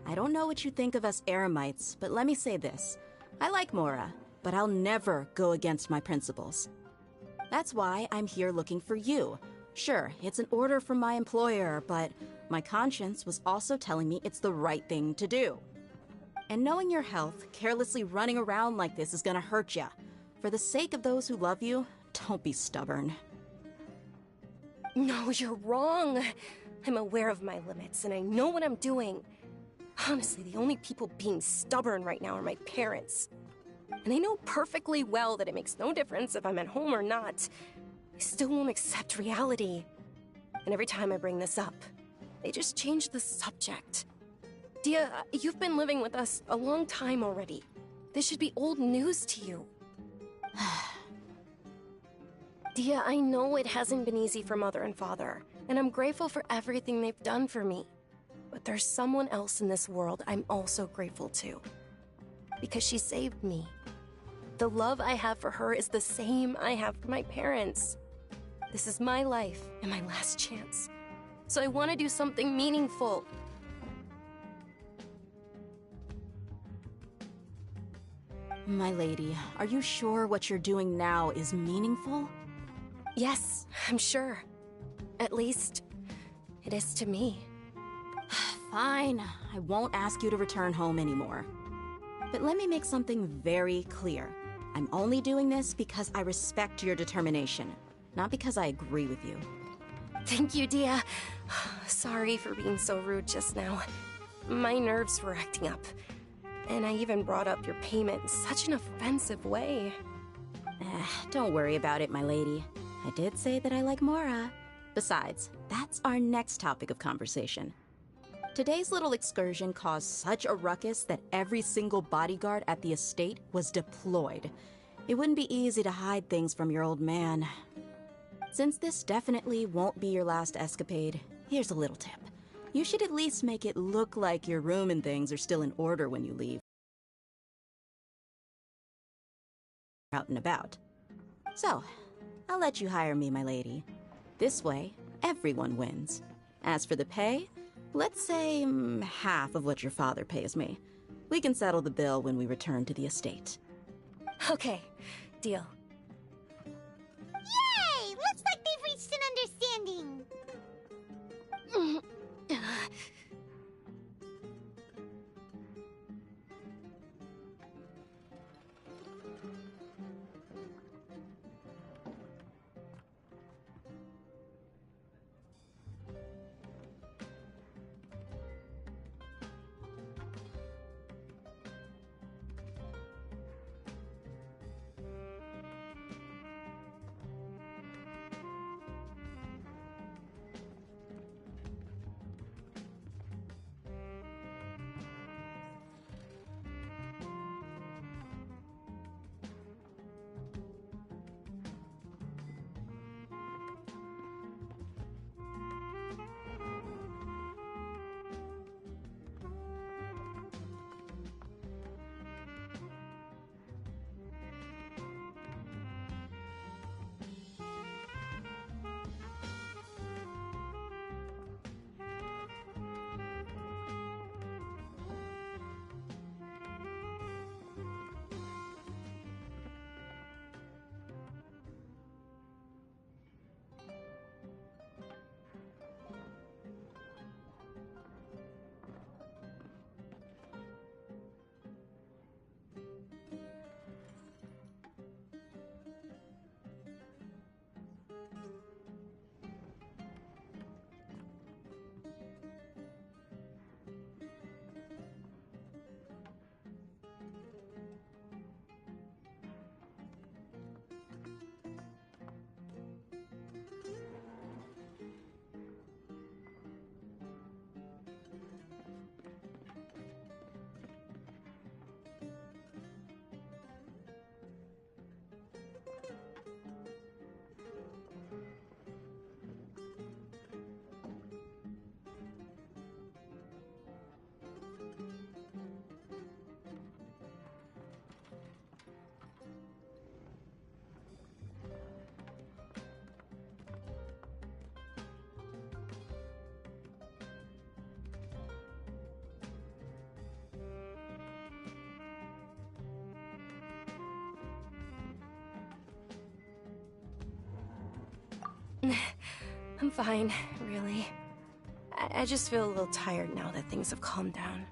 I don't know what you think of us Eremites, but let me say this. I like Mora, but I'll never go against my principles. That's why I'm here looking for you. Sure, it's an order from my employer, but my conscience was also telling me it's the right thing to do. And knowing your health, carelessly running around like this is gonna hurt ya. For the sake of those who love you, don't be stubborn. No, you're wrong. I'm aware of my limits and I know what I'm doing. Honestly, the only people being stubborn right now are my parents. And I know perfectly well that it makes no difference if I'm at home or not. I still won't accept reality. And every time I bring this up, they just change the subject. Dia, you've been living with us a long time already. This should be old news to you. Dia, I know it hasn't been easy for Mother and Father, and I'm grateful for everything they've done for me. But there's someone else in this world I'm also grateful to. Because she saved me. The love I have for her is the same I have for my parents. This is my life and my last chance. So I want to do something meaningful. My lady, are you sure what you're doing now is meaningful? Yes, I'm sure. At least, it is to me. Fine, I won't ask you to return home anymore. But let me make something very clear. I'm only doing this because I respect your determination, not because I agree with you. Thank you, Dia. Sorry for being so rude just now. My nerves were acting up. And I even brought up your payment in such an offensive way. Don't worry about it, my lady. I did say that I like Mora. Besides, that's our next topic of conversation. Today's little excursion caused such a ruckus that every single bodyguard at the estate was deployed. It wouldn't be easy to hide things from your old man. Since this definitely won't be your last escapade, here's a little tip. You should at least make it look like your room and things are still in order when you leave. Out and about. So, I'll let you hire me, my lady. This way, everyone wins. As for the pay, let's say half of what your father pays me. We can settle the bill when we return to the estate. Okay, deal. Yay! Looks like they've reached an understanding. I'm fine, really. I just feel a little tired now that things have calmed down.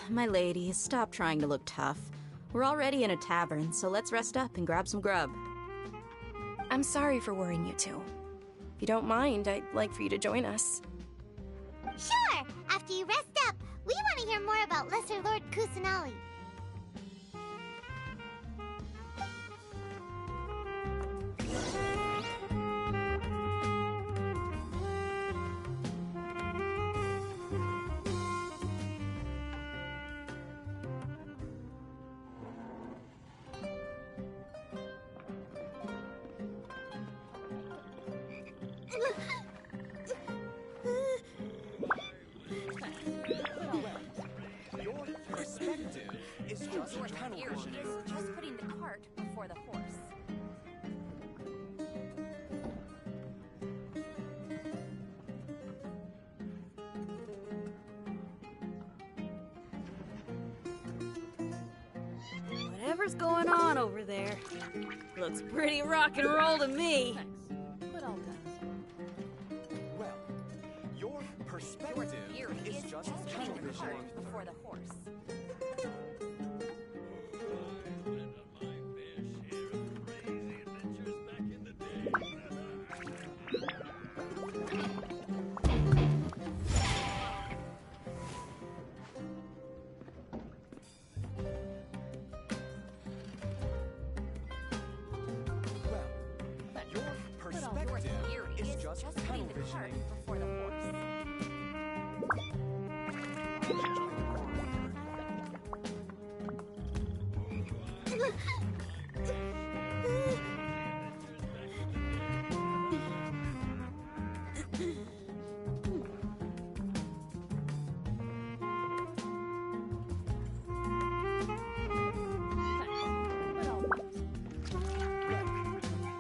My lady, stop trying to look tough. We're already in a tavern, so let's rest up and grab some grub. I'm sorry for worrying you two. If you don't mind, I'd like for you to join us. Sure! After you rest up, we want to hear more about Lesser Lord Kusanali. Your perspective is just tunnel visioning. Just putting the cart before the horse. Whatever's going on over there, looks pretty rock and roll to me. Well, your perspective is just tunnel visioning. Before the horse. Your perspective is just tunnel visioning. Before the horse.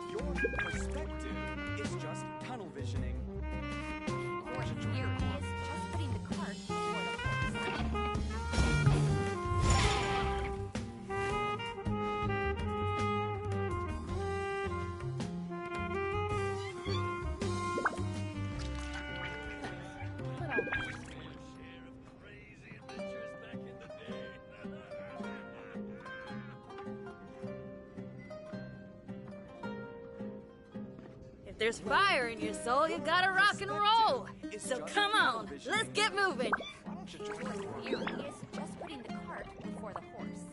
Your perspective is just tunnel visioning. Your theory is just putting the cart before the horse. If there's fire in your soul, you gotta rock and roll. So come on, let's get moving. Your theory is just putting the cart before the horse.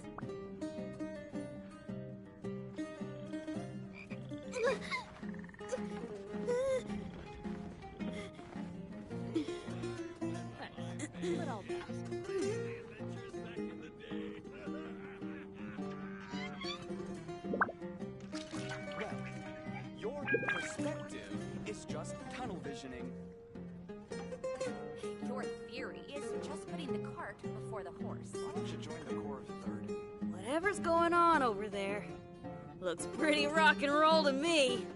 Well, your perspective is just tunnel visioning. Your theory is just putting the cart before the horse. Why don't you join the Corps of Third? Whatever's going on over there, looks pretty rock and roll to me.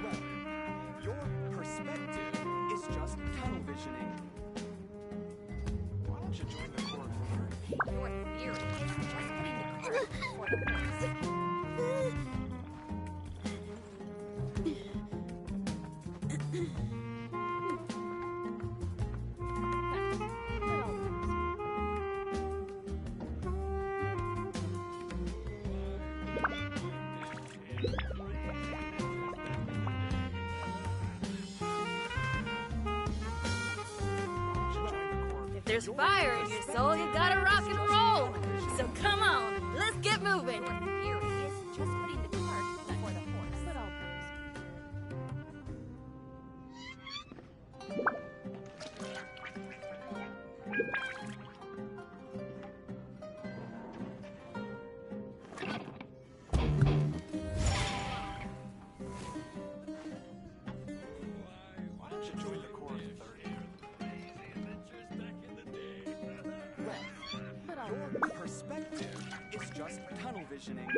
Well, your perspective is just tunnel visioning. Why don't you join the Corps of Third? Your theory is just putting the cart before the horse. If there's fire in your soul, you gotta rock and roll. So come on, let's get moving. Your theory is just putting the cart before the horse. Why don't you join the Corps of Third? Well, your perspective is just tunnel visioning.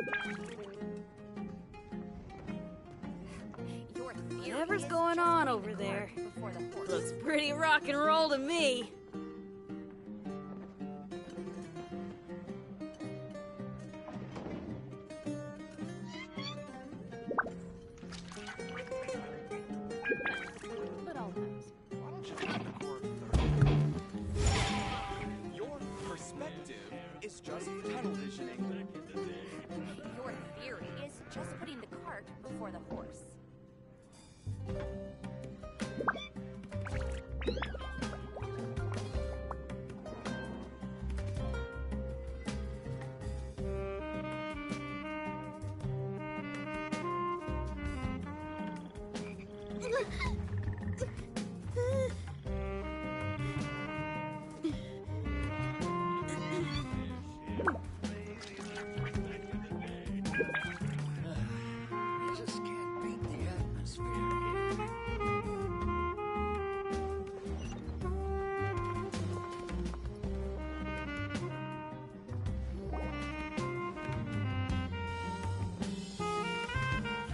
Your theory Whatever's going on over there looks pretty rock and roll to me. Your perspective is just tunnel visioning. Your theory is just putting the cart before the horse. Just can't beat the atmosphere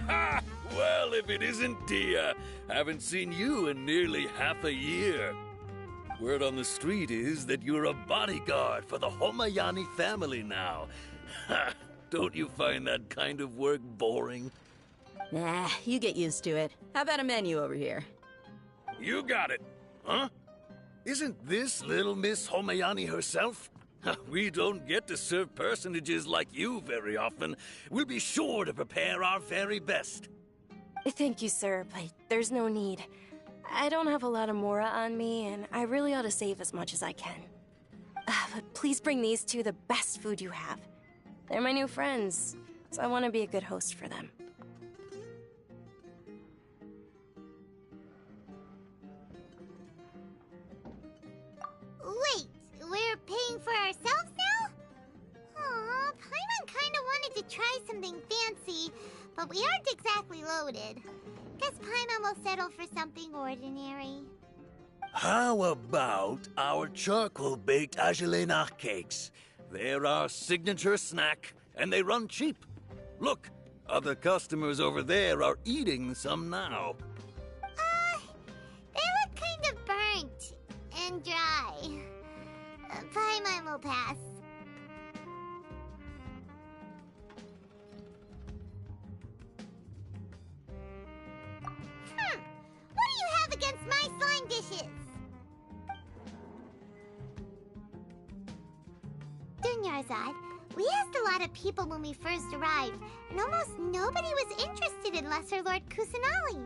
Ha! Well, if it isn't Dia. Haven't seen you in nearly half a year. Word on the street is that you're a bodyguard for the Homayani family now. Ha! Don't you find that kind of work boring? Nah, you get used to it. How about a menu over here? You got it. Huh? Isn't this little Miss Homayani herself? We don't get to serve personages like you very often. We'll be sure to prepare our very best. Thank you, sir, but there's no need. I don't have a lot of Mora on me, and I really ought to save as much as I can. But please bring these two the best food you have. They're my new friends, so I want to be a good host for them. Wait, we're paying for ourselves now? Aw, Paimon kinda wanted to try something fancy, but we aren't exactly loaded. Guess Paimon will settle for something ordinary. How about our charcoal-baked Agelena cakes? They're our signature snack, and they run cheap. Look, other customers over there are eating some now. They look kind of burnt and dry. Paimon will pass. What do you have against my slime dishes? Dunyarzad, we asked a lot of people when we first arrived, and almost nobody was interested in Lesser Lord Kusanali.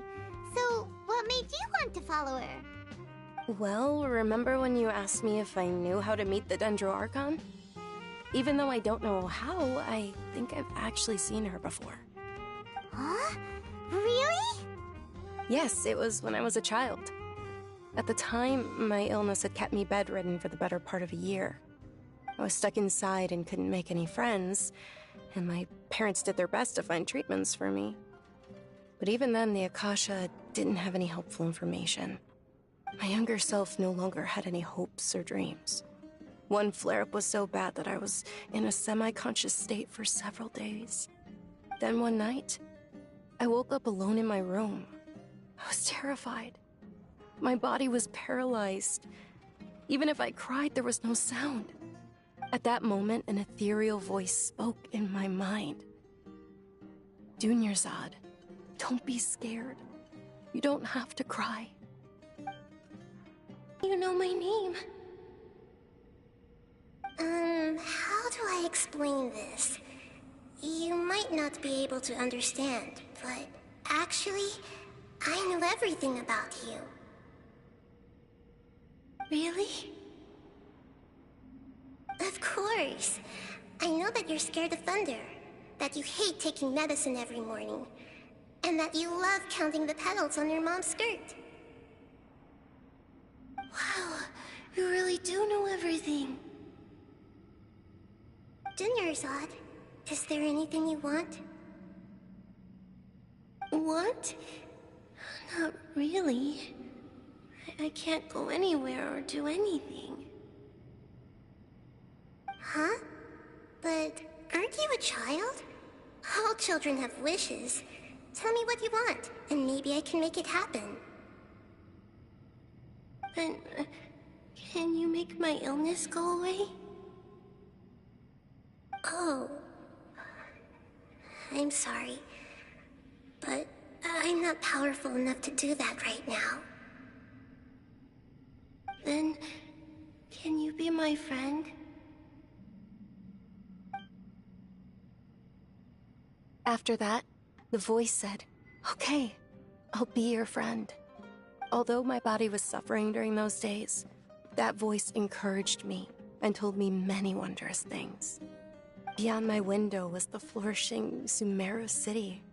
So, what made you want to follow her? Well, remember when you asked me if I knew how to meet the Dendro Archon? Even though I don't know how, I think I've actually seen her before. Huh? Really? Yes, it was when I was a child. At the time, my illness had kept me bedridden for the better part of a year. I was stuck inside and couldn't make any friends, and my parents did their best to find treatments for me. But even then, the Akasha didn't have any helpful information. My younger self no longer had any hopes or dreams. One flare-up was so bad that I was in a semi-conscious state for several days. Then one night, I woke up alone in my room. I was terrified. My body was paralyzed. Even if I cried, there was no sound. At that moment, an ethereal voice spoke in my mind. Dunyarzad, don't be scared. You don't have to cry. You know my name. How do I explain this? You might not be able to understand, but actually, I know everything about you. Really? Of course. I know that you're scared of thunder, that you hate taking medicine every morning, and that you love counting the petals on your mom's skirt. Wow, you really do know everything. Dunyarzad, is there anything you want? Want? Not really. I can't go anywhere or do anything. Huh? But aren't you a child? All children have wishes. Tell me what you want, and maybe I can make it happen. But, can you make my illness go away? Oh. I'm sorry. But I'm not powerful enough to do that right now. Then, can you be my friend? After that, the voice said, "Okay, I'll be your friend." Although my body was suffering during those days, that voice encouraged me and told me many wondrous things. Beyond my window was the flourishing Sumeru city.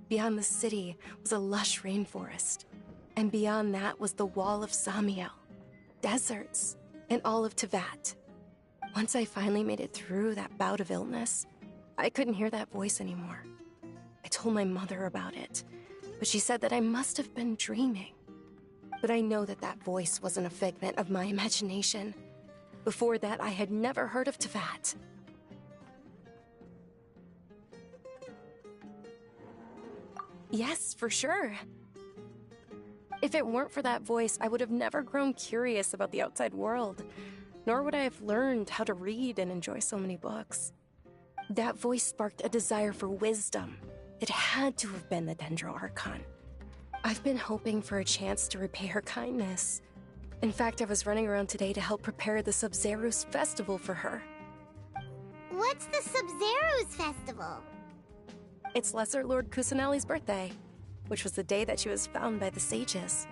Beyond the city was a lush rainforest. And beyond that was the wall of Samiel, deserts, and all of Tevat. Once I finally made it through that bout of illness, I couldn't hear that voice anymore. I told my mother about it, but she said that I must have been dreaming. But I know that that voice wasn't a figment of my imagination. Before that, I had never heard of Tevat. Yes, for sure. If it weren't for that voice, I would have never grown curious about the outside world, nor would I have learned how to read and enjoy so many books. That voice sparked a desire for wisdom. It had to have been the Dendro Archon. I've been hoping for a chance to repay her kindness. In fact, I was running around today to help prepare the Sub-Zerus festival for her. What's the Sub-Zerus festival? It's Lesser Lord Kusanali's birthday, which was the day that she was found by the sages.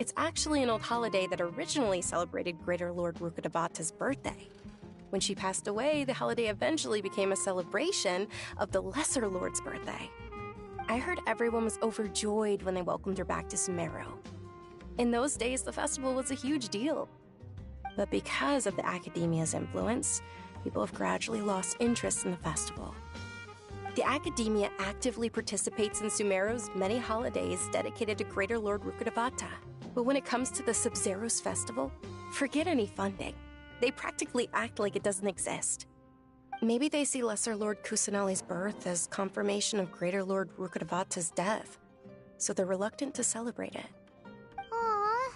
It's actually an old holiday that originally celebrated Greater Lord Rukkhadevata's birthday. When she passed away, the holiday eventually became a celebration of the Lesser Lord's birthday. I heard everyone was overjoyed when they welcomed her back to Sumeru. In those days, the festival was a huge deal. But because of the Academia's influence, people have gradually lost interest in the festival. The Academia actively participates in Sumeru's many holidays dedicated to Greater Lord Rukkhadevata. But when it comes to the Sub-Zerus festival, forget any funding. They practically act like it doesn't exist. Maybe they see Lesser Lord Kusanali's birth as confirmation of Greater Lord Rukkhadevata's death, so they're reluctant to celebrate it. Aw,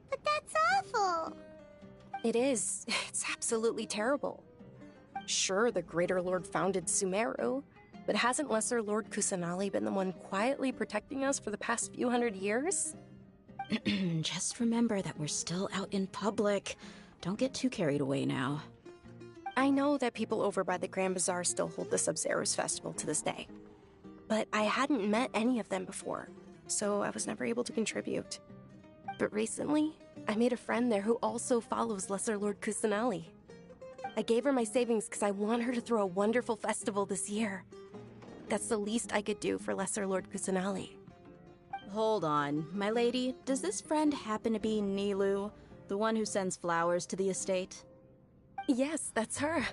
but that's awful. It is. It's absolutely terrible. Sure, the Greater Lord founded Sumeru, but hasn't Lesser Lord Kusanali been the one quietly protecting us for the past few hundred years? Just remember that we're still out in public. Don't get too carried away now. I know that people over by the Grand Bazaar still hold the Sub-Zerus festival to this day. But I hadn't met any of them before, so I was never able to contribute. But recently, I made a friend there who also follows Lesser Lord Kusanali. I gave her my savings because I want her to throw a wonderful festival this year. That's the least I could do for Lesser Lord Kusanali. Hold on, my lady. Does this friend happen to be Nilu, the one who sends flowers to the estate? Yes, that's her.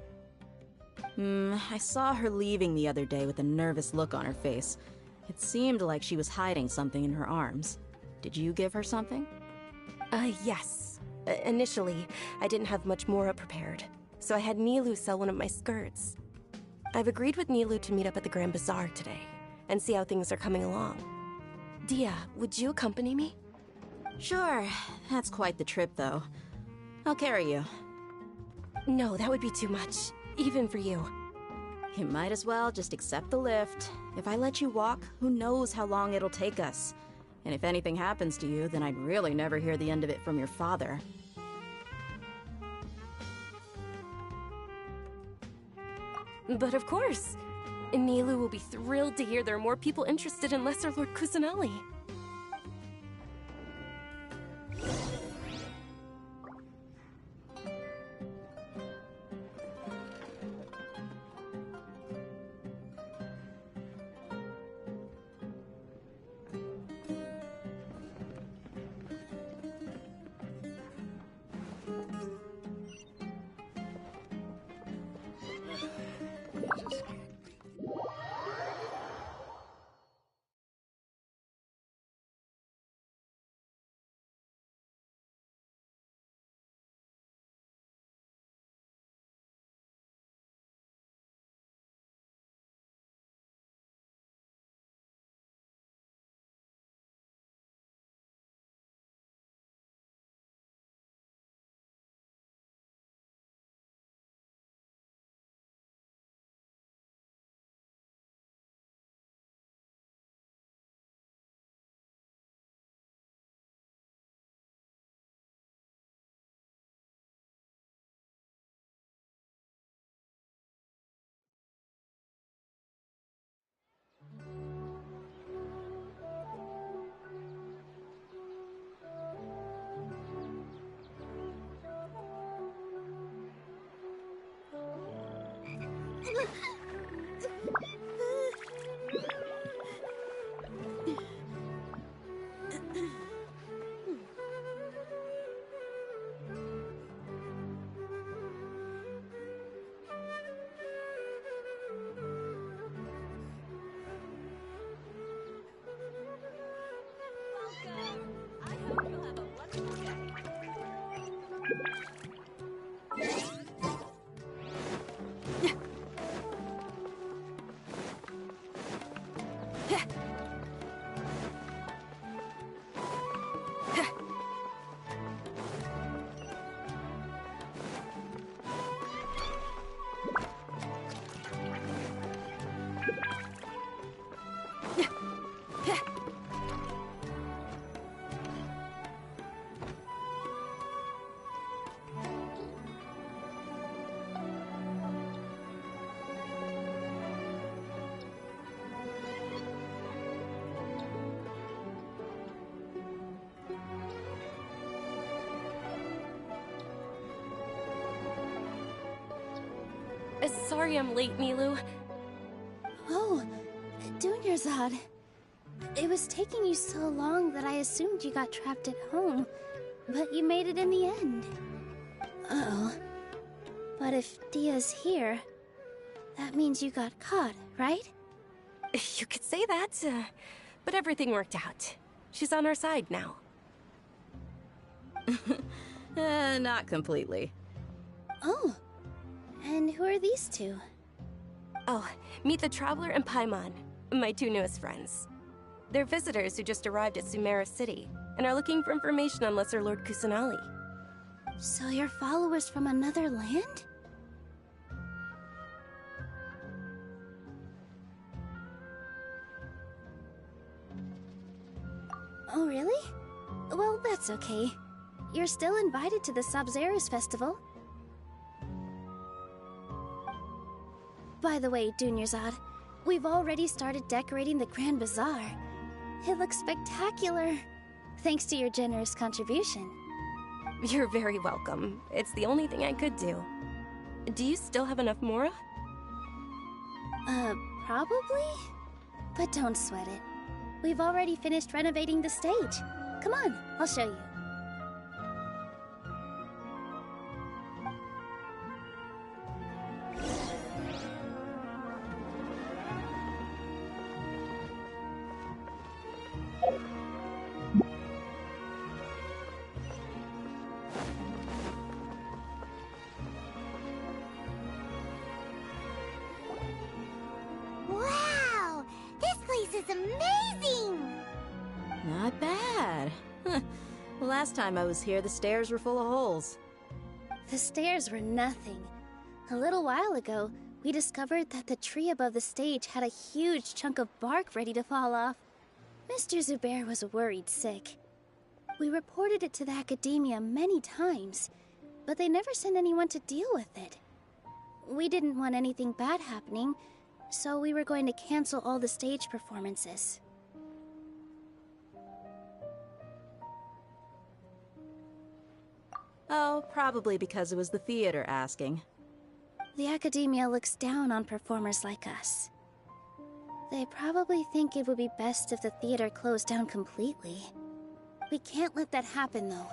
I saw her leaving the other day with a nervous look on her face. It seemed like she was hiding something in her arms. Did you give her something? Yes. Initially, I didn't have much more prepared, so I had Nilu sell one of my skirts. I've agreed with Nilu to meet up at the Grand Bazaar today, and see how things are coming along. Dia, would you accompany me? Sure. That's quite the trip, though. I'll carry you. No, that would be too much, even for you. You might as well just accept the lift. If I let you walk, who knows how long it'll take us. And if anything happens to you, then I'd really never hear the end of it from your father. But of course! Nilu will be thrilled to hear there are more people interested in Lesser Lord Kusanali. Sorry I'm late, Milu. Oh, Dunyarzad. It was taking you so long that I assumed you got trapped at home, but you made it in the end. Uh-oh. But if Dia's here, that means you got caught, right? You could say that, but everything worked out. She's on our side now. Not completely. Oh. And who are these two? Oh, meet the Traveler and Paimon, my two newest friends. They're visitors who just arrived at Sumeru City and are looking for information on Lesser Lord Kusanali. So you're followers from another land? Oh, really? Well, that's okay. You're still invited to the Sabzeruz Festival. By the way, Dunyarzad, we've already started decorating the Grand Bazaar. It looks spectacular, thanks to your generous contribution. You're very welcome. It's the only thing I could do. Do you still have enough Mora? Probably? But don't sweat it. We've already finished renovating the stage. Come on, I'll show you. Wow! This place is amazing! Not bad. Huh. The last time I was here, the stairs were full of holes. The stairs were nothing. A little while ago, we discovered that the tree above the stage had a huge chunk of bark ready to fall off. Mr. Zubair was worried sick. We reported it to the academia many times, but they never sent anyone to deal with it. We didn't want anything bad happening, so we were going to cancel all the stage performances. Oh, probably because it was the theater asking. The academia looks down on performers like us. They probably think it would be best if the theater closed down completely. We can't let that happen, though.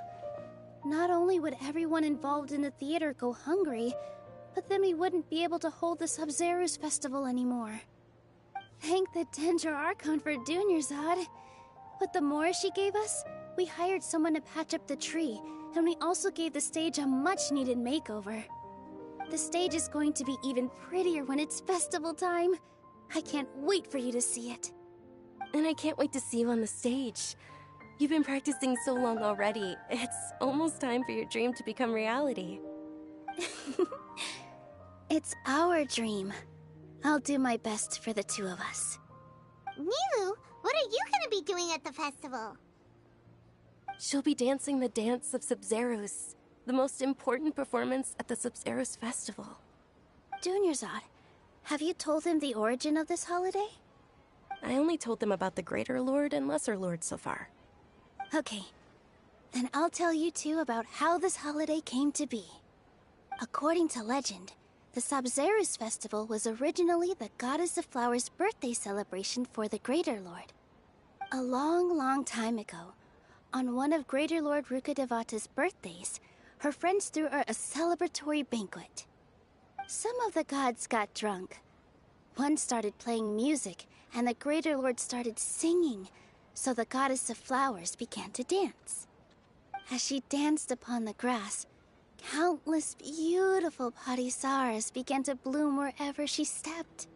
Not only would everyone involved in the theater go hungry, but then we wouldn't be able to hold the Sabzeruz Festival anymore. Thank the Dendra Archon for Dunyarzad. With the Mora she gave us, we hired someone to patch up the tree, and we also gave the stage a much-needed makeover. The stage is going to be even prettier when it's festival time. I can't wait for you to see it. And I can't wait to see you on the stage. You've been practicing so long already. It's almost time for your dream to become reality. It's our dream. I'll do my best for the two of us. Milu, what are you gonna be doing at the festival? She'll be dancing the dance of Sabzeruz, the most important performance at the Sabzeruz Festival. Dunyarzad, have you told him the origin of this holiday? I only told them about the Greater Lord and Lesser Lord so far. Okay, then I'll tell you two about how this holiday came to be. According to legend, the Sabzeruz Festival was originally the Goddess of Flowers' birthday celebration for the Greater Lord. A long, long time ago, on one of Greater Lord Rukkhadevata's birthdays, her friends threw her a celebratory banquet. Some of the gods got drunk. One started playing music, and the Greater Lord started singing, so the Goddess of Flowers began to dance. As she danced upon the grass, Countless beautiful Padisaras began to bloom wherever she stepped.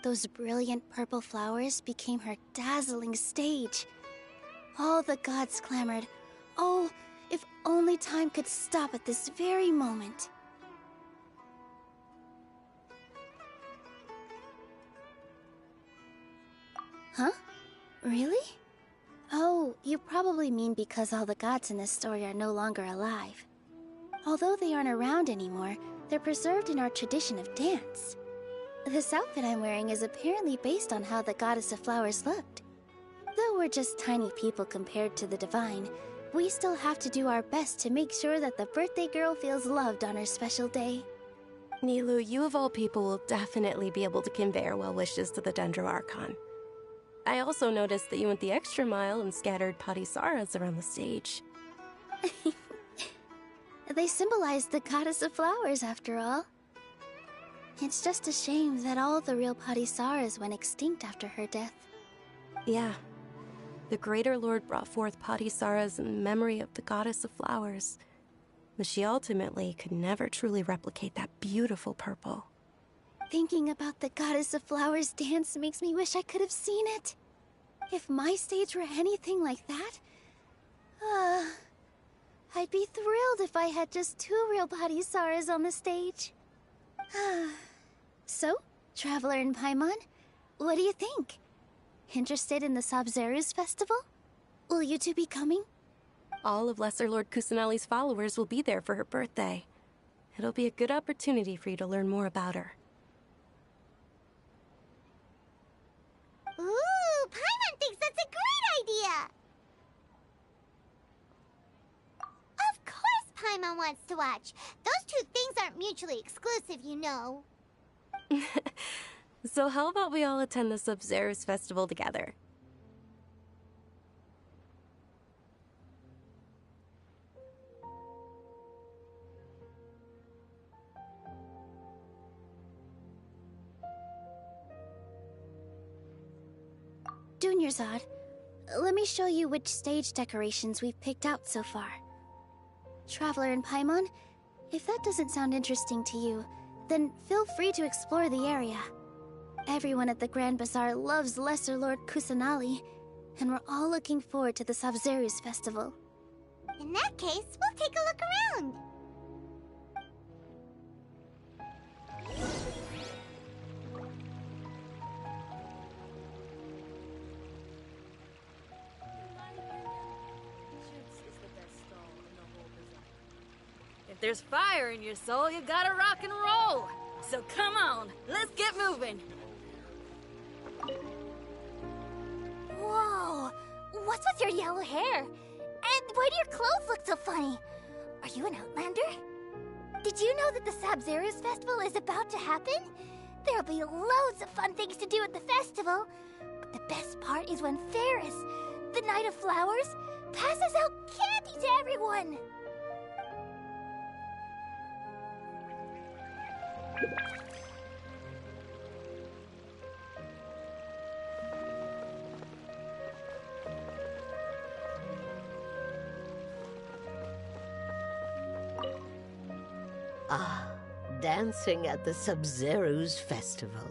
Those brilliant purple flowers became her dazzling stage. All the gods clamored, "Oh, if only time could stop at this very moment." Huh? Really? Oh, you probably mean because all the gods in this story are no longer alive. Although they aren't around anymore, they're preserved in our tradition of dance. This outfit I'm wearing is apparently based on how the Goddess of Flowers looked. Though we're just tiny people compared to the divine, we still have to do our best to make sure that the birthday girl feels loved on her special day. Nilu, you of all people will definitely be able to convey our well wishes to the Dendro Archon. I also noticed that you went the extra mile and scattered Padisaras around the stage. They symbolize the Goddess of Flowers, after all. It's just a shame that all the real Padisaras went extinct after her death. Yeah. The Greater Lord brought forth Padisaras in memory of the Goddess of Flowers, but she ultimately could never truly replicate that beautiful purple. Thinking about the Goddess of Flowers dance makes me wish I could have seen it. If my stage were anything like that, I'd be thrilled if I had just 2 real Padisaras on the stage. So, Traveler and Paimon, what do you think? Interested in the Sabzeruz festival? Will you two be coming? All of Lesser Lord Kusanali's followers will be there for her birthday. It'll be a good opportunity for you to learn more about her. Ooh, Paimon thinks that's a great idea! Of course Paimon wants to watch. Those 2 things aren't mutually exclusive, you know. So how about we all attend the Sabzeruz festival together? Dunyarzad, let me show you which stage decorations we've picked out so far. Traveler and Paimon, if that doesn't sound interesting to you, then feel free to explore the area. Everyone at the Grand Bazaar loves Lesser Lord Kusanali, and we're all looking forward to the Sabzeruz festival. In that case, we'll take a look around. If there's fire in your soul, you gotta rock and roll. So come on, let's get moving. Whoa! What's with your yellow hair? And why do your clothes look so funny? Are you an Outlander? Did you know that the Sabzeruz festival is about to happen? There'll be loads of fun things to do at the festival. But the best part is when Ferris, the Knight of Flowers, passes out candy to everyone! Ah, dancing at the Sabzeruz festival.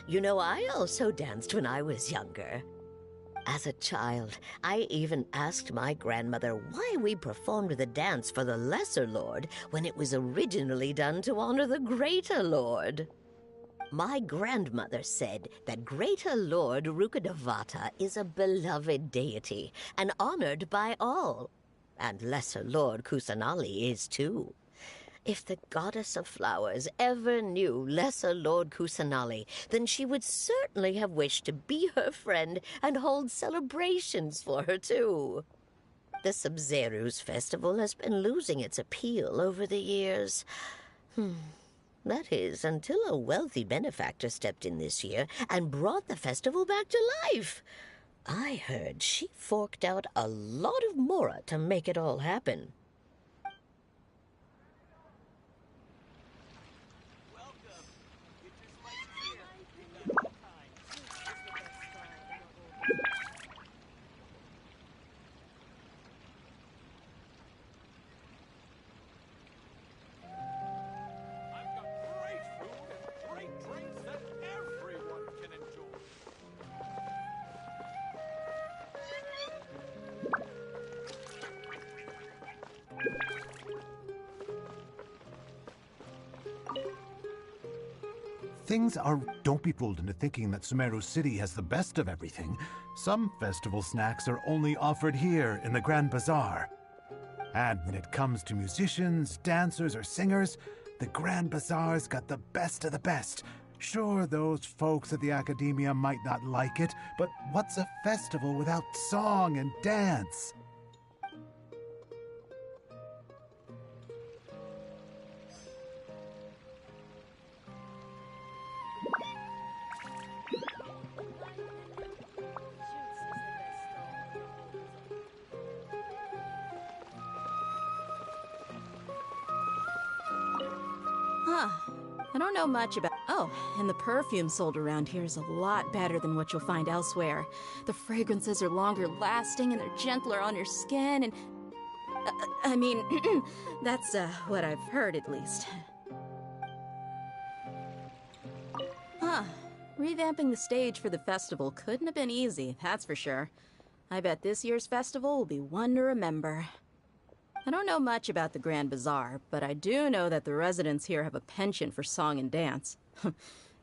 You know, I also danced when I was younger. As a child, I even asked my grandmother why we performed the dance for the Lesser Lord when it was originally done to honor the Greater Lord. My grandmother said that Greater Lord Rukkhadevata is a beloved deity and honored by all, and Lesser Lord Kusanali is too. If the Goddess of Flowers ever knew Lesser Lord Kusanali, then she would certainly have wished to be her friend and hold celebrations for her, too. The Sabzeruz festival has been losing its appeal over the years. That is, until a wealthy benefactor stepped in this year and brought the festival back to life. I heard she forked out a lot of mora to make it all happen. Don't be fooled into thinking that Sumeru City has the best of everything. Some festival snacks are only offered here in the Grand Bazaar. And when it comes to musicians, dancers, or singers, the Grand Bazaar's got the best of the best. Sure, those folks at the Academia might not like it, but what's a festival without song and dance? Huh. I don't know much about... Oh, and the perfume sold around here is a lot better than what you'll find elsewhere. The fragrances are longer lasting and they're gentler on your skin and... I mean, that's what I've heard at least. Huh. Revamping the stage for the festival couldn't have been easy, that's for sure. I bet this year's festival will be one to remember. I don't know much about the Grand Bazaar, but I do know that the residents here have a penchant for song and dance.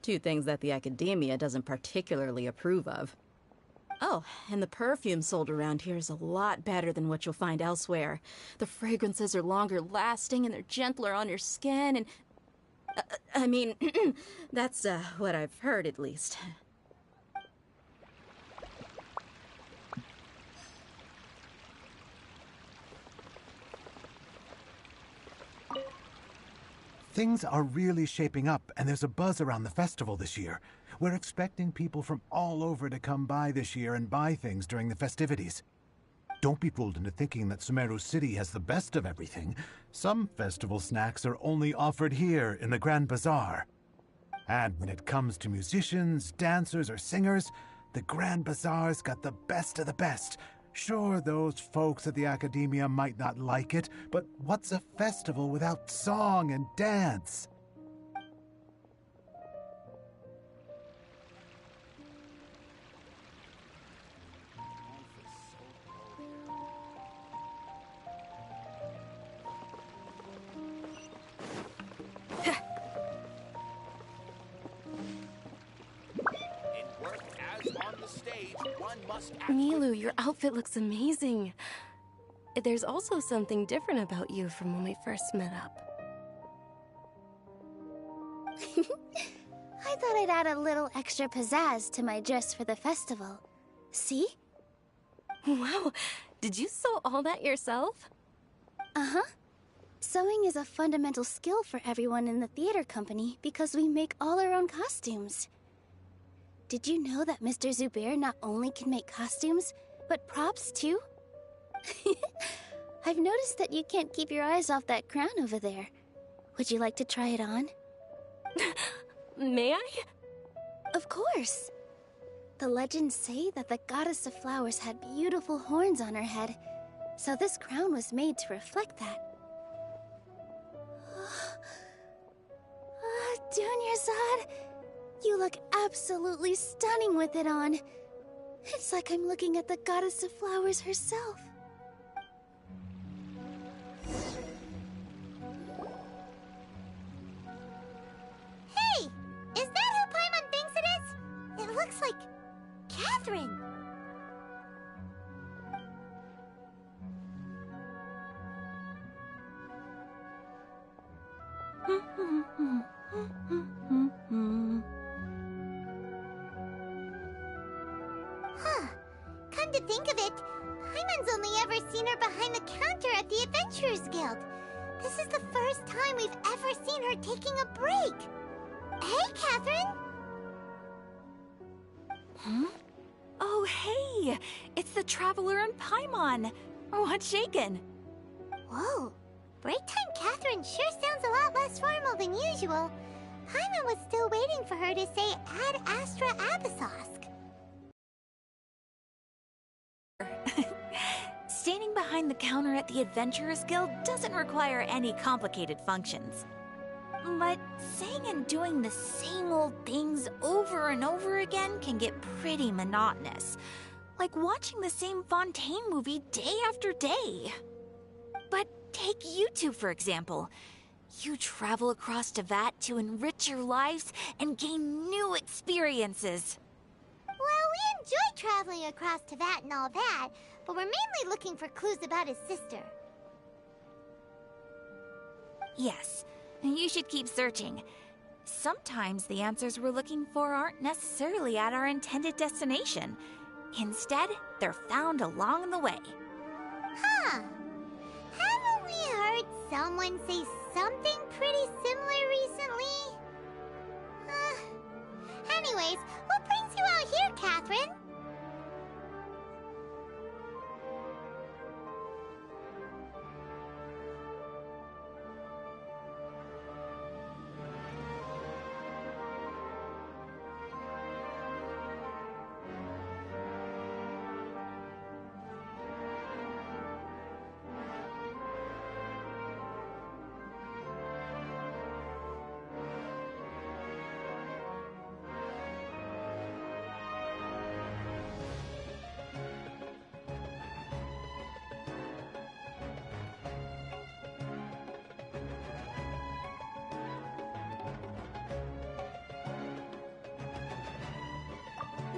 Two things that the Academia doesn't particularly approve of. Oh, and the perfume sold around here is a lot better than what you'll find elsewhere. The fragrances are longer lasting and they're gentler on your skin and... I mean, that's what I've heard at least. Things are really shaping up, and there's a buzz around the festival this year. We're expecting people from all over to come by this year and buy things during the festivities. Don't be fooled into thinking that Sumeru City has the best of everything. Some festival snacks are only offered here in the Grand Bazaar. And when it comes to musicians, dancers, or singers, the Grand Bazaar's got the best of the best. Sure, those folks at the Academia might not like it, but what's a festival without song and dance? Milu, your outfit looks amazing. There's also something different about you from when we first met up. I thought I'd add a little extra pizzazz to my dress for the festival. See? Wow, did you sew all that yourself? Uh-huh. Sewing is a fundamental skill for everyone in the theater company because we make all our own costumes. Did you know that Mr. Zubair not only can make costumes, but props too? I've noticed that you can't keep your eyes off that crown over there. Would you like to try it on? May I? Of course. The legends say that the goddess of flowers had beautiful horns on her head, so this crown was made to reflect that. Dunyarzad, you look absolutely stunning with it on. It's like I'm looking at the goddess of flowers herself. Hey! Is that who Paimon thinks it is? It looks like... Catherine! Huh. Come to think of it, Paimon's only ever seen her behind the counter at the Adventurers Guild. This is the first time we've ever seen her taking a break. Hey, Catherine! Huh? Oh, hey! It's the Traveler and Paimon! What's shaken? Whoa. Break time Catherine sure sounds a lot less formal than usual. Paimon was still waiting for her to say Ad Astra Abyssosque. Standing behind the counter at the Adventurers Guild doesn't require any complicated functions. But saying and doing the same old things over and over again can get pretty monotonous. Like watching the same Fontaine movie day after day. But take you two, for example. You travel across Tevat to enrich your lives and gain new experiences. Well, we enjoy traveling across Tevat and all that, but we're mainly looking for clues about his sister. Yes, you should keep searching. Sometimes the answers we're looking for aren't necessarily at our intended destination. Instead, they're found along the way. Huh. Haven't we heard someone say something pretty similar recently? Anyways, what brings you out here, Catherine?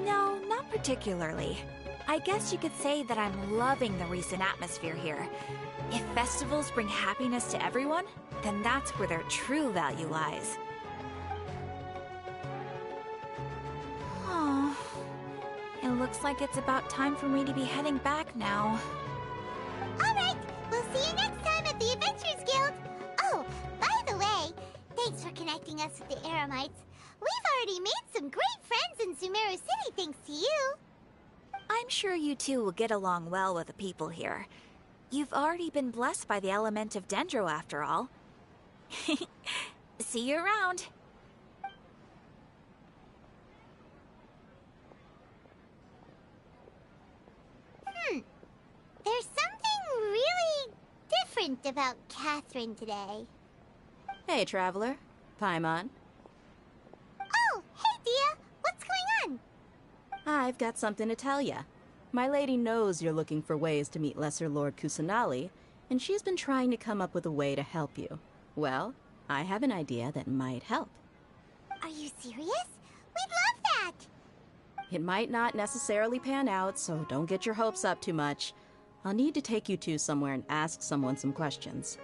No, not particularly. I guess you could say that I'm loving the recent atmosphere here. If festivals bring happiness to everyone, then that's where their true value lies. Oh, it looks like it's about time for me to be heading back now. Alright, we'll see you next time at the Adventurers Guild. Oh, by the way, thanks for connecting us with the Eremites. We've already made some great friends in Sumeru City thanks to you. I'm sure you two will get along well with the people here. You've already been blessed by the element of Dendro after all. See you around. There's something really different about Catherine today. Hey, Traveler. Paimon. Oh, hey, Dia. What's going on? I've got something to tell ya. My lady knows you're looking for ways to meet Lesser Lord Kusanali, and she's been trying to come up with a way to help you. Well, I have an idea that might help. Are you serious? We'd love that! It might not necessarily pan out, so don't get your hopes up too much. I'll need to take you two somewhere and ask someone some questions.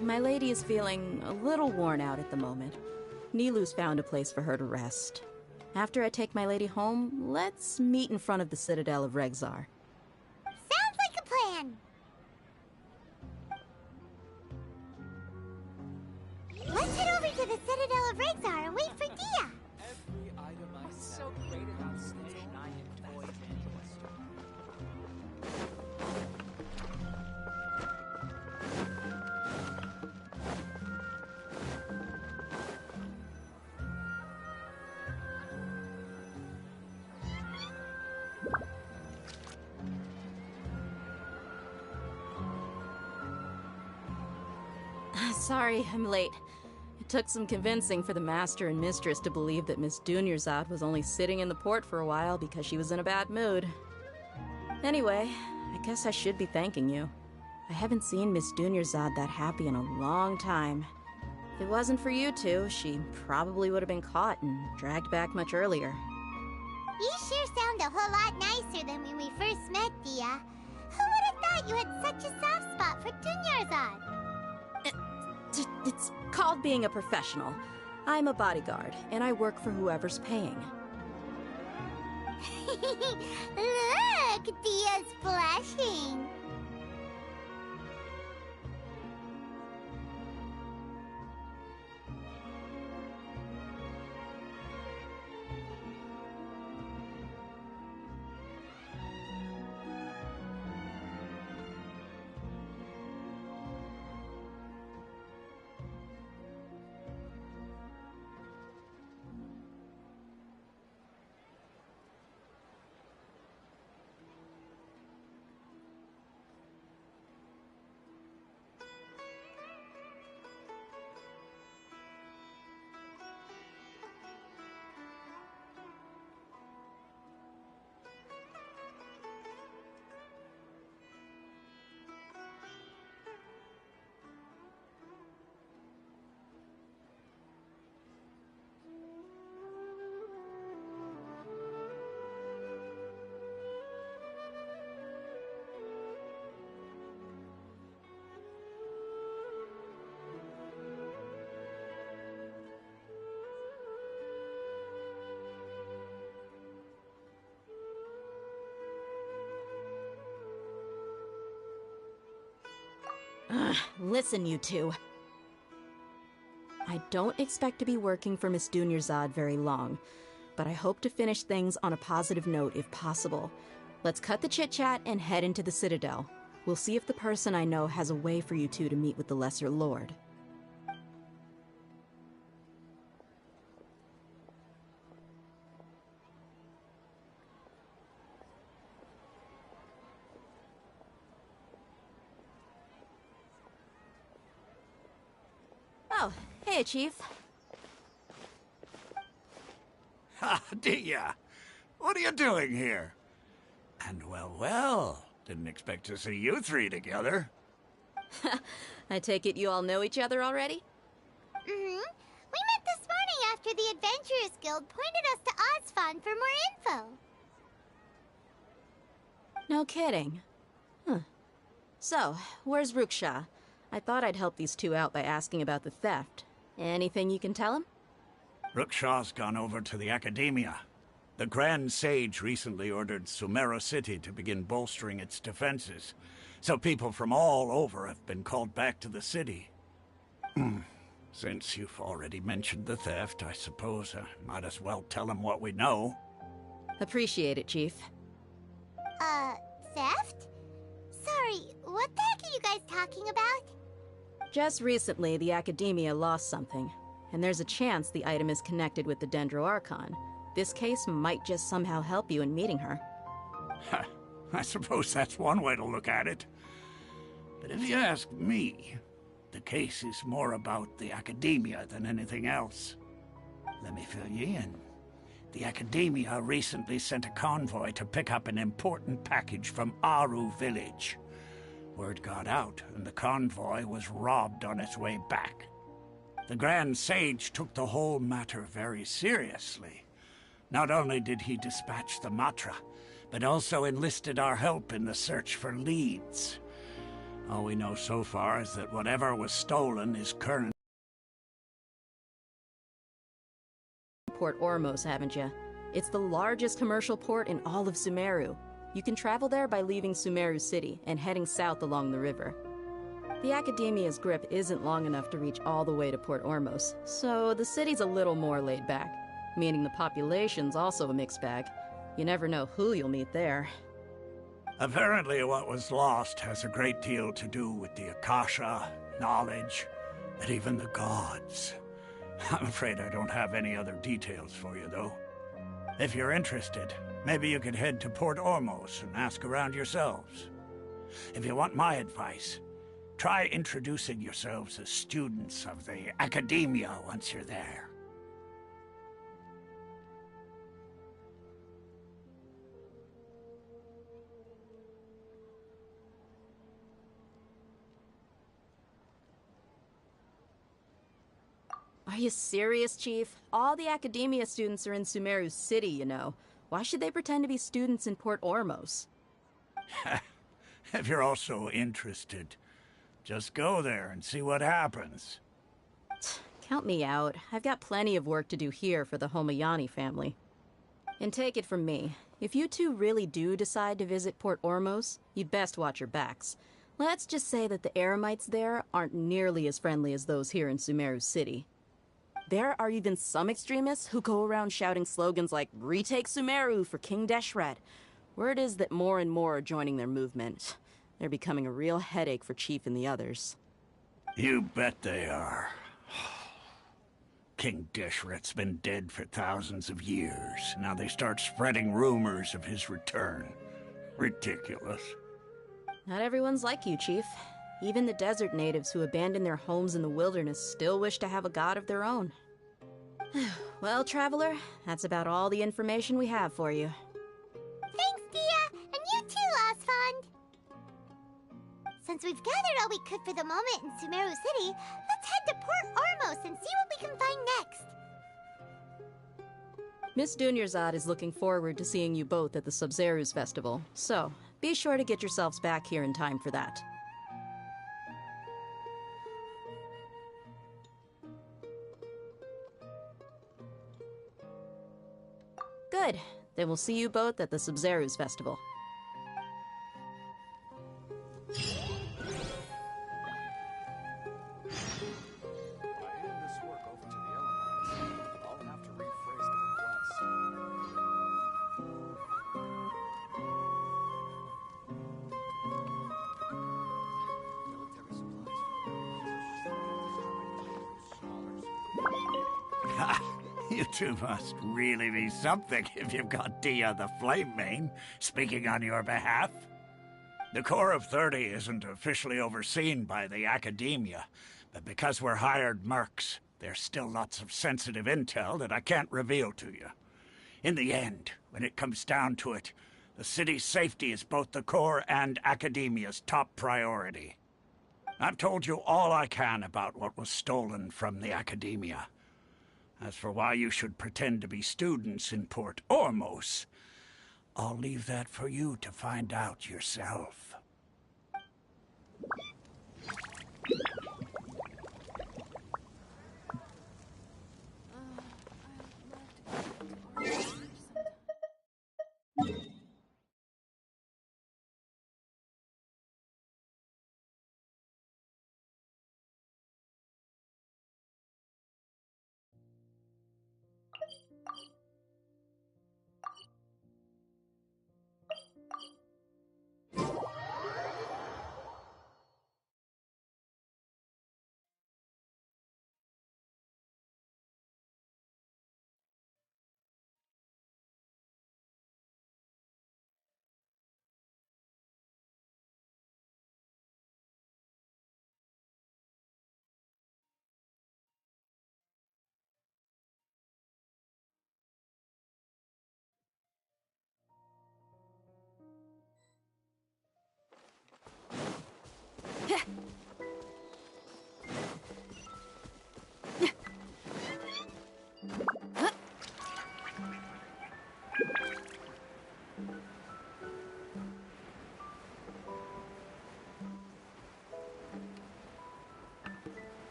My lady is feeling a little worn out at the moment. Nilu's found a place for her to rest. After I take my lady home, let's meet in front of the Citadel of Regzar. Sounds like a plan. Let's head over to the Citadel of Regzar and wait for Dia. Every item I so great about stage 9 and toy evangelist. Sorry, I'm late. It took some convincing for the Master and Mistress to believe that Miss Dunyarzad was only sitting in the port for a while because she was in a bad mood. Anyway, I guess I should be thanking you. I haven't seen Miss Dunyarzad that happy in a long time. If it wasn't for you two, she probably would have been caught and dragged back much earlier. You sure sound a whole lot nicer than when we first met, Dia. Who would have thought you had such a soft spot for Dunyarzad? It's called being a professional. I'm a bodyguard, and I work for whoever's paying. Look, Dia's blushing. Listen, you two. I don't expect to be working for Miss Dunyarzad very long, but I hope to finish things on a positive note if possible. Let's cut the chit-chat and head into the Citadel. We'll see if the person I know has a way for you two to meet with the Lesser Lord. Oh, hey, Chief. Ha, Dia! What are you doing here? And well, didn't expect to see you three together. I take it you all know each other already? Mm-hmm. We met this morning after the Adventurers Guild pointed us to Ozfon for more info. No kidding. Huh. So, where's Ruksha? I thought I'd help these two out by asking about the theft. Anything you can tell him? Ruksha's gone over to the Academia. The Grand Sage recently ordered Sumeru City to begin bolstering its defenses, so people from all over have been called back to the city. Since you've already mentioned the theft, I suppose I might as well tell him what we know. Appreciate it, Chief. Theft? Sorry, what the heck are you guys talking about? Just recently, the Academia lost something, and there's a chance the item is connected with the Dendro Archon. This case might just somehow help you in meeting her. I suppose that's one way to look at it. But if you ask me, the case is more about the Academia than anything else. Let me fill you in. The Academia recently sent a convoy to pick up an important package from Aru village. Word got out, and the convoy was robbed on its way back. The Grand Sage took the whole matter very seriously. Not only did he dispatch the Matra, but also enlisted our help in the search for leads. All we know so far is that whatever was stolen is current. Port Ormos, haven't you? It's the largest commercial port in all of Sumeru. You can travel there by leaving Sumeru City and heading south along the river. The Academia's grip isn't long enough to reach all the way to Port Ormos, so the city's a little more laid back, meaning the population's also a mixed bag. You never know who you'll meet there. Apparently what was lost has a great deal to do with the Akasha, knowledge, and even the gods. I'm afraid I don't have any other details for you, though. If you're interested, maybe you could head to Port Ormos and ask around yourselves. If you want my advice, try introducing yourselves as students of the Academia once you're there. Are you serious, Chief? All the Academia students are in Sumeru City, you know. Why should they pretend to be students in Port Ormos? If you're also interested, just go there and see what happens. Count me out. I've got plenty of work to do here for the Homayani family. And take it from me, if you two really do decide to visit Port Ormos, you'd best watch your backs. Let's just say that the Eremites there aren't nearly as friendly as those here in Sumeru City. There are even some extremists who go around shouting slogans like, "Retake Sumeru for King Deshret." Word is that more and more are joining their movement. They're becoming a real headache for Chief and the others. You bet they are. King Deshret's been dead for thousands of years. Now they start spreading rumors of his return. Ridiculous. Not everyone's like you, Chief. Even the desert natives who abandoned their homes in the wilderness still wish to have a god of their own. Well, Traveler, that's about all the information we have for you. Thanks, Dia! And you too, Osfond! Since we've gathered all we could for the moment in Sumeru City, let's head to Port Ormos and see what we can find next. Miss Dunyarzad is looking forward to seeing you both at the Sub-Zerus Festival, so be sure to get yourselves back here in time for that. Good. Then we'll see you both at the Sub-Zerus Festival. You two must really be something if you've got Dia the Flame Mane speaking on your behalf. The Corps of 30 isn't officially overseen by the Academia, but because we're hired mercs, there's still lots of sensitive intel that I can't reveal to you. In the end, when it comes down to it, the city's safety is both the Corps and Academia's top priority. I've told you all I can about what was stolen from the Academia. As for why you should pretend to be students in Port Ormos, I'll leave that for you to find out yourself.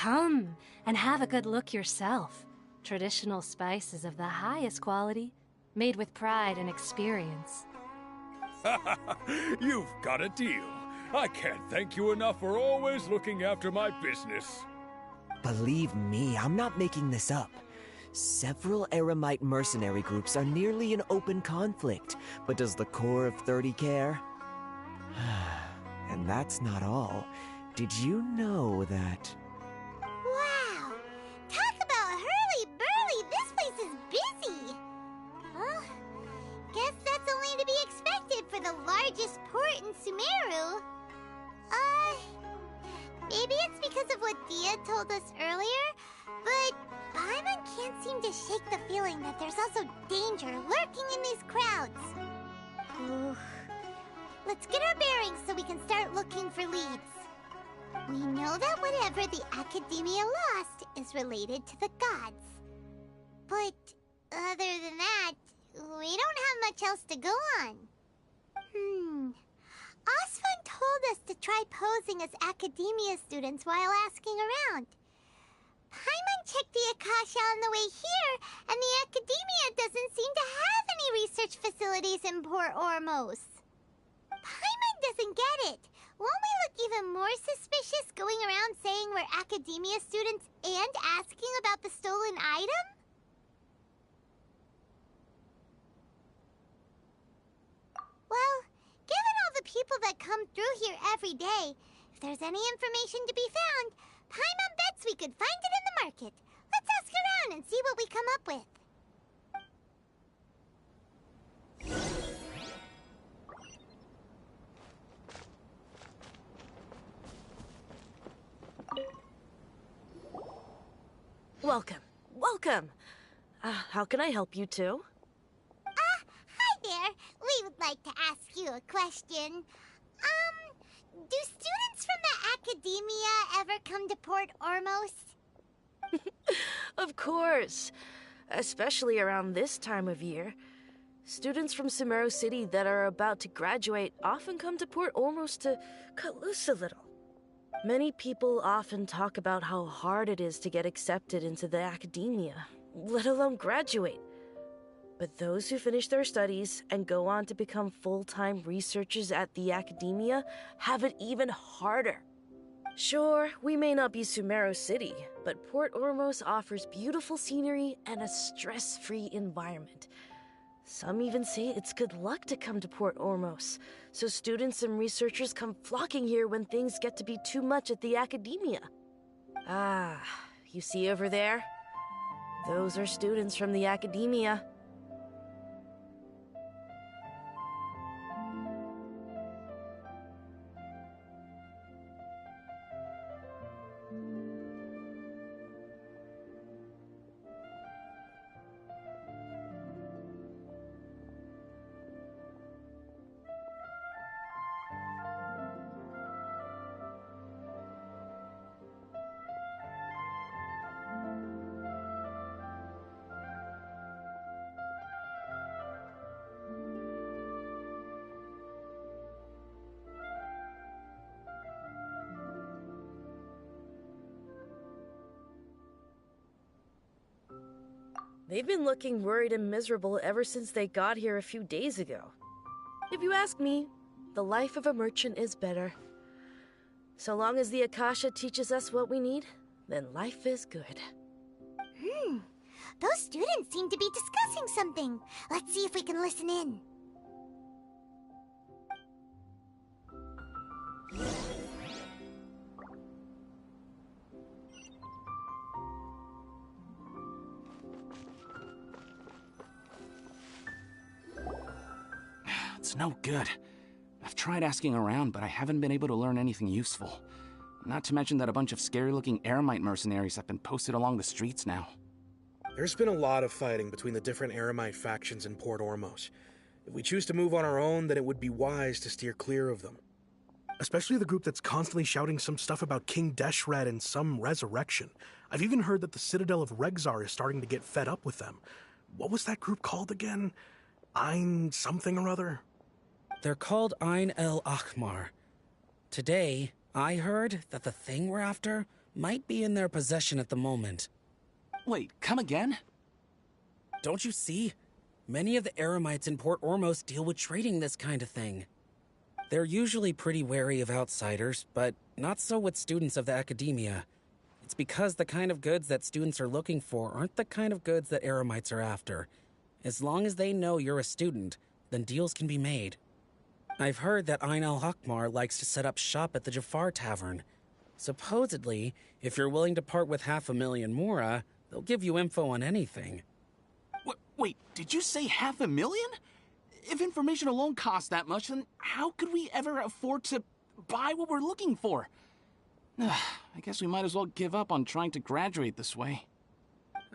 Come and have a good look yourself. Traditional spices of the highest quality, made with pride and experience. You've got a deal. I can't thank you enough for always looking after my business. Believe me, I'm not making this up. Several Eremite mercenary groups are nearly in open conflict, but does the core of 30 care? And that's not all. Did you know that... Wow! Talk about hurly-burly! This place is busy! Well, guess that's only to be expected for the largest port in Sumeru. Maybe it's because of what Dia told us earlier, but Paimon can't seem to shake the feeling that there's also danger lurking in these crowds. Ooh. Let's get our bearings so we can start looking for leads. We know that whatever the Academia lost is related to the gods. But other than that, we don't have much else to go on. Osfun told us to try posing as Academia students while asking around. Paimon checked the Akasha on the way here, and the Academia doesn't seem to have any research facilities in Port Ormos. Paimon doesn't get it. Won't we look even more suspicious going around saying we're Academia students and asking about the stolen item? Well, given all the people that come through here every day, if there's any information to be found, Paimon bets we could find it in the market. Let's ask around and see what we come up with. Welcome. How can I help you too? Hi there. We would like to ask you a question. Do students from the Academia ever come to Port Ormos? Of course. Especially around this time of year. Students from Sumeru City that are about to graduate often come to Port Ormos to cut loose a little. Many people often talk about how hard it is to get accepted into the Academia, let alone graduate. But those who finish their studies and go on to become full-time researchers at the Academia have it even harder. Sure, we may not be Sumeru City, but Port Ormos offers beautiful scenery and a stress-free environment. Some even say it's good luck to come to Port Ormos, so students and researchers come flocking here when things get to be too much at the Academia. Ah, you see over there? Those are students from the Academia. They've been looking worried and miserable ever since they got here a few days ago. If you ask me, the life of a merchant is better. So long as the Akasha teaches us what we need, then life is good. Those students seem to be discussing something. Let's see if we can listen in. It's no good. I've tried asking around, but I haven't been able to learn anything useful. Not to mention that a bunch of scary-looking Eremite mercenaries have been posted along the streets now. There's been a lot of fighting between the different Eremite factions in Port Ormos. If we choose to move on our own, then it would be wise to steer clear of them. Especially the group that's constantly shouting some stuff about King Deshret and some resurrection. I've even heard that the Citadel of Regzar is starting to get fed up with them. What was that group called again? Ein something or other? They're called Ein El Akhmar. Today, I heard that the thing we're after might be in their possession at the moment. Wait, come again? Don't you see? Many of the Eremites in Port Ormos deal with trading this kind of thing. They're usually pretty wary of outsiders, but not so with students of the Academia. It's because the kind of goods that students are looking for aren't the kind of goods that Eremites are after. As long as they know you're a student, then deals can be made. I've heard that Ain al-Hakmar likes to set up shop at the Jafar Tavern. Supposedly, if you're willing to part with 500,000 mora, they'll give you info on anything. Wait, did you say 500,000? If information alone costs that much, then how could we ever afford to buy what we're looking for? I guess we might as well give up on trying to graduate this way.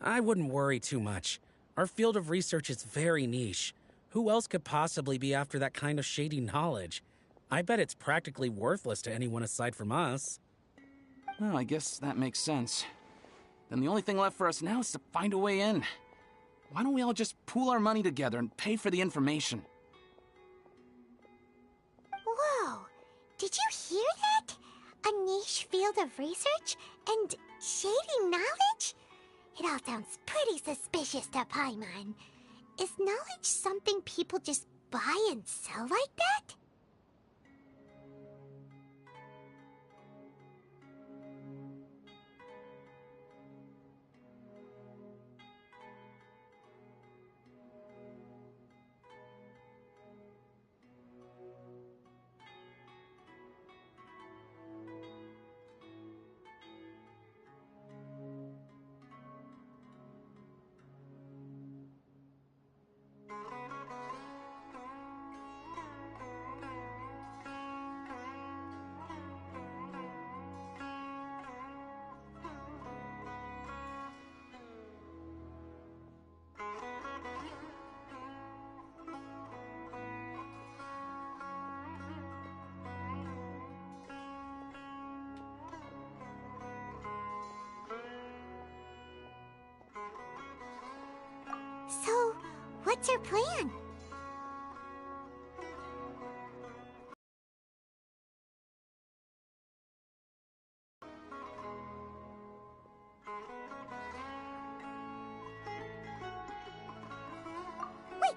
I wouldn't worry too much. Our field of research is very niche. Who else could possibly be after that kind of shady knowledge? I bet it's practically worthless to anyone aside from us. Well, I guess that makes sense. Then the only thing left for us now is to find a way in. Why don't we all just pool our money together and pay for the information? Whoa! Did you hear that? A niche field of research and shady knowledge? It all sounds pretty suspicious to Paimon. Is knowledge something people just buy and sell like that? So, what's your plan? Wait,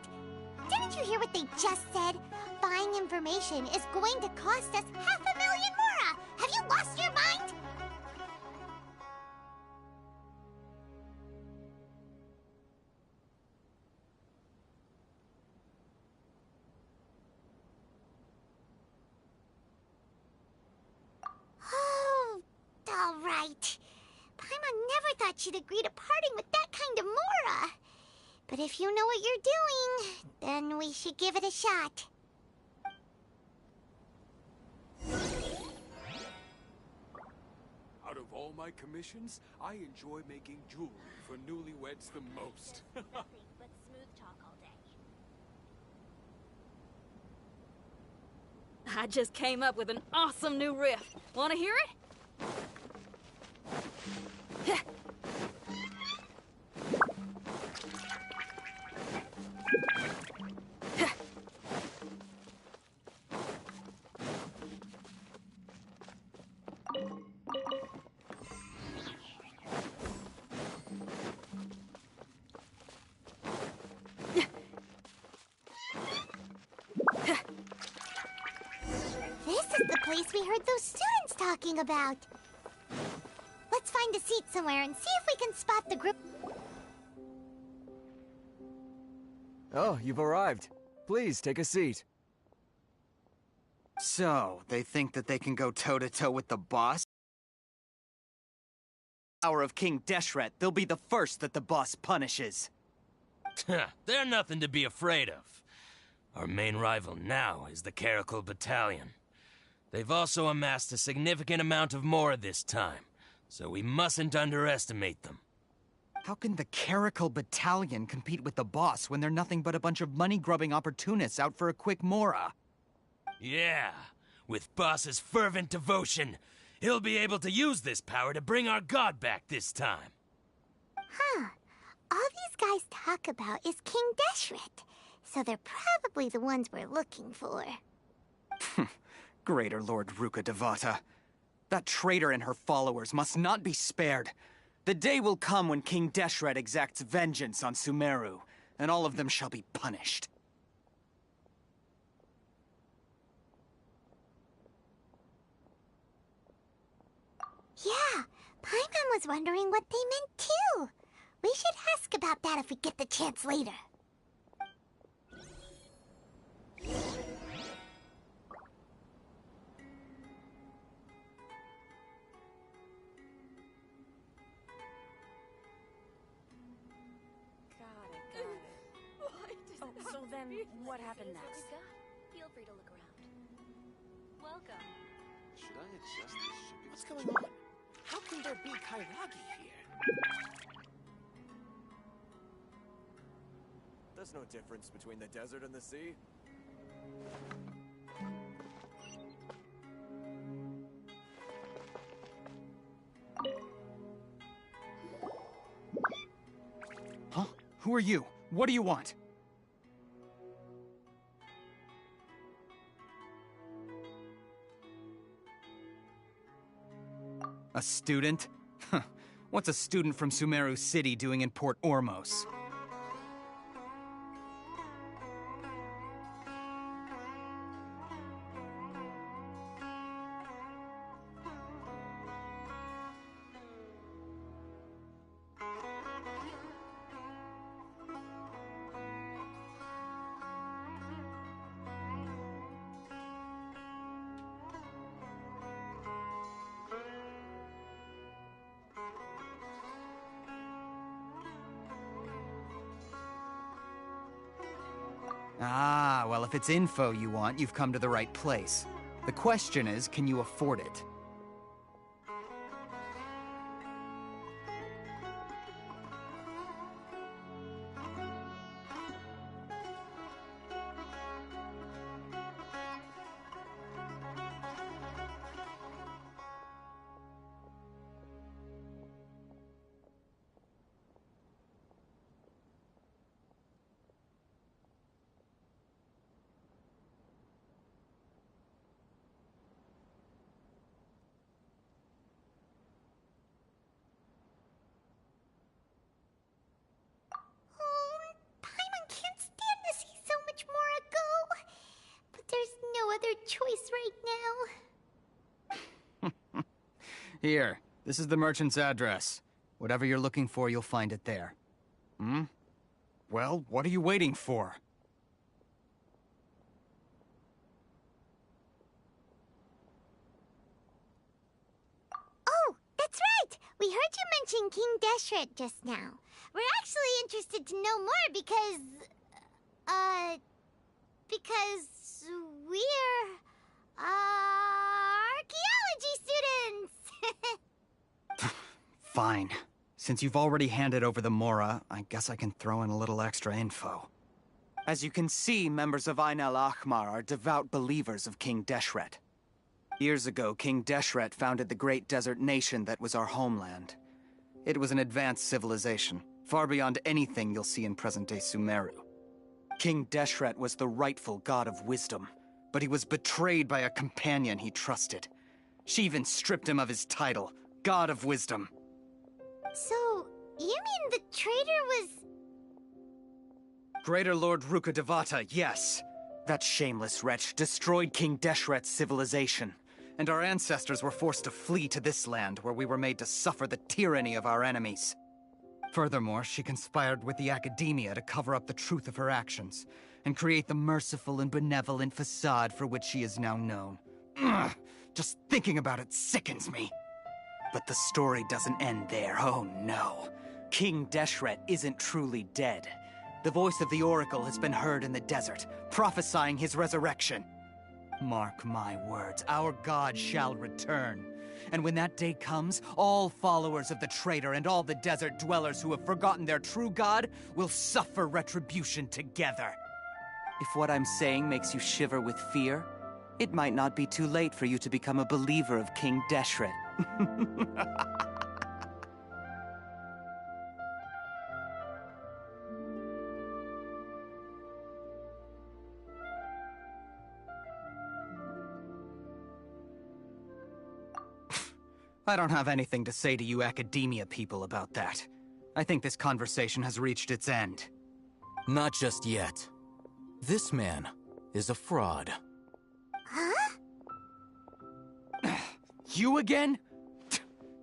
didn't you hear what they just said? Buying information is going to cost us 500,000 mora! Have you lost your mind? Oh, all right. Paimon never thought she'd agree to parting with that kind of mora. But if you know what you're doing, then we should give it a shot. Out of all my commissions, I enjoy making jewelry for newlyweds the most. But smooth talk all day. I just came up with an awesome new riff. Want to hear it? This is the place we heard those students talking about. Let's find a seat somewhere and see if we can spot the group. Oh, you've arrived. Please, take a seat. So, they think that they can go toe-to-toe with the boss? Hour of King Deshret, they'll be the first that the boss punishes. They're nothing to be afraid of. Our main rival now is the Caracal Battalion. They've also amassed a significant amount of mora this time, so we mustn't underestimate them. How can the Caracal Battalion compete with the boss when they're nothing but a bunch of money-grubbing opportunists out for a quick mora? Yeah, with Boss's fervent devotion, he'll be able to use this power to bring our god back this time. Huh. All these guys talk about is King Deshret, so they're probably the ones we're looking for. Greater Lord Ruka Devata. That traitor and her followers must not be spared. The day will come when King Deshret exacts vengeance on Sumeru, and all of them shall be punished. Yeah, Paimon was wondering what they meant too. We should ask about that if we get the chance later. So then, what happened next? Feel free to look around. Welcome. Should I adjust this? What's going on? How can there be Kairagi here? There's no difference between the desert and the sea. Huh? Who are you? What do you want? A student? Huh. What's a student from Sumeru City doing in Port Ormos? Ah, well, if it's info you want, you've come to the right place. The question is, can you afford it? Paimon can't stand to see so much more go. But there's no other choice right now. Here, this is the merchant's address. Whatever you're looking for, you'll find it there. Hmm? Well, what are you waiting for? Oh, that's right! We heard you mention King Deshret just now. We're actually interested to know more because we're, archaeology students! Fine. Since you've already handed over the Mora, I guess I can throw in a little extra info. As you can see, members of Ain al-Ahmar are devout believers of King Deshret. Years ago, King Deshret founded the great desert nation that was our homeland. It was an advanced civilization, far beyond anything you'll see in present-day Sumeru. King Deshret was the rightful god of wisdom, but he was betrayed by a companion he trusted. She even stripped him of his title, God of Wisdom. So, you mean the traitor was... Greater Lord Rukkhadevata, yes. That shameless wretch destroyed King Deshret's civilization, and our ancestors were forced to flee to this land where we were made to suffer the tyranny of our enemies. Furthermore, she conspired with the Academia to cover up the truth of her actions, and create the merciful and benevolent facade for which she is now known. Ugh, just thinking about it sickens me. But the story doesn't end there, oh no. King Deshret isn't truly dead. The voice of the Oracle has been heard in the desert, prophesying his resurrection. Mark my words, our god shall return. And when that day comes, all followers of the traitor and all the desert dwellers who have forgotten their true god will suffer retribution together. If what I'm saying makes you shiver with fear, it might not be too late for you to become a believer of King Deshret. I don't have anything to say to you academia people about that. I think this conversation has reached its end. Not just yet. This man is a fraud. Huh? You again?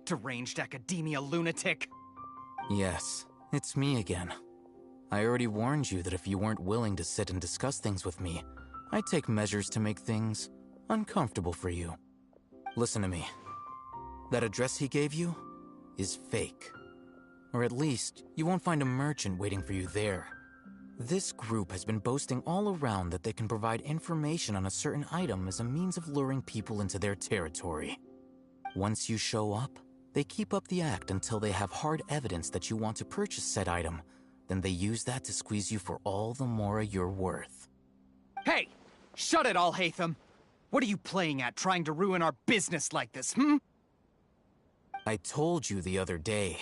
Deranged academia lunatic. Yes, it's me again. I already warned you that if you weren't willing to sit and discuss things with me, I'd take measures to make things uncomfortable for you. Listen to me. That address he gave you is fake. Or at least, you won't find a merchant waiting for you there. This group has been boasting all around that they can provide information on a certain item as a means of luring people into their territory. Once you show up, they keep up the act until they have hard evidence that you want to purchase said item. Then they use that to squeeze you for all the more you're worth. Hey! Shut it all, Hatham! What are you playing at, trying to ruin our business like this, hmm? I told you the other day.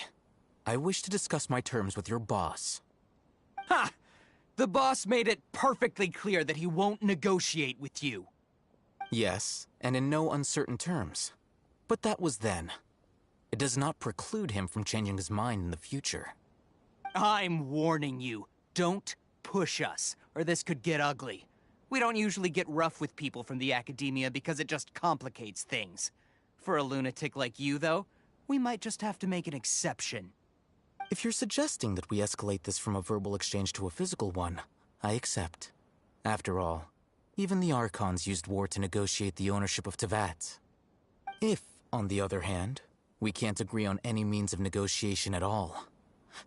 I wish to discuss my terms with your boss. Ha! The boss made it perfectly clear that he won't negotiate with you. Yes, and in no uncertain terms. But that was then. It does not preclude him from changing his mind in the future. I'm warning you. Don't push us, or this could get ugly. We don't usually get rough with people from the academia because it just complicates things. For a lunatic like you, though, we might just have to make an exception. If you're suggesting that we escalate this from a verbal exchange to a physical one, I accept. After all, even the Archons used war to negotiate the ownership of Tevat. If, on the other hand, we can't agree on any means of negotiation at all,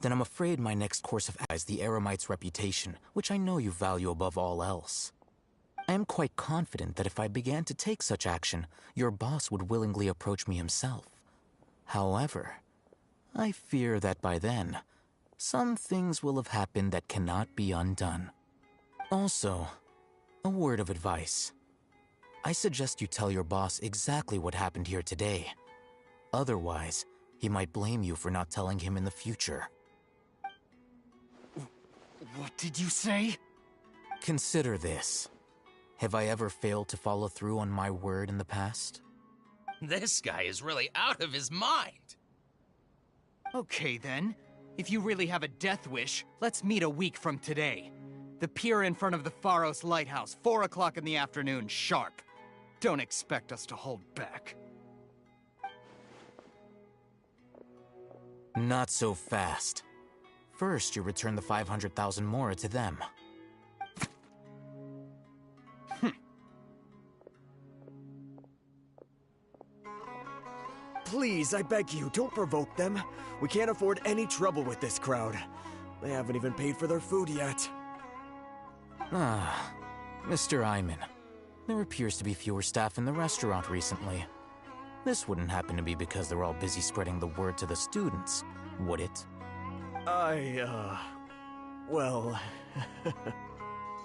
then I'm afraid my next course of action is the Eremite's reputation, which I know you value above all else. I am quite confident that if I began to take such action, your boss would willingly approach me himself. However, I fear that by then, some things will have happened that cannot be undone. Also, a word of advice. I suggest you tell your boss exactly what happened here today. Otherwise, he might blame you for not telling him in the future. What did you say? Consider this. Have I ever failed to follow through on my word in the past? This guy is really out of his mind. Okay then. If you really have a death wish, let's meet a week from today. The pier in front of the Pharos Lighthouse, 4 o'clock in the afternoon, sharp. Don't expect us to hold back. Not so fast. First, you return the 500,000 mora to them. Please, I beg you, don't provoke them. We can't afford any trouble with this crowd. They haven't even paid for their food yet. Ah, Mr. Iman. There appears to be fewer staff in the restaurant recently. This wouldn't happen to be because they're all busy spreading the word to the students, would it? Well...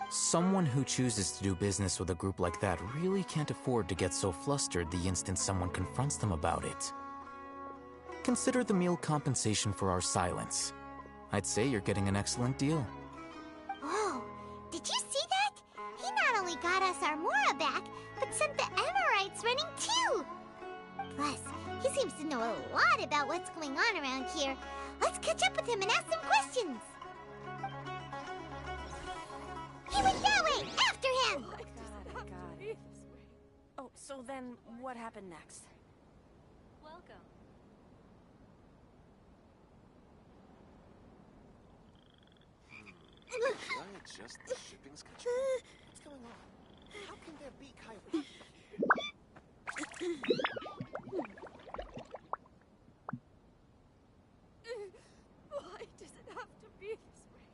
Someone who chooses to do business with a group like that really can't afford to get so flustered the instant someone confronts them about it. Consider the meal compensation for our silence. I'd say you're getting an excellent deal. Whoa, did you see that? He not only got us our Mora back, but sent the Amorites running too! Plus, he seems to know a lot about what's going on around here. Let's catch up with him and ask some questions! He went that way! After him! Oh, so then what happened next? Welcome. Should I adjust the shipping schedule? What's going on? How can there be Kairaki here? Why does it have to be this way?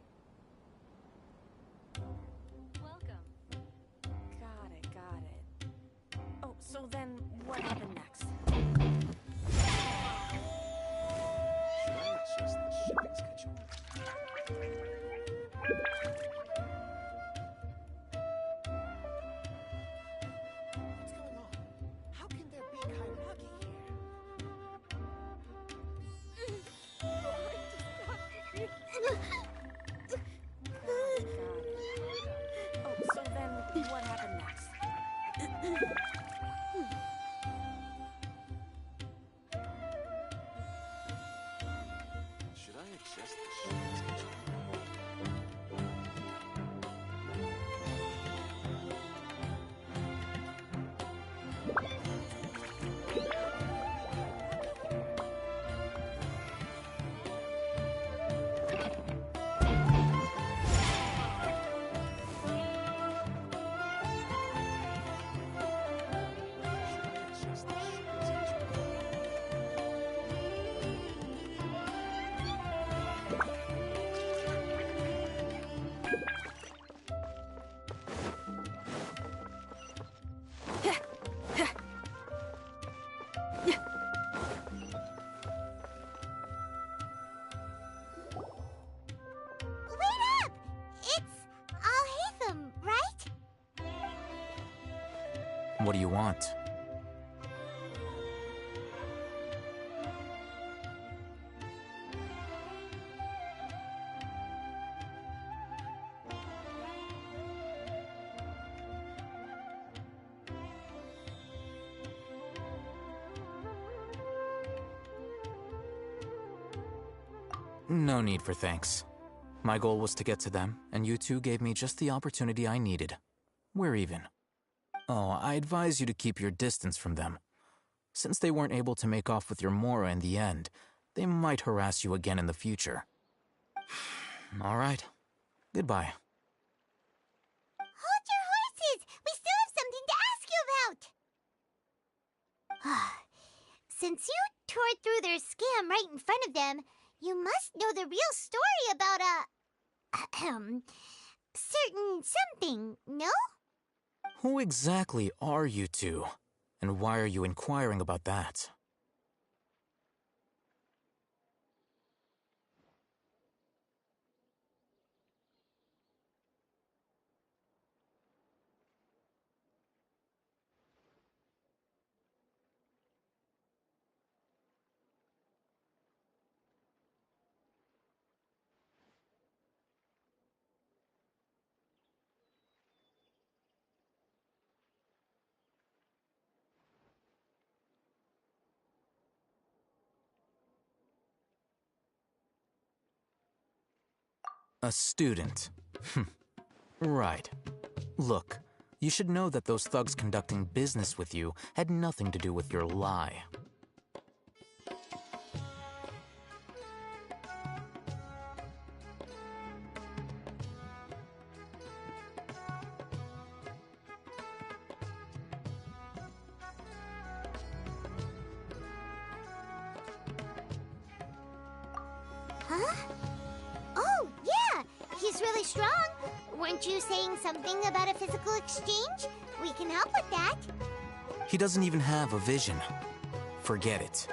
Welcome. Got it. Oh, so then what happened next? Should I adjust the shipping schedule? What's going on? How can there be Kairaki Oh, so then what happened next? Wait up! It's Alhaitham, right? What do you want? No need for thanks. My goal was to get to them, and you two gave me just the opportunity I needed. We're even. Oh, I advise you to keep your distance from them. Since they weren't able to make off with your Mora in the end, they might harass you again in the future. All right. Goodbye. Hold your horses! We still have something to ask you about! Since you tore through their scam right in front of them, you must know the real story about certain something, no? Who exactly are you two? And why are you inquiring about that? A student. Right. Look, you should know that those thugs conducting business with you had nothing to do with your lie. Huh? Oh, yeah! He's really strong. Weren't you saying something about a physical exchange? We can help with that. He doesn't even have a vision. Forget it.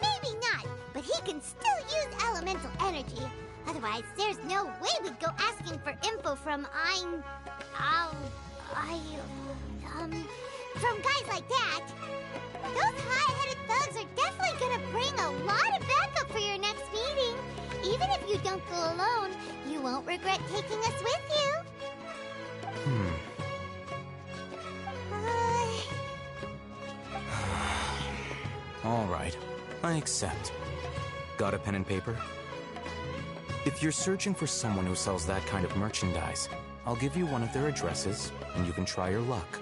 Maybe not, but he can still use elemental energy. Otherwise, there's no way we'd go asking for info from from guys like that. Those high-headed thugs are definitely gonna bring a lot of backup for your next meeting. Even if you don't go alone, you won't regret taking us with you. All right, I accept. Got a pen and paper? If you're searching for someone who sells that kind of merchandise, I'll give you one of their addresses, and you can try your luck.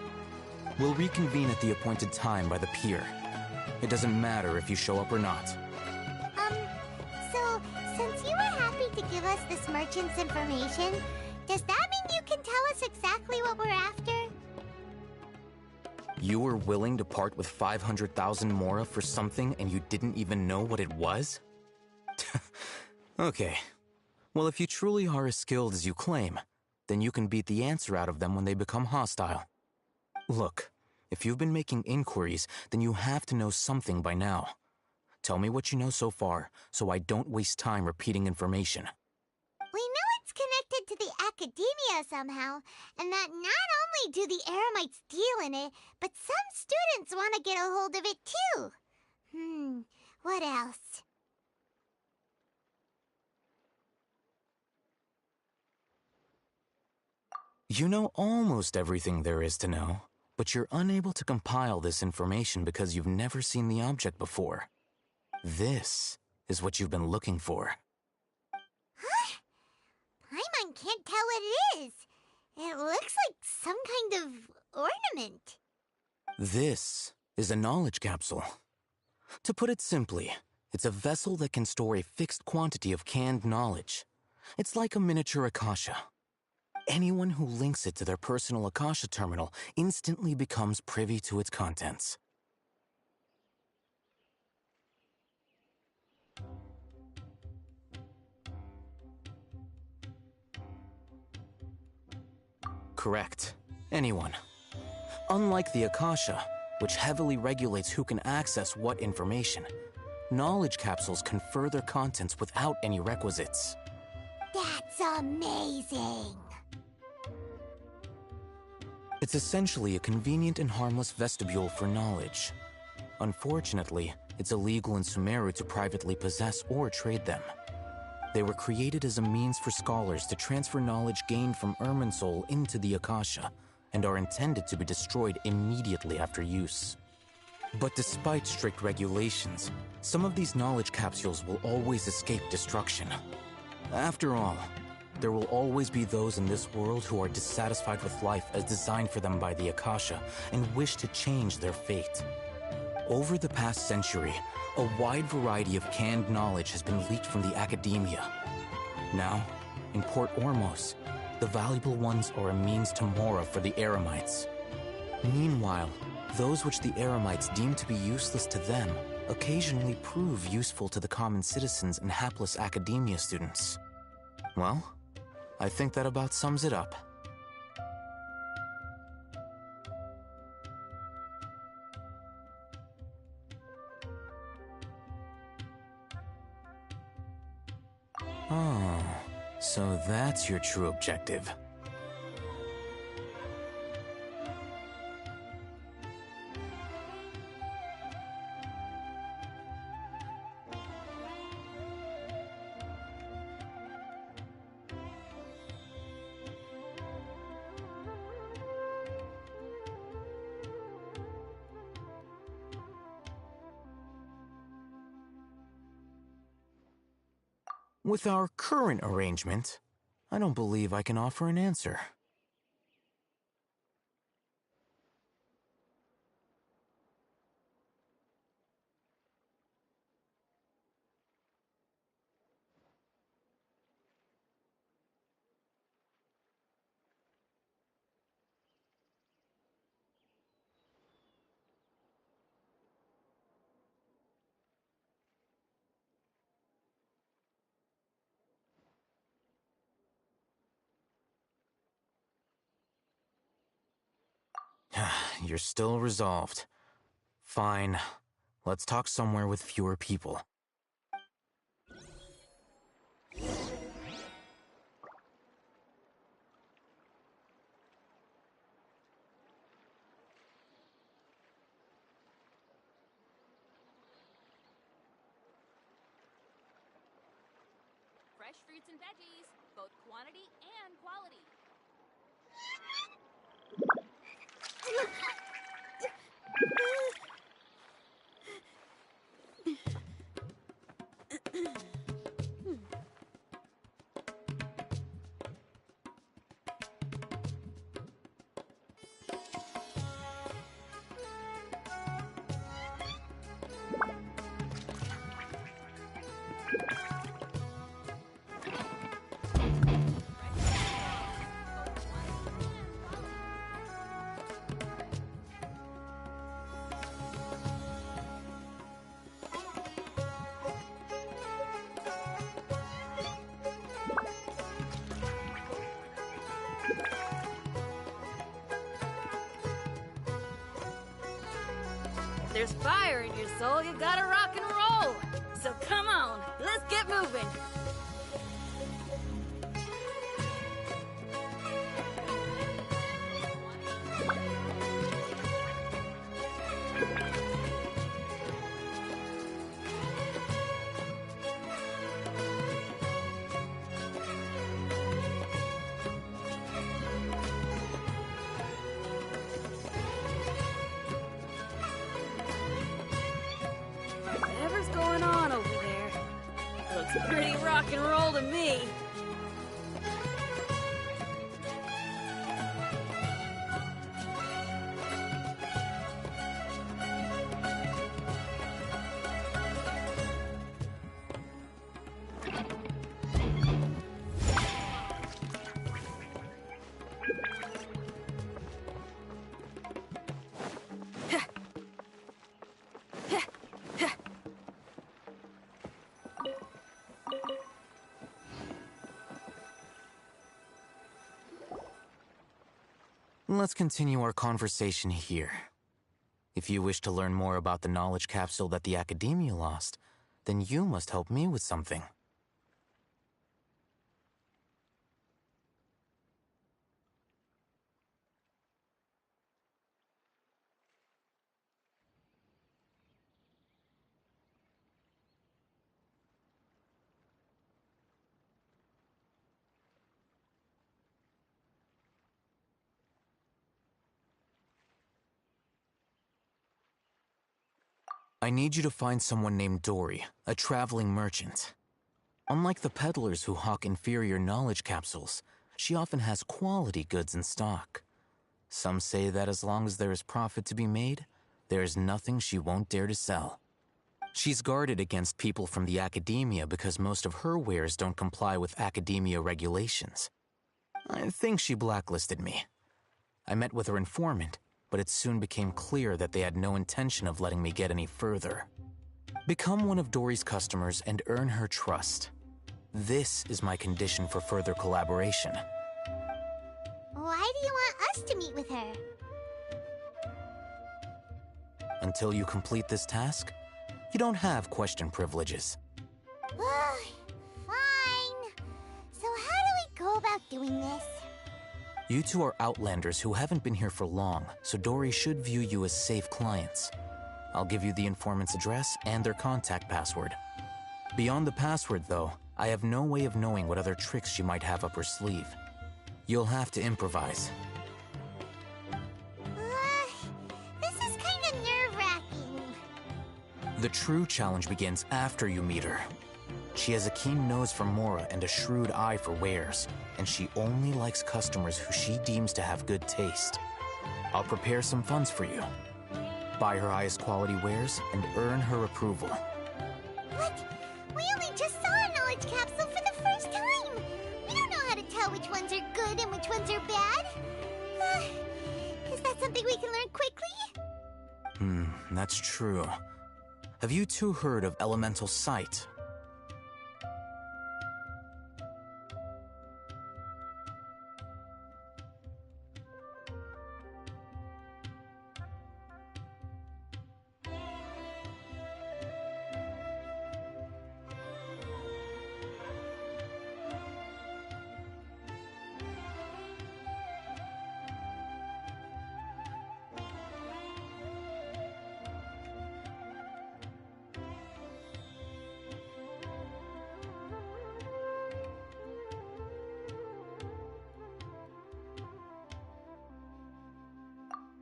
We'll reconvene at the appointed time by the pier. It doesn't matter if you show up or not. So, since you were happy to give us this merchant's information, does that mean you can tell us exactly what we're after? You were willing to part with 500,000 Mora for something and you didn't even know what it was? Okay. Well, if you truly are as skilled as you claim, then you can beat the answer out of them when they become hostile. Look, if you've been making inquiries, then you have to know something by now. Tell me what you know so far, so I don't waste time repeating information. We know it's connected to the academia somehow, and that not only do the Eremites deal in it, but some students want to get a hold of it too. What else? You know almost everything there is to know, but you're unable to compile this information because you've never seen the object before. This is what you've been looking for. can't tell what it is. It looks like some kind of ornament. This is a knowledge capsule. To put it simply, it's a vessel that can store a fixed quantity of canned knowledge. It's like a miniature Akasha. Anyone who links it to their personal Akasha terminal instantly becomes privy to its contents. Correct. Anyone. Unlike the Akasha, which heavily regulates who can access what information, knowledge capsules confer their contents without any requisites. That's amazing! It's essentially a convenient and harmless vestibule for knowledge. Unfortunately, it's illegal in Sumeru to privately possess or trade them. They were created as a means for scholars to transfer knowledge gained from Irminsul into the Akasha, and are intended to be destroyed immediately after use. But despite strict regulations, some of these knowledge capsules will always escape destruction. After all, there will always be those in this world who are dissatisfied with life as designed for them by the Akasha and wish to change their fate. Over the past century, a wide variety of canned knowledge has been leaked from the academia. Now, in Port Ormos, the valuable ones are a means to Mora for the Eremites. Meanwhile, those which the Eremites deem to be useless to them occasionally prove useful to the common citizens and hapless academia students. Well, I think that about sums it up. Oh, so that's your true objective. With our current arrangement, I don't believe I can offer an answer. You're still resolved. Fine. Let's talk somewhere with fewer people. Fresh fruits and veggies, both quantity and quality. If there's fire in your soul, you gotta rock and roll. So come on, let's get moving. Whatever's going on over there looks pretty rock and roll to me. Let's continue our conversation here. If you wish to learn more about the knowledge capsule that the Academia lost, then you must help me with something. I need you to find someone named Dory, a traveling merchant. Unlike the peddlers who hawk inferior knowledge capsules, she often has quality goods in stock. Some say that as long as there is profit to be made, there is nothing she won't dare to sell. She's guarded against people from the Academia because most of her wares don't comply with Academia regulations. I think she blacklisted me. I met with her informant, but it soon became clear that they had no intention of letting me get any further. Become one of Dory's customers and earn her trust. This is my condition for further collaboration. Why do you want us to meet with her? Until you complete this task, you don't have question privileges. Fine. So how do we go about doing this? You two are outlanders who haven't been here for long, so Dory should view you as safe clients. I'll give you the informant's address and their contact password. Beyond the password, though, I have no way of knowing what other tricks she might have up her sleeve. You'll have to improvise. This is kind of nerve-wracking. The true challenge begins after you meet her. She has a keen nose for Mora and a shrewd eye for wares, and she only likes customers who she deems to have good taste. I'll prepare some funds for you. Buy her highest quality wares and earn her approval. What? We only just saw a knowledge capsule for the first time! We don't know how to tell which ones are good and which ones are bad. Is that something we can learn quickly? That's true. Have you two heard of elemental sight?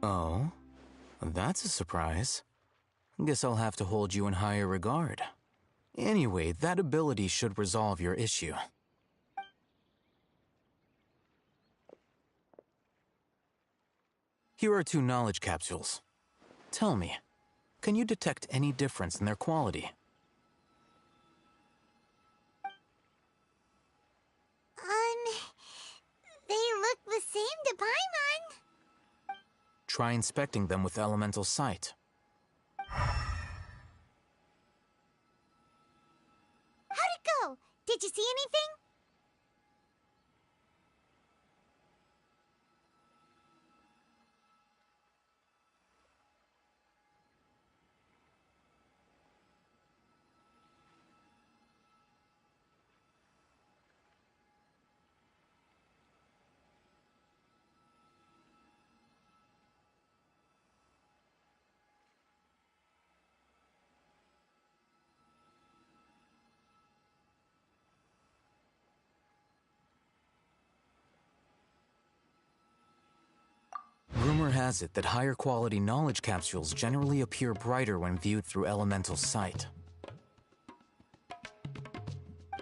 Oh, that's a surprise. Guess I'll have to hold you in higher regard. Anyway, that ability should resolve your issue. Here are 2 knowledge capsules. Tell me, can you detect any difference in their quality? They look the same to Paimon. Try inspecting them with elemental sight. How'd it go? Did you see anything? Rumor has it that higher quality knowledge capsules generally appear brighter when viewed through elemental sight.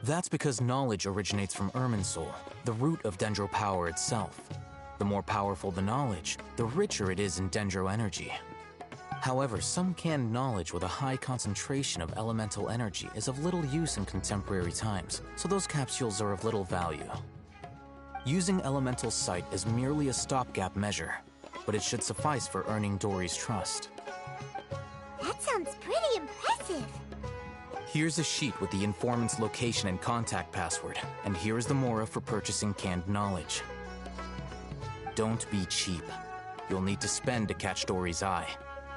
That's because knowledge originates from Irminsul, the root of Dendro power itself. The more powerful the knowledge, the richer it is in Dendro energy. However, some canned knowledge with a high concentration of elemental energy is of little use in contemporary times, so those capsules are of little value. Using elemental sight is merely a stopgap measure, but it should suffice for earning Dory's trust. That sounds pretty impressive. Here's a sheet with the informant's location and contact password, and here is the Mora for purchasing canned knowledge. Don't be cheap. You'll need to spend to catch Dory's eye.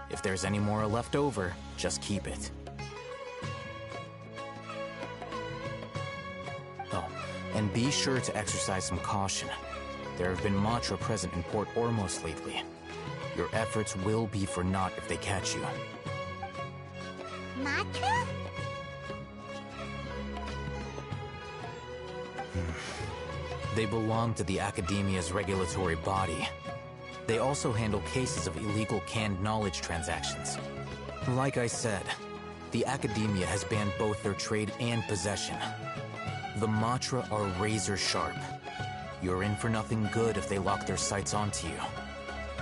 If there's any more left over, just keep it. Oh, and be sure to exercise some caution. There have been Matra present in Port Ormos lately. Your efforts will be for naught if they catch you. Matra? They belong to the Academia's regulatory body. They also handle cases of illegal canned knowledge transactions. Like I said, the Academia has banned both their trade and possession. The Matra are razor sharp. You're in for nothing good if they lock their sights onto you.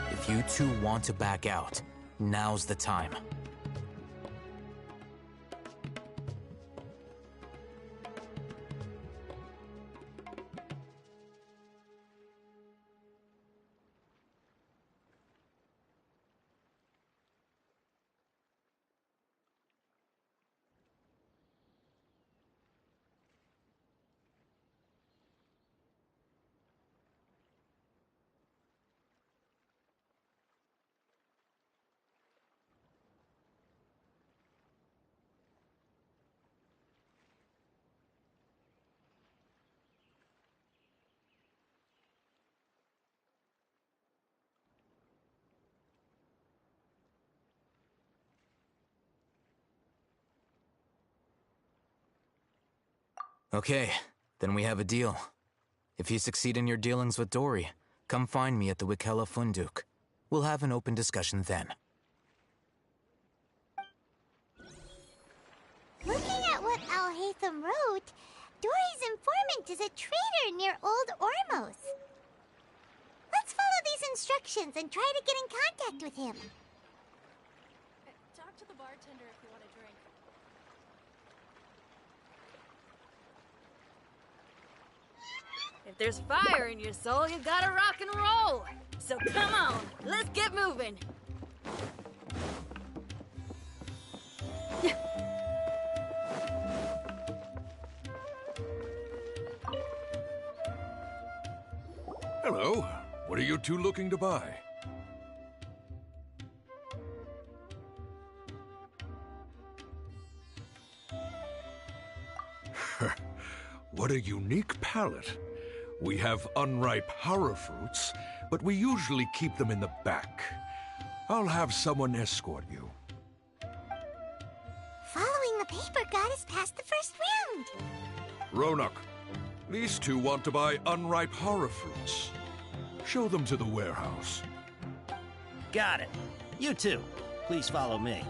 If you two want to back out, now's the time. Okay, then we have a deal. If you succeed in your dealings with Dory, come find me at the Wikella Funduk. We'll have an open discussion then. Looking at what Al-Haytham wrote, Dory's informant is a traitor near Old Ormos. Let's follow these instructions and try to get in contact with him. Talk to the bartender if you want a drink. If there's fire in your soul, you gotta rock and roll. So come on, let's get moving. Hello. What are you two looking to buy? What a unique palate. We have unripe hara fruits, but we usually keep them in the back. I'll have someone escort you. Following the paper got us past the first round. Ronak, these two want to buy unripe hara fruits. Show them to the warehouse. Got it. You two, please follow me.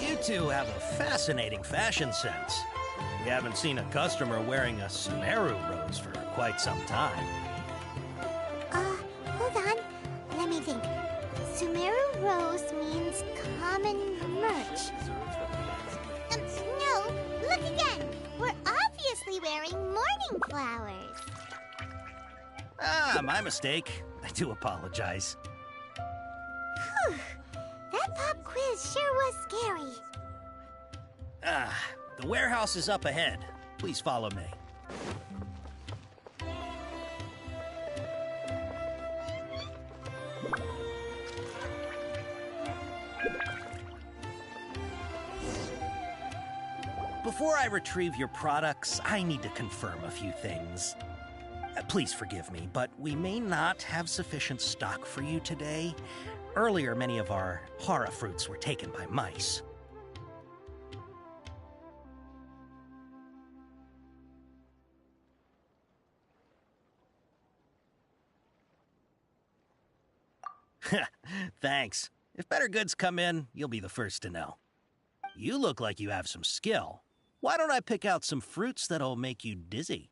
You two have a fascinating fashion sense. We haven't seen a customer wearing a Sumeru rose for quite some time. Hold on. Let me think. Sumeru rose means common merch. No, look again. We're obviously wearing morning flowers. Ah, my mistake. I do apologize. Whew. That pop quiz sure was scary. Ah, the warehouse is up ahead. Please follow me. Before I retrieve your products, I need to confirm a few things. Please forgive me, but we may not have sufficient stock for you today. Earlier, many of our hara fruits were taken by mice. Thanks. If better goods come in, you'll be the first to know. You look like you have some skill. Why don't I pick out some fruits that'll make you dizzy?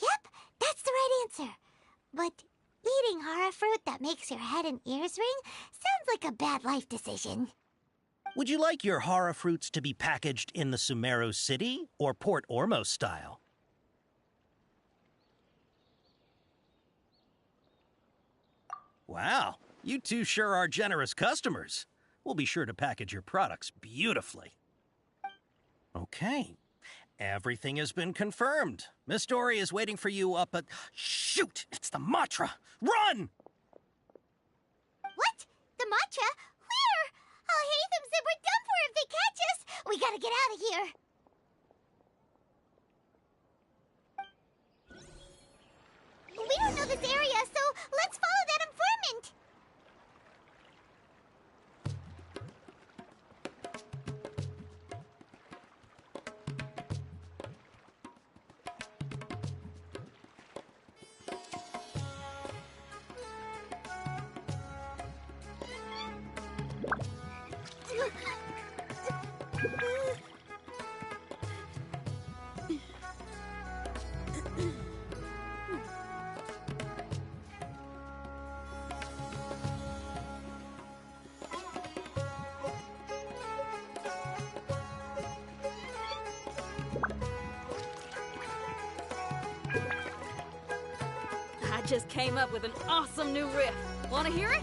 Yep, that's the right answer. But eating hara fruit that makes your head and ears ring sounds like a bad life decision. Would you like your hara fruits to be packaged in the Sumeru City or Port Ormos style? Wow, you two sure are generous customers. We'll be sure to package your products beautifully. Okay. Everything has been confirmed. Miss Dory is waiting for you up at... Shoot! It's the Matra! Run! What? The Matra? Where? I'll hate them said we're done for if they catch us. We gotta get out of here. We don't know this area, so let's follow that informant. I just came up with an awesome new riff. Want to hear it?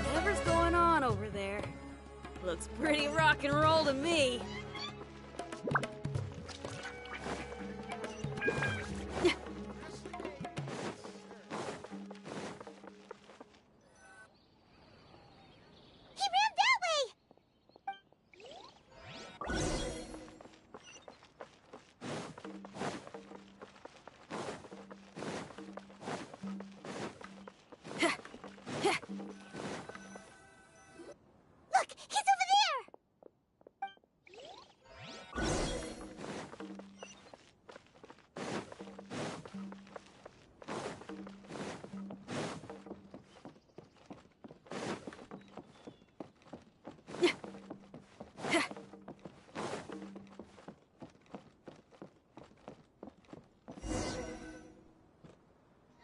Whatever's going on over there looks pretty rock and roll to me. He ran that way. Look, he's over there.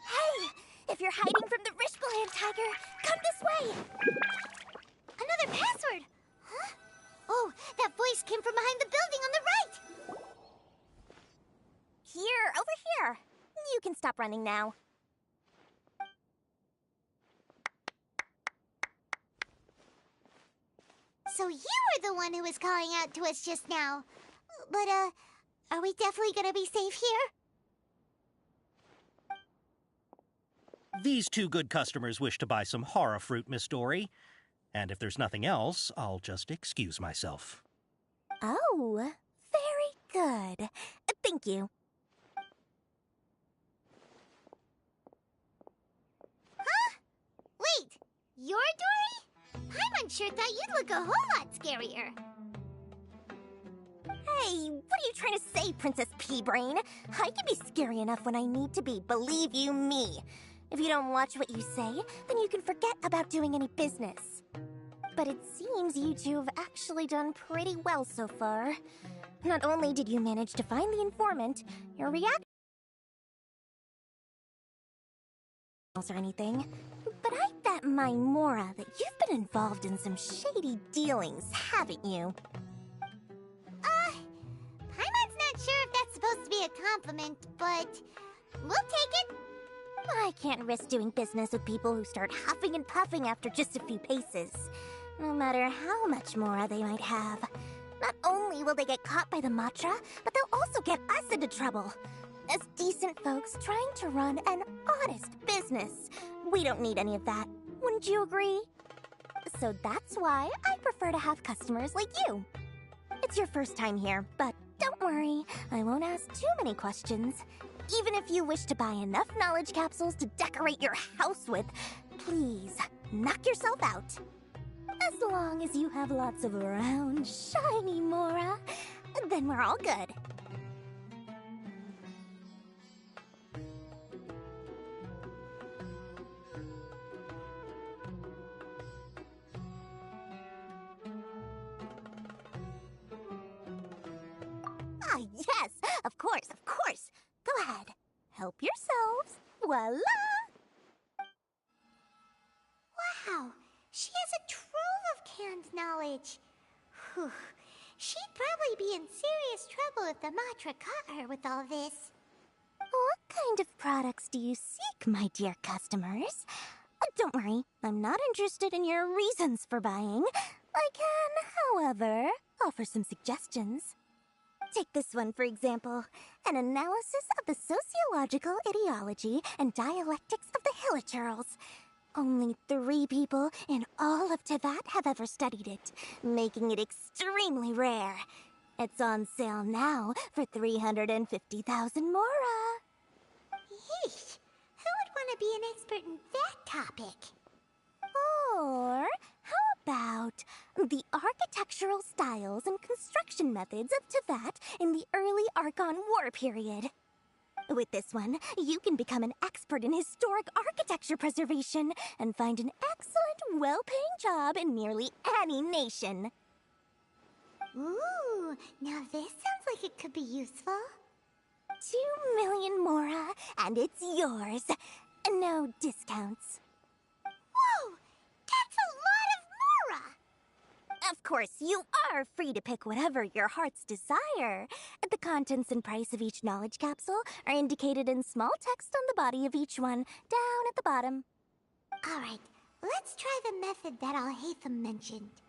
Hey, if you're hiding from the Rishbaland tiger, come this way. Another password. Huh? Oh, that voice came from behind the building on the right. Here, over here. You can stop running now. So you were the one who was calling out to us just now. But, are we definitely gonna be safe here? These two good customers wish to buy some horror fruit, Miss Dory. And if there's nothing else, I'll just excuse myself. Oh, very good. Thank you. Huh? Wait, you're Dory? Paimon sure thought you'd look a whole lot scarier. Hey, what are you trying to say, Princess Pea-Brain? I can be scary enough when I need to be, believe you me. If you don't watch what you say, then you can forget about doing any business. But it seems you two have actually done pretty well so far. Not only did you manage to find the informant, your reaction or anything, but I bet my Mora that you've been involved in some shady dealings, haven't you? Paimon's not sure if that's supposed to be a compliment, but we'll take it. I can't risk doing business with people who start huffing and puffing after just a few paces, no matter how much Mora they might have. Not only will they get caught by the Matra, but they'll also get us into trouble. As decent folks trying to run an honest business, we don't need any of that. Wouldn't you agree? So that's why I prefer to have customers like you. It's your first time here, but don't worry, I won't ask too many questions. Even if you wish to buy enough knowledge capsules to decorate your house with, please knock yourself out. As long as you have lots of round, shiny Mora, then we're all good. Ah, yes! Of course, of course! Go ahead. Help yourselves. Voila! Wow, she has a trove of canned knowledge. Whew. She'd probably be in serious trouble if the Matra caught her with all this. What kind of products do you seek, my dear customers? Don't worry, I'm not interested in your reasons for buying. I can, however, offer some suggestions. Take this one, for example. An analysis of the sociological ideology and dialectics of the Hilichurls. Only 3 people in all of Teyvat have ever studied it, making it extremely rare. It's on sale now for 350,000 Mora. Yeesh, who would want to be an expert in that topic? Or how about the architectural styles and construction methods of Teyvat in the early Archon War period? With this one, you can become an expert in historic architecture preservation and find an excellent, well-paying job in nearly any nation. Ooh, now this sounds like it could be useful. 2 million Mora, and it's yours. No discounts. Whoa! That's a lot of Mora! Of course, you are free to pick whatever your heart's desire. The contents and price of each knowledge capsule are indicated in small text on the body of each one, down at the bottom. Alright, let's try the method that Alhaitham mentioned.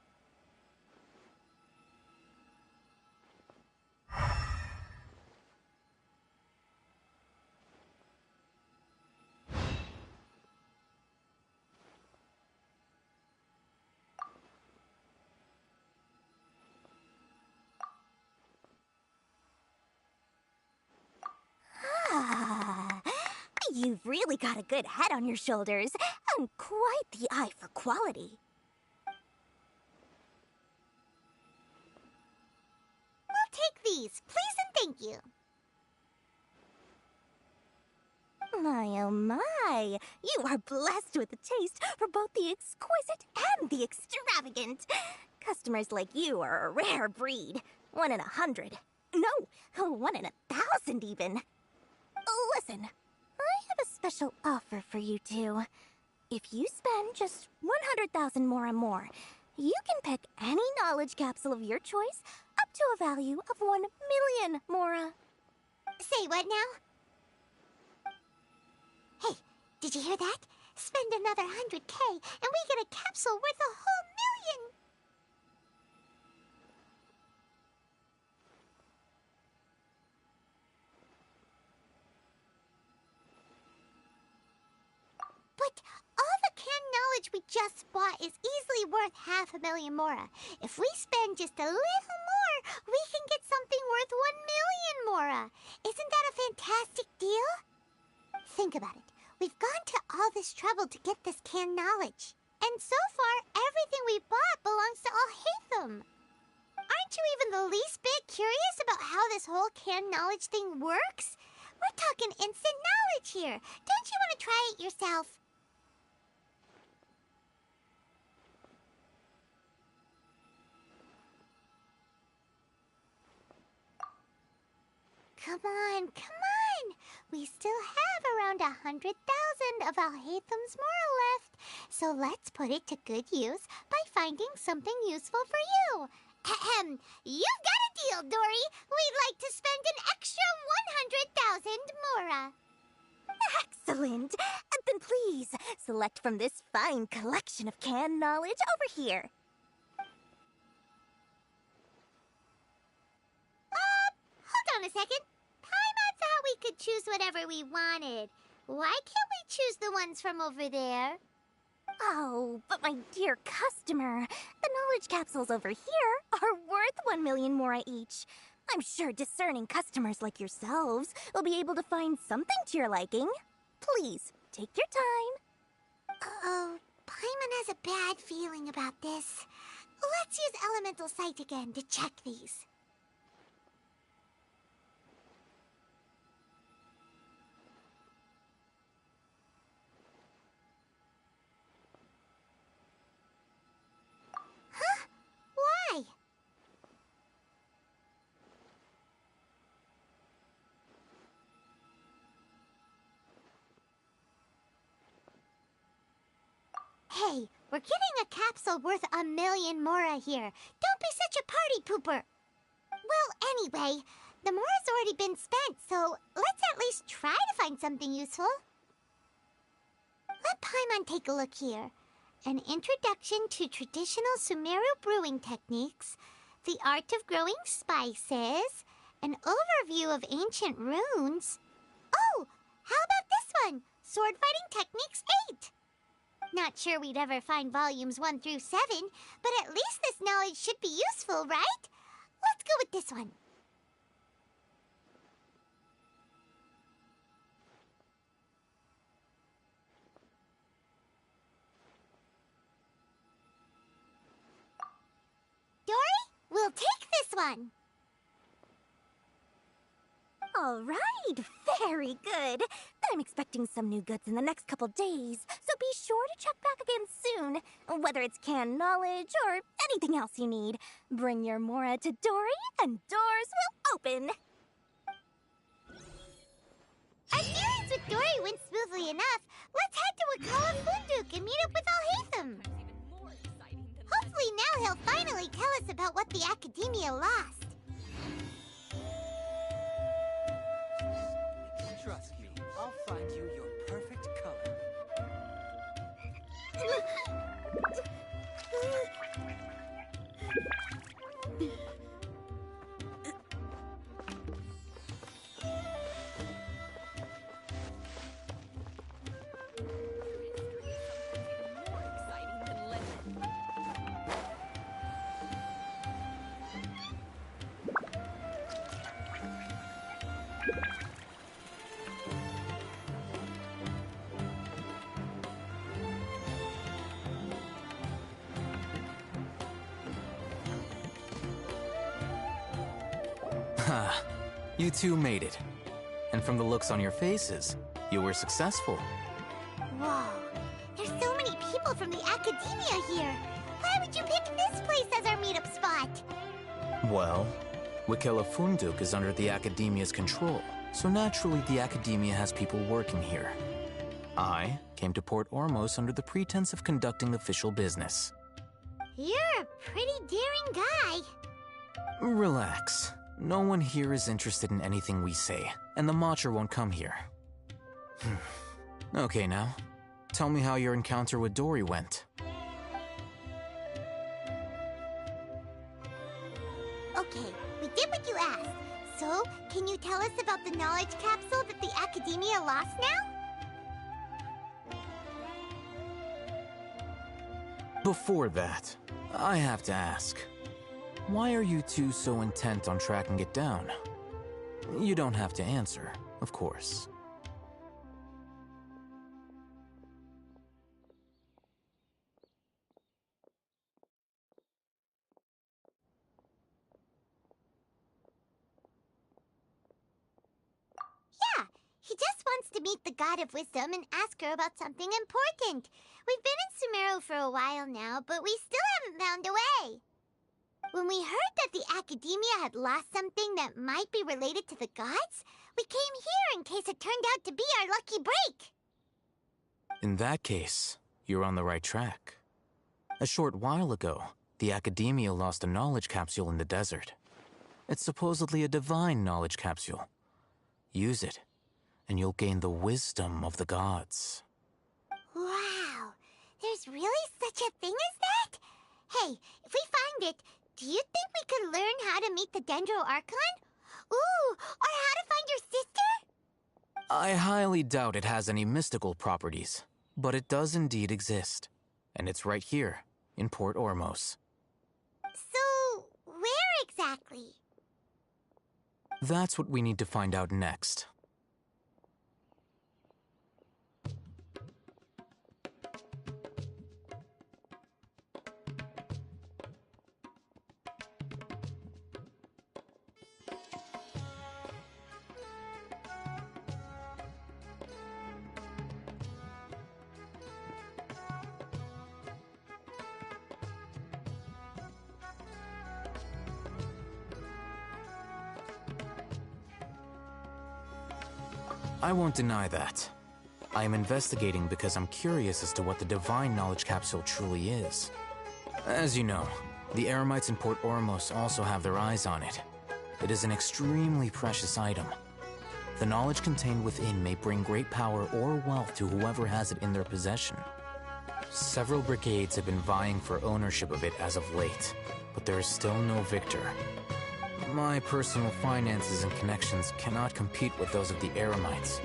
You've really got a good head on your shoulders, and quite the eye for quality. We'll take these, please and thank you. My, oh my, you are blessed with a taste for both the exquisite and the extravagant. Customers like you are a rare breed. 1 in 100. No, 1 in 1,000 even. Listen, I have a special offer for you two. If you spend just 100,000 more, you can pick any knowledge capsule of your choice up to a value of 1 million Mora. Say what now? Hey, did you hear that? Spend another 100K and we get a capsule worth a whole million! But all the canned knowledge we just bought is easily worth 500,000 Mora. If we spend just a little more, we can get something worth 1 million Mora. Isn't that a fantastic deal? Think about it. We've gone to all this trouble to get this canned knowledge. And so far, everything we bought belongs to Alhaitham. Aren't you even the least bit curious about how this whole canned knowledge thing works? We're talking instant knowledge here. Don't you want to try it yourself? Come on, come on! We still have around 100,000 of Alhaitham's Mora left, so let's put it to good use by finding something useful for you. Ahem, you've got a deal, Dory. We'd like to spend an extra 100,000 Mora. Excellent! Then please, select from this fine collection of canned knowledge over here. Hold on a second. I thought we could choose whatever we wanted. Why can't we choose the ones from over there? Oh, but my dear customer, the knowledge capsules over here are worth 1 million Mora each. I'm sure discerning customers like yourselves will be able to find something to your liking. Please, take your time. Uh-oh, Paimon has a bad feeling about this. Let's use Elemental Sight again to check these. Huh? Why? Hey, we're getting a capsule worth 1,000,000 mora here. Don't be such a party pooper. Well, anyway, the mora's already been spent, so let's at least try to find something useful. Let Paimon take a look here. An introduction to traditional Sumeru brewing techniques, the art of growing spices, an overview of ancient runes. Oh, how about this one? Sword Fighting Techniques 8. Not sure we'd ever find volumes 1 through 7, but at least this knowledge should be useful, right? Let's go with this one. Dory, we'll take this one. All right, very good. I'm expecting some new goods in the next couple days, so be sure to check back again soon. Whether it's canned knowledge or anything else you need, bring your Mora to Dory and doors will open. Our dealings with Dory went smoothly enough. Let's head to Wakala Funduk and meet up with Alhaitham. Hopefully now he'll finally tell us about what the Academia lost. Trust me, I'll find you your perfect color. Ha! You two made it. And from the looks on your faces, you were successful. Whoa, there's so many people from the Academia here. Why would you pick this place as our meetup spot? Well, Wakela Funduk is under the Academia's control, so naturally the Academia has people working here. I came to Port Ormos under the pretense of conducting official business. You're a pretty daring guy. Relax. No one here is interested in anything we say, and the Matcha won't come here. Okay now, tell me how your encounter with Dory went. Okay, we did what you asked. So, can you tell us about the knowledge capsule that the Academia lost now? Before that, I have to ask, why are you two so intent on tracking it down? You don't have to answer, of course. Yeah, he just wants to meet the God of Wisdom and ask her about something important. We've been in Sumeru for a while now, but we still haven't found a way. When we heard that the Academia had lost something that might be related to the gods, we came here in case it turned out to be our lucky break. In that case, you're on the right track. A short while ago, the Academia lost a knowledge capsule in the desert. It's supposedly a divine knowledge capsule. Use it, and you'll gain the wisdom of the gods. Wow, there's really such a thing as that? Hey, if we find it, do you think we could learn how to meet the Dendro Archon? Ooh, or how to find your sister? I highly doubt it has any mystical properties, but it does indeed exist. And it's right here, in Port Ormos. So, where exactly? That's what we need to find out next. I won't deny that. I am investigating because I'm curious as to what the Divine Knowledge Capsule truly is. As you know, the Eremites in Port Ormos also have their eyes on it. It is an extremely precious item. The knowledge contained within may bring great power or wealth to whoever has it in their possession. Several brigades have been vying for ownership of it as of late, but there is still no victor. My personal finances and connections cannot compete with those of the Eremites.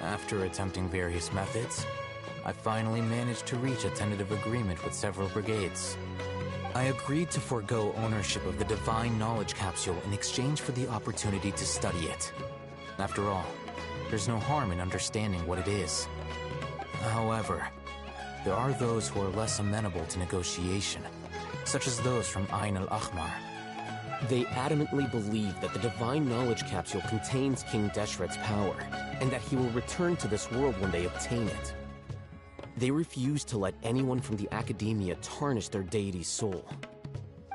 After attempting various methods, I finally managed to reach a tentative agreement with several brigades. I agreed to forego ownership of the Divine Knowledge Capsule in exchange for the opportunity to study it. After all, there's no harm in understanding what it is. However, there are those who are less amenable to negotiation, such as those from Ain al-Ahmar. They adamantly believe that the Divine Knowledge Capsule contains King Deshret's power, and that he will return to this world when they obtain it. They refuse to let anyone from the Academia tarnish their deity's soul.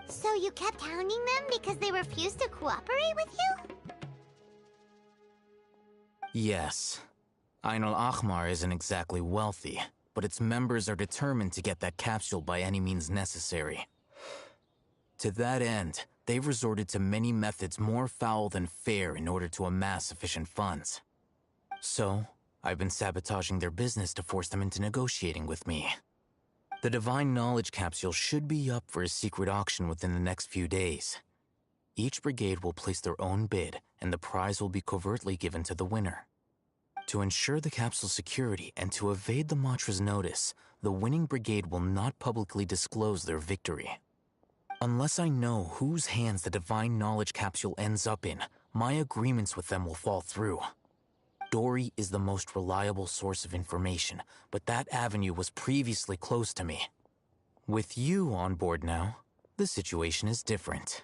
So you kept hounding them because they refused to cooperate with you? Yes. Ain al-Ahmar isn't exactly wealthy, but its members are determined to get that capsule by any means necessary. To that end, they've resorted to many methods more foul than fair in order to amass sufficient funds. So, I've been sabotaging their business to force them into negotiating with me. The Divine Knowledge Capsule should be up for a secret auction within the next few days. Each brigade will place their own bid, and the prize will be covertly given to the winner. To ensure the capsule's security and to evade the Matra's notice, the winning brigade will not publicly disclose their victory. Unless I know whose hands the Divine Knowledge Capsule ends up in, my agreements with them will fall through. Dory is the most reliable source of information, but that avenue was previously closed to me. With you on board now, the situation is different.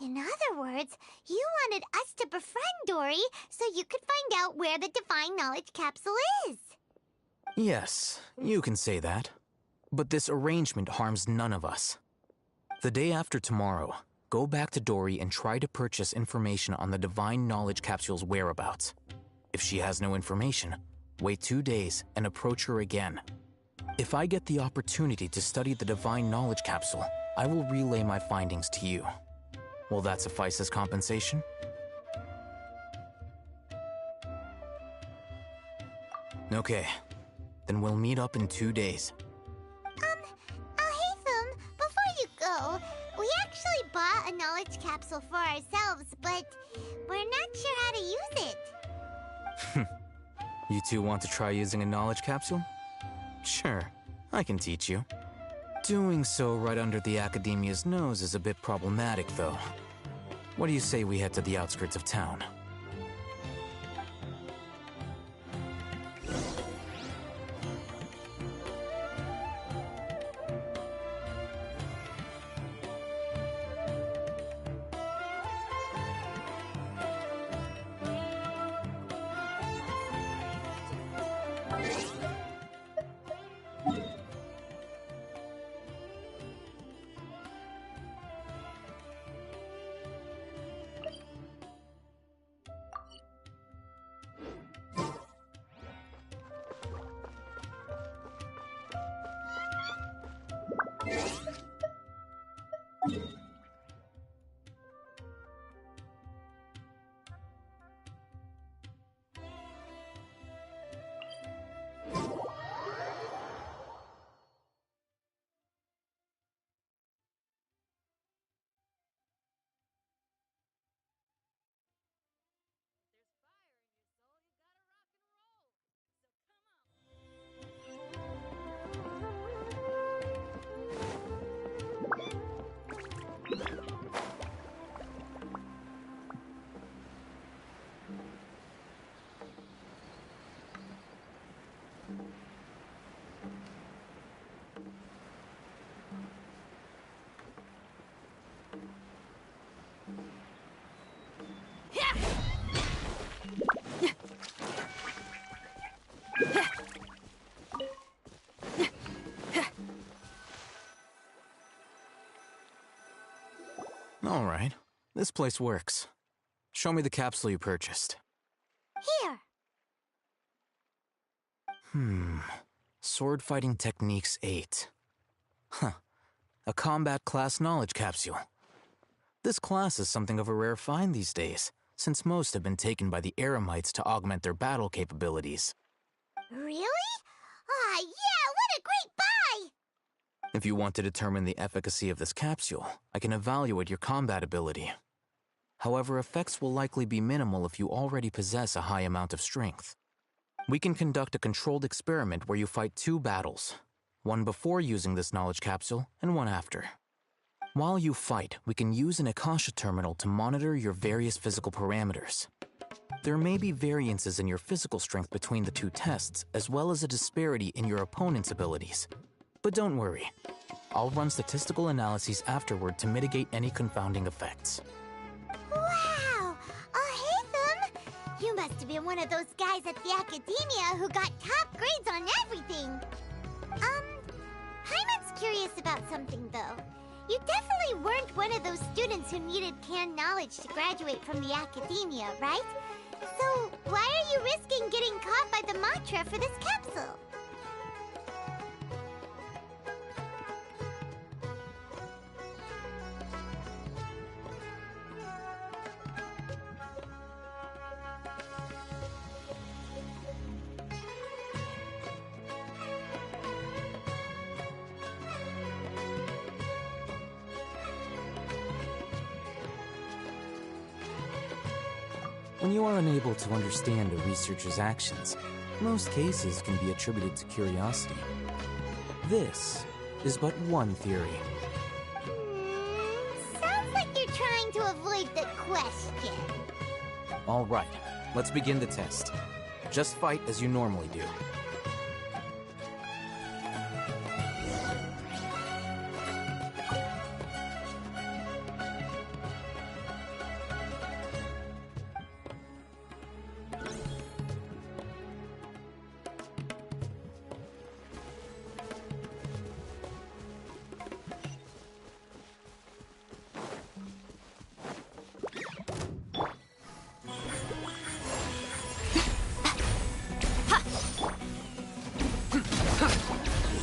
In other words, you wanted us to befriend Dory so you could find out where the Divine Knowledge Capsule is. Yes, you can say that. But this arrangement harms none of us. The day after tomorrow, go back to Dory and try to purchase information on the Divine Knowledge Capsule's whereabouts. If she has no information, wait 2 days and approach her again. If I get the opportunity to study the Divine Knowledge Capsule, I will relay my findings to you. Will that suffice as compensation? Okay, then we'll meet up in 2 days. Alhaitham, before you go, we actually bought a knowledge capsule for ourselves, but we're not sure how to use it. You two want to try using a knowledge capsule? Sure, I can teach you. Doing so right under the Academia's nose is a bit problematic, though. What do you say we head to the outskirts of town? All right, this place works. Show me the capsule you purchased. Here. Sword Fighting Techniques 8. Huh. A combat class knowledge capsule. This class is something of a rare find these days, since most have been taken by the Eremites to augment their battle capabilities. Really? Ah, yeah, what a great buy! If you want to determine the efficacy of this capsule, I can evaluate your combat ability. However, effects will likely be minimal if you already possess a high amount of strength. We can conduct a controlled experiment where you fight 2 battles, one before using this knowledge capsule and one after. While you fight, we can use an Akasha terminal to monitor your various physical parameters. There may be variances in your physical strength between the 2 tests, as well as a disparity in your opponent's abilities. But don't worry, I'll run statistical analyses afterward to mitigate any confounding effects. Wow! Haytham! You must have been one of those guys at the Academia who got top grades on everything. Hyman's curious about something, though. You definitely weren't one of those students who needed canned knowledge to graduate from the Academia, right? So, why are you risking getting caught by the mantra for this capsule? When you are unable to understand a researcher's actions, most cases can be attributed to curiosity. This is but one theory. Sounds like you're trying to avoid the question. All right, let's begin the test. Just fight as you normally do.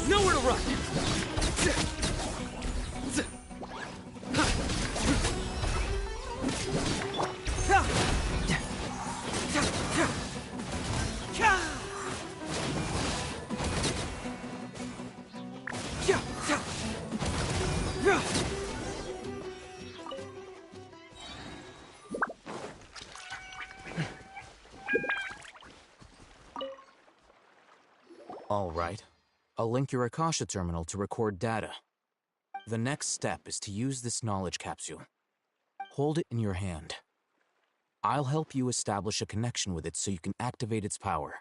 Nowhere to run! All right. I'll link your Akasha terminal to record data. The next step is to use this knowledge capsule. Hold it in your hand. I'll help you establish a connection with it so you can activate its power.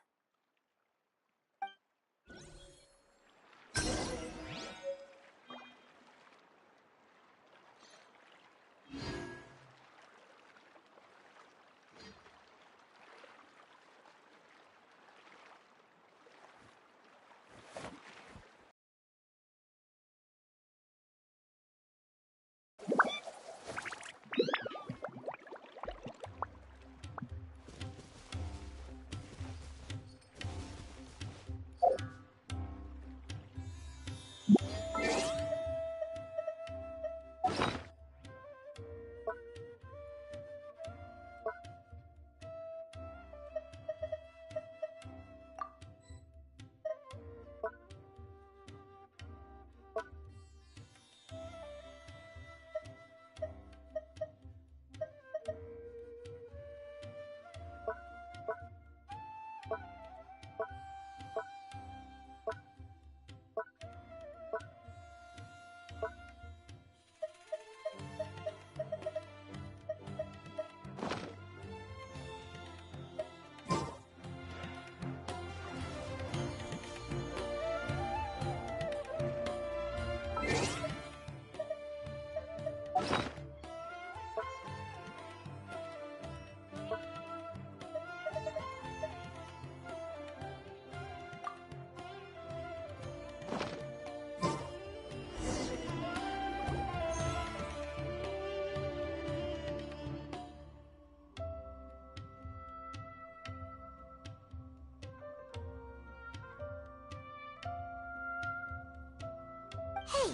Hey,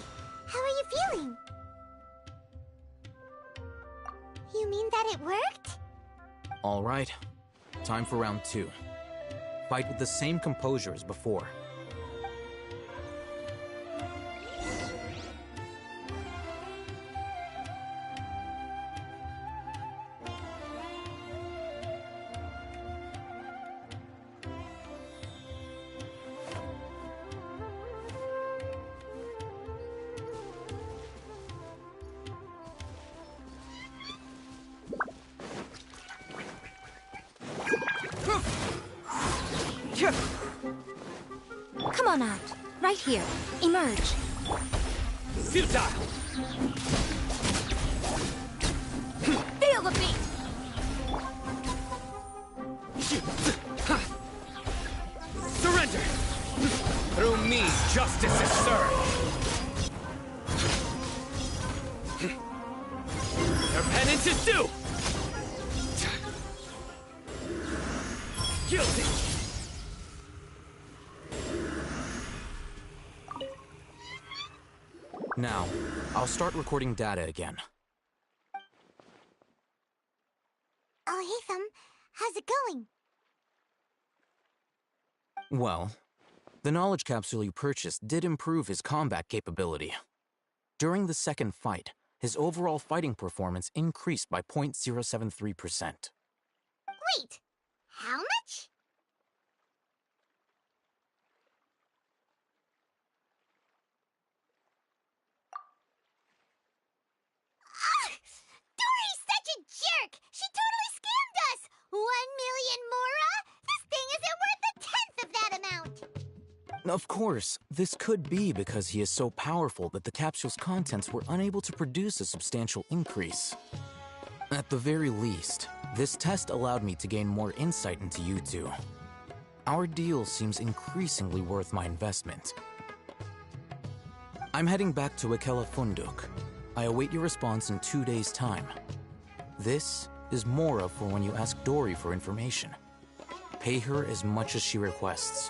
how are you feeling? You mean that it worked? All right. Time for round 2. Fight with the same composure as before. Come on out. Right here. Emerge. Futile! Feel the beat! Surrender! Through me, justice is served! Your penance is due! Guilty! Now, I'll start recording data again. Oh, Hatham, how's it going? Well, the knowledge capsule you purchased did improve his combat capability. During the second fight, his overall fighting performance increased by 0.073%. Wait, how much? Dory's such a jerk! She totally scammed us! 1 million mora? This thing isn't worth a tenth of that amount! Of course, this could be because he is so powerful that the capsule's contents were unable to produce a substantial increase. At the very least, this test allowed me to gain more insight into you two. Our deal seems increasingly worth my investment. I'm heading back to Akela Funduk. I await your response in 2 days' time. This is Mora for when you ask Dory for information. Pay her as much as she requests.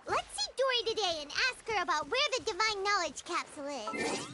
Let's see Dory today and ask her about where the Divine Knowledge Capsule is.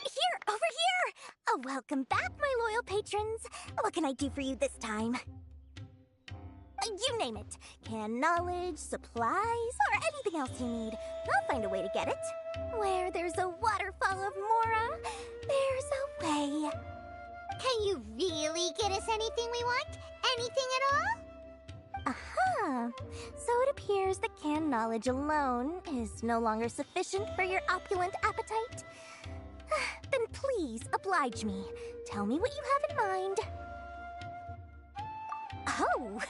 Here, over here! Oh, welcome back, my loyal patrons. What can I do for you this time? You name it. Canned knowledge, supplies, or anything else you need. I'll find a way to get Get it? Where there's a waterfall of Mora, there's a way. Can you really get us anything we want? Anything at all? Aha! So it appears that canned knowledge alone is no longer sufficient for your opulent appetite. Then please, oblige me. Tell me what you have in mind. Oh!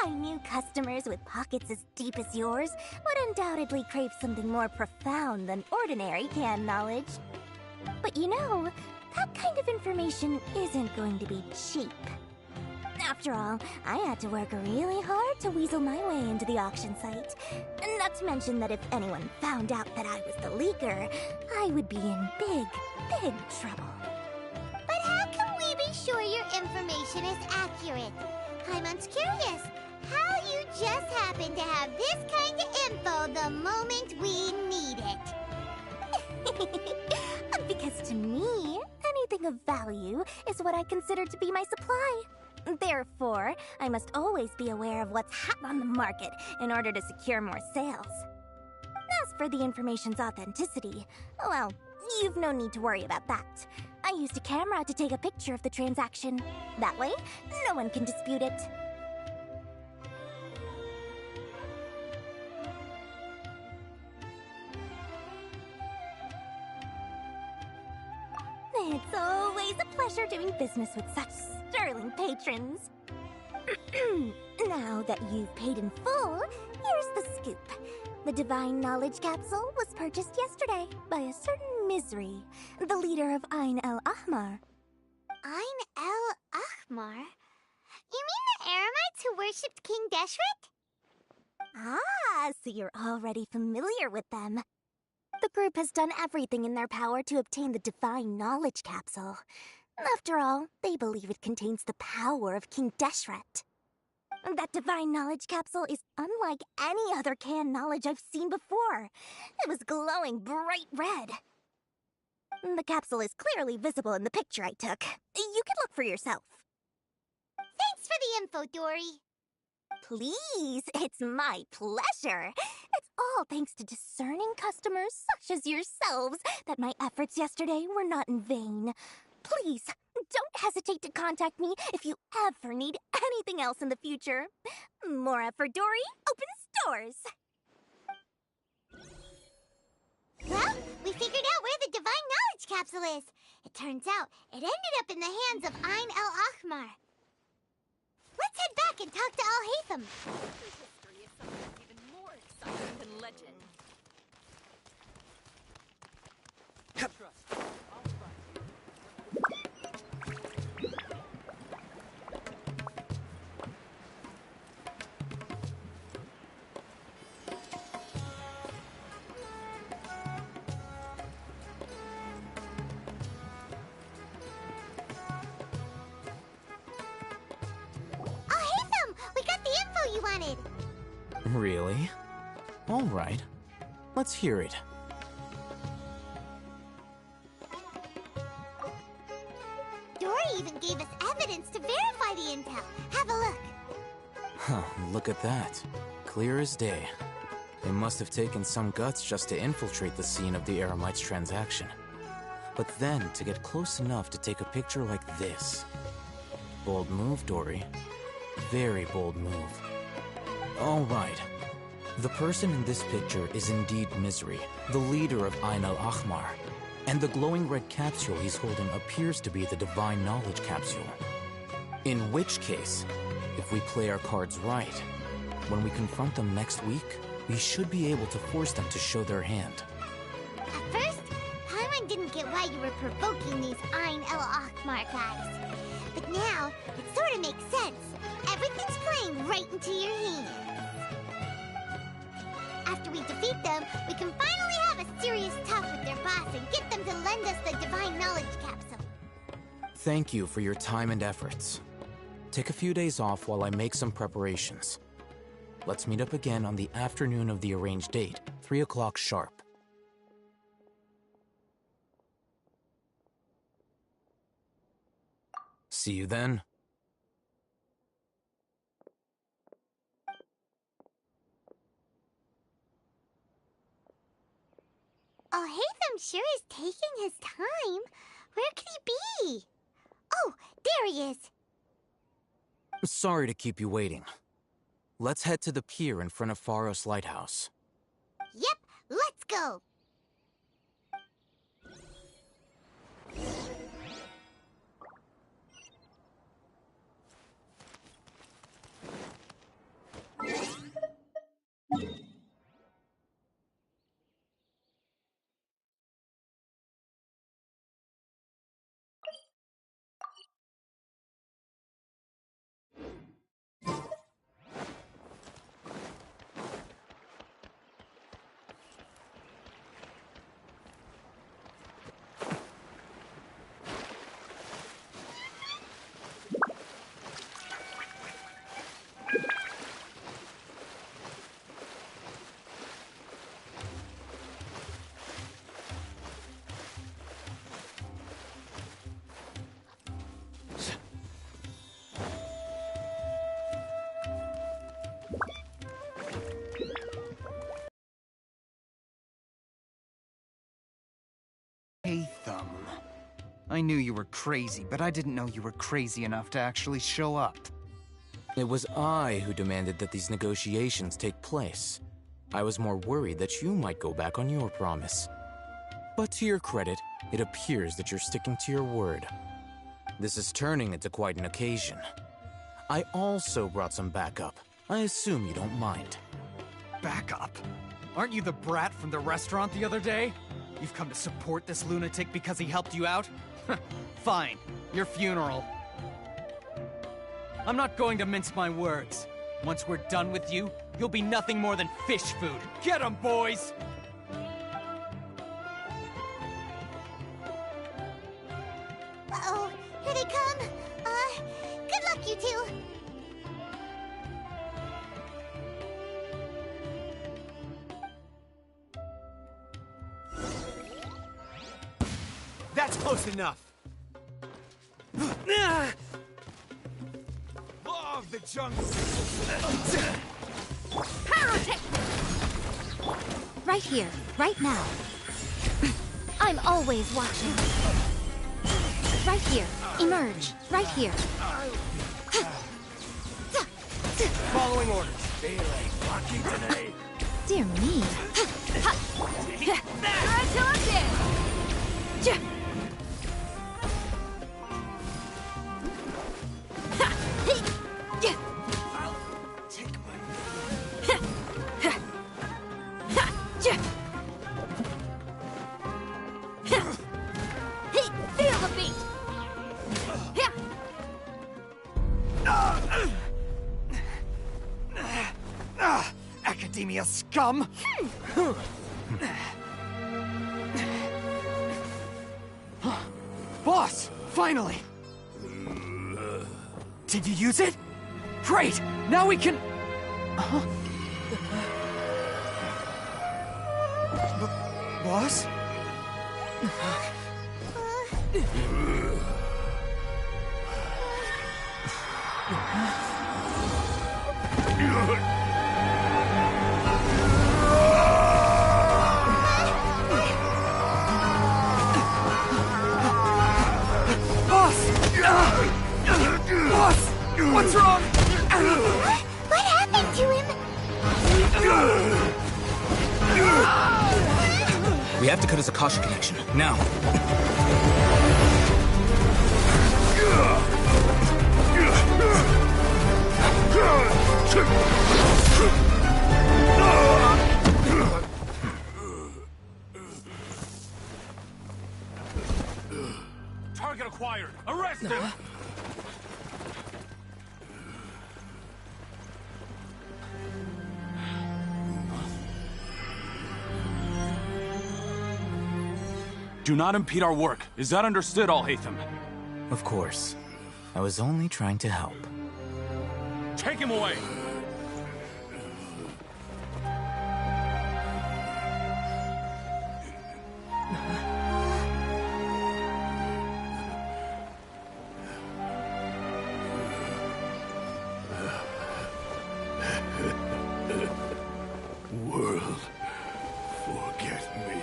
I knew customers with pockets as deep as yours would undoubtedly crave something more profound than ordinary canned knowledge. But you know, that kind of information isn't going to be cheap. After all, I had to work really hard to weasel my way into the auction site. Not to mention that if anyone found out that I was the leaker, I would be in big, big trouble. But how can we be sure your information is accurate? Paimon's curious. How you just happen to have this kind of info the moment we need it? Because to me, anything of value is what I consider to be my supply. Therefore, I must always be aware of what's hot on the market in order to secure more sales. As for the information's authenticity, well, you've no need to worry about that. I used a camera to take a picture of the transaction. That way, no one can dispute it. It's always a pleasure doing business with such sterling patrons. Now that you've paid in full, here's the scoop. The Divine Knowledge Capsule was purchased yesterday by a certain Misery, the leader of Ain el Ahmar. Ain el Ahmar? You mean the Eremites who worshipped King Deshret? Ah, so you're already familiar with them. The group has done everything in their power to obtain the Divine Knowledge Capsule. After all, they believe it contains the power of King Deshret. That Divine Knowledge Capsule is unlike any other canned knowledge I've seen before. It was glowing bright red. The capsule is clearly visible in the picture I took. You can look for yourself. Thanks for the info, Dory. Please, it's my pleasure. It's all thanks to discerning customers such as yourselves that my efforts yesterday were not in vain. Please, don't hesitate to contact me if you ever need anything else in the future. Mora for Dory opens doors. Well, we figured out where the Divine Knowledge Capsule is. It turns out it ended up in the hands of Ain el Ahmar. Let's head back and talk to Al-Haytham. History is sometimes even more exciting than legend. Al-Haytham, we got the info you wanted. Really? All right. Let's hear it. Dory even gave us evidence to verify the intel. Have a look. Huh, look at that. Clear as day. They must have taken some guts just to infiltrate the scene of the Eremites' transaction. But then to get close enough to take a picture like this. Bold move, Dory. Very bold move. All right. The person in this picture is indeed Misery, the leader of Ain el Ahmar. And the glowing red capsule he's holding appears to be the Divine Knowledge Capsule. In which case, if we play our cards right, when we confront them next week, we should be able to force them to show their hand. At first, Paimon didn't get why you were provoking these Ain el Ahmar guys. But now, it sort of makes sense. Everything's playing right into your hands. After we defeat them, we can finally have a serious talk with their boss and get them to lend us the Divine Knowledge Capsule. Thank you for your time and efforts. Take a few days off while I make some preparations. Let's meet up again on the afternoon of the arranged date, 3 o'clock sharp. See you then. Alhaitham sure is taking his time. Where could he be? Oh, there he is. Sorry to keep you waiting. Let's head to the pier in front of Pharos Lighthouse. Yep, let's go. Haytham. I knew you were crazy, but I didn't know you were crazy enough to actually show up. It was I who demanded that these negotiations take place. I was more worried that you might go back on your promise. But to your credit, it appears that you're sticking to your word. This is turning into quite an occasion. I also brought some backup. I assume you don't mind. Backup? Aren't you the brat from the restaurant the other day? You've come to support this lunatic because he helped you out? Fine, your funeral. I'm not going to mince my words. Once we're done with you, you'll be nothing more than fish food. Get 'em, boys! Uh-oh, here they come. Good luck, you two. That's close enough. Law of the jungle. Pyrotech! Right here, right now. I'm always watching. Right here. Emerge. Right here. Following orders. Feeling lucky today. Dear me. Right till I'm dead. Feel the beat. Academia scum! Boss! Finally! Did you use it? Great! Now we can... Boss? Boss! What's wrong? What happened to him? We have to cut his Akasha connection, now. Target acquired. Arrest him. Do not impede our work. Is that understood, Alhaitham? Of course. I was only trying to help. Take him away! World, forget me.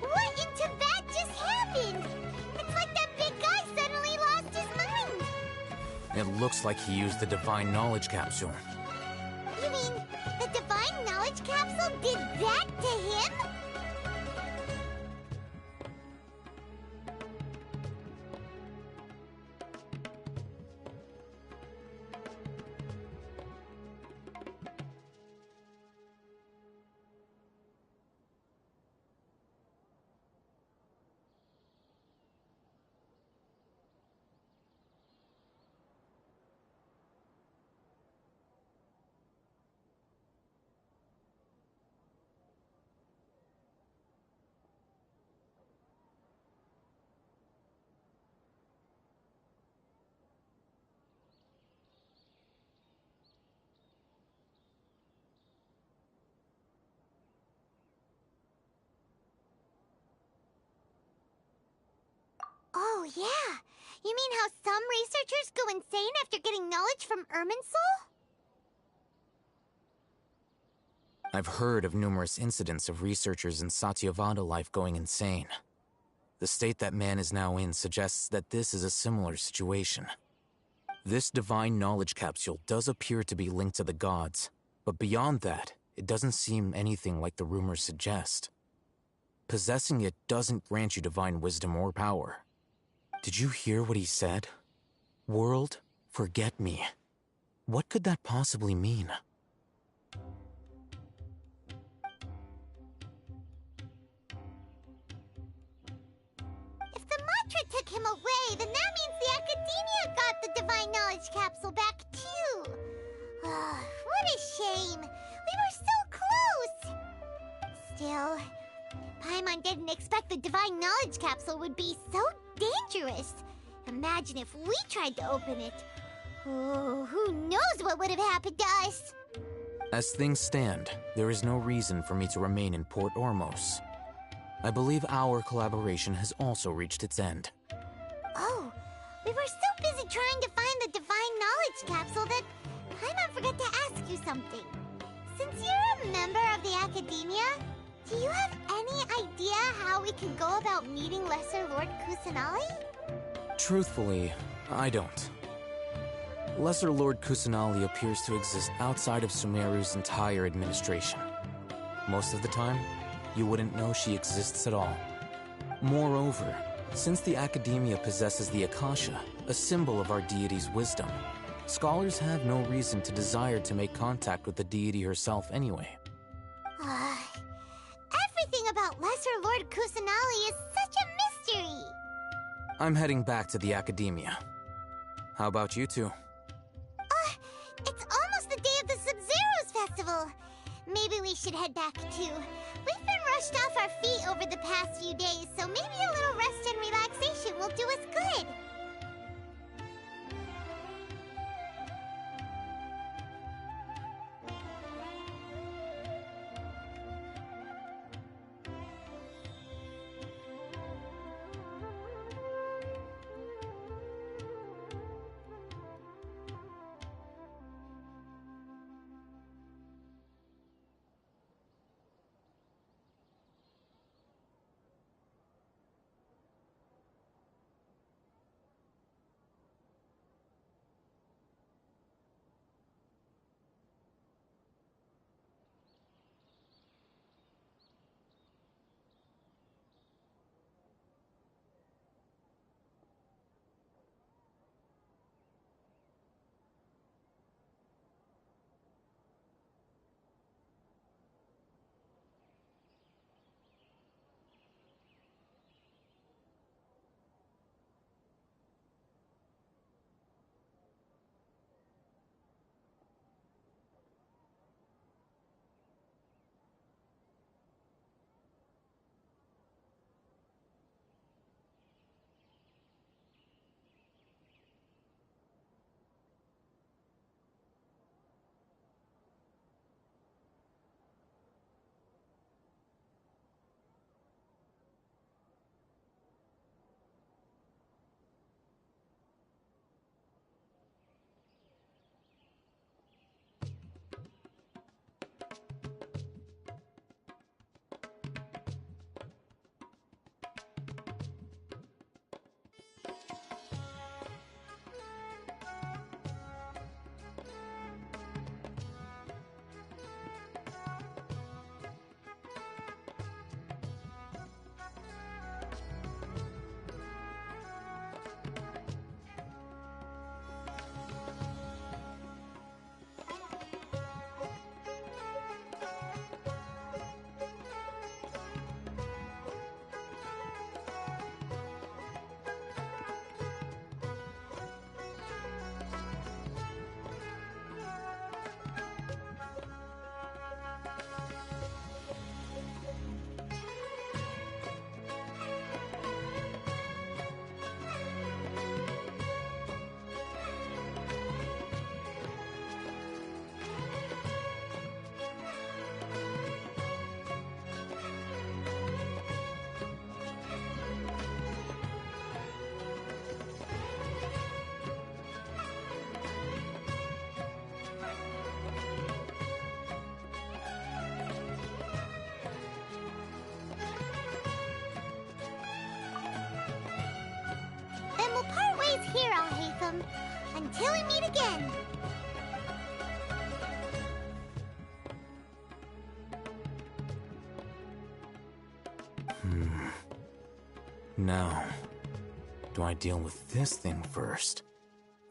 What in Tibet just happened? It's like that big guy suddenly lost his mind. It looks like he used the Divine Knowledge Capsule. You mean the Divine Knowledge Capsule did that to him? Oh, yeah. You mean how some researchers go insane after getting knowledge from Irminsul? I've heard of numerous incidents of researchers in Satyavada life going insane. The state that man is now in suggests that this is a similar situation. This Divine Knowledge Capsule does appear to be linked to the gods, but beyond that, it doesn't seem anything like the rumors suggest. Possessing it doesn't grant you divine wisdom or power. Did you hear what he said? World, forget me. What could that possibly mean? If the mantra took him away, then that means the Academia got the Divine Knowledge Capsule back too. What a shame. We were so close. Still, Paimon didn't expect the Divine Knowledge Capsule would be so dangerous. Imagine if we tried to open it. Oh, who knows what would have happened to us? As things stand, there is no reason for me to remain in Port Ormos. I believe our collaboration has also reached its end. Oh, we were so busy trying to find the Divine Knowledge Capsule that Paimon forgot to ask you something. Since you're a member of the Academia, do you have any idea how we can go about meeting Lesser Lord Kusanali? Truthfully, I don't. Lesser Lord Kusanali appears to exist outside of Sumeru's entire administration. Most of the time, you wouldn't know she exists at all. Moreover, since the Academia possesses the Akasha, a symbol of our deity's wisdom, scholars have no reason to desire to make contact with the deity herself anyway. Everything about Lesser Lord Kusanali is such a mystery! I'm heading back to the Academia. How about you two? It's almost the day of the Sub-Zero's festival. Maybe we should head back too. We've been rushed off our feet over the past few days, so maybe a little rest and relaxation will do us good. welcome. Until we meet again. Now, do I deal with this thing first?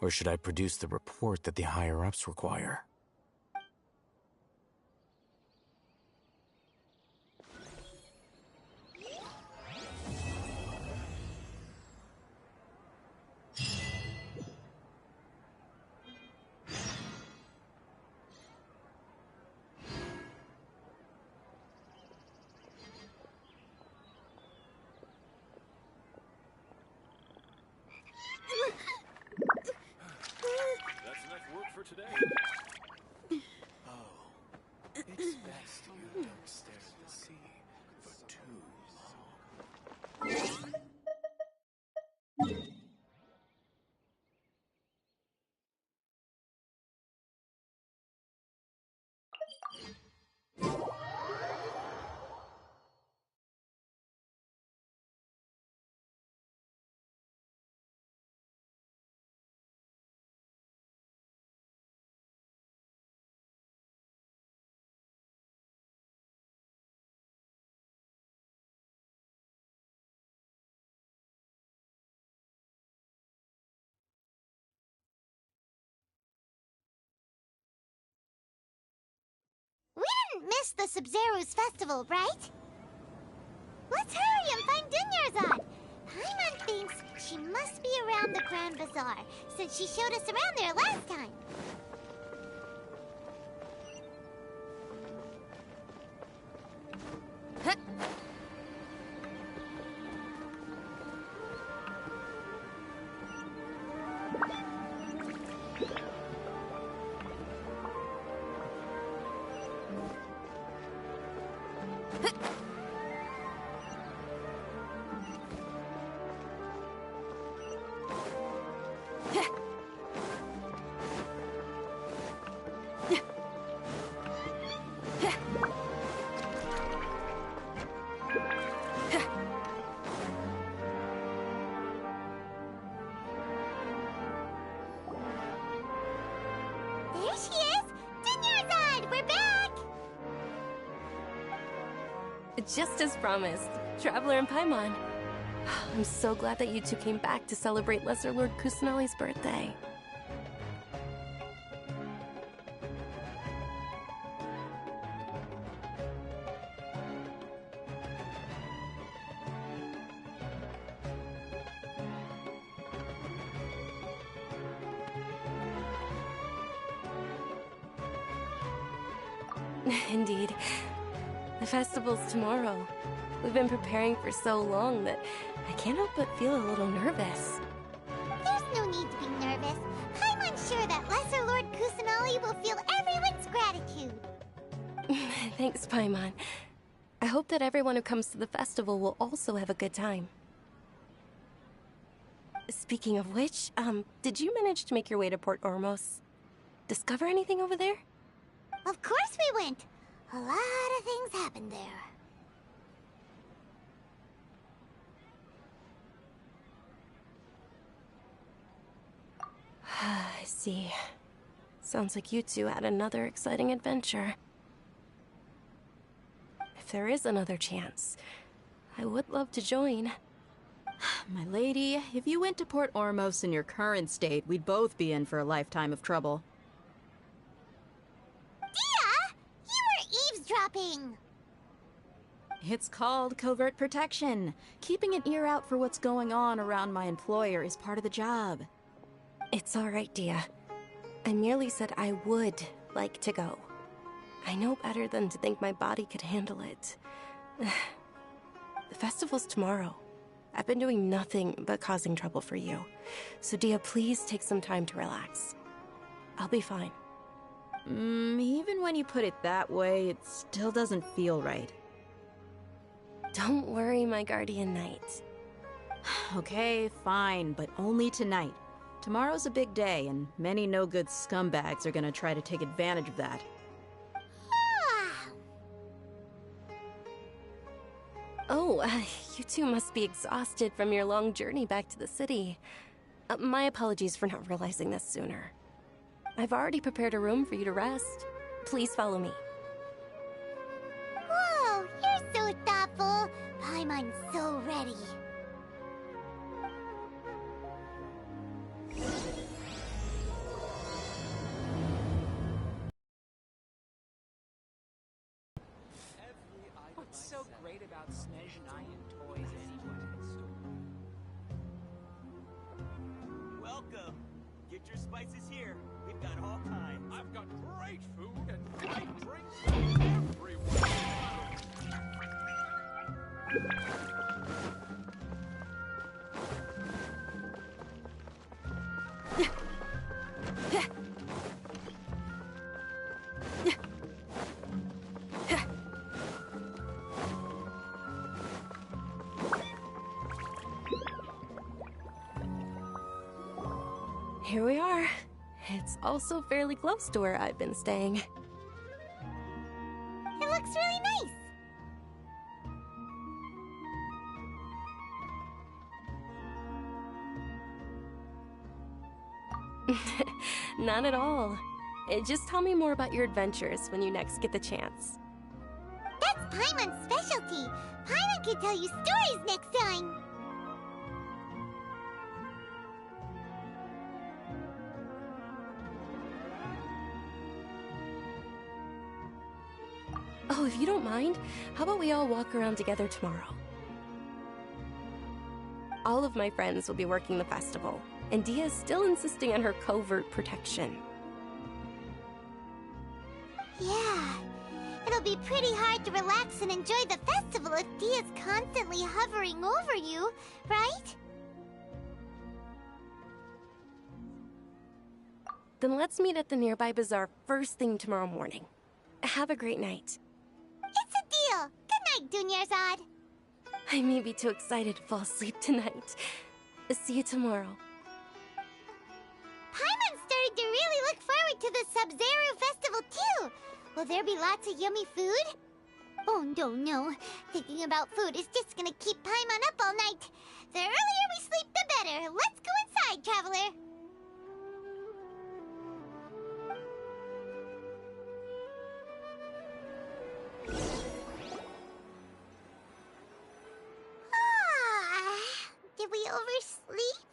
Or should I produce the report that the higher-ups require? That's enough work for today. Oh, it's best you don't stare at the sea for too long. We didn't miss the Sub-Zero's festival, right? Let's hurry and find Dunyarzad. Paimon thinks she must be around the Grand Bazaar, since she showed us around there last time. There she is! Dunyarzad, we're back! Just as promised, Traveler and Paimon. I'm so glad that you two came back to celebrate Lesser Lord Kusanali's birthday. Indeed. The festival's tomorrow. We've been preparing for so long that I can't help but feel a little nervous. There's no need to be nervous. Paimon's sure that Lesser Lord Kusanali will feel everyone's gratitude. Thanks, Paimon. I hope that everyone who comes to the festival will also have a good time. Speaking of which, did you manage to make your way to Port Ormos? Discover anything over there? Of course we went. A lot of things happened there. I see. Sounds like you two had another exciting adventure. If there is another chance, I would love to join. My lady, if you went to Port Ormos in your current state, we'd both be in for a lifetime of trouble. Dia! You were eavesdropping! It's called covert protection. Keeping an ear out for what's going on around my employer is part of the job. It's all right, Dia. I merely said I would like to go. I know better than to think my body could handle it. The festival's tomorrow. I've been doing nothing but causing trouble for you. So Dia, please take some time to relax. I'll be fine. Even when you put it that way, it still doesn't feel right. Don't worry, my guardian knight. Okay, fine, but only tonight. Tomorrow's a big day, and many no-good scumbags are gonna try to take advantage of that. Oh, you two must be exhausted from your long journey back to the city. My apologies for not realizing this sooner. I've already prepared a room for you to rest. Please follow me. Whoa, you're so thoughtful. Paimon's so ready. What's so great about Snezh toys anyway? Welcome. Get your spices here. We've got all kinds. I've got great food and great drinks for everyone. Here we are. It's also fairly close to where I've been staying. It looks really nice. Not at all. Just tell me more about your adventures when you next get the chance. That's Paimon's specialty. Paimon can tell you stories next time. Oh, if you don't mind, how about we all walk around together tomorrow? All of my friends will be working the festival, and Dia's still insisting on her covert protection. Yeah, it'll be pretty hard to relax and enjoy the festival if Dia's constantly hovering over you, right? Then let's meet at the nearby bazaar first thing tomorrow morning. Have a great night. It's a deal. Good night, Dunyarzad. I may be too excited to fall asleep tonight. See you tomorrow. Paimon started to really look forward to the Sub-Zero festival too. Will there be lots of yummy food? Oh, no. Thinking about food is just gonna keep Paimon up all night. The earlier we sleep, the better. Let's go inside, traveler. Did we oversleep?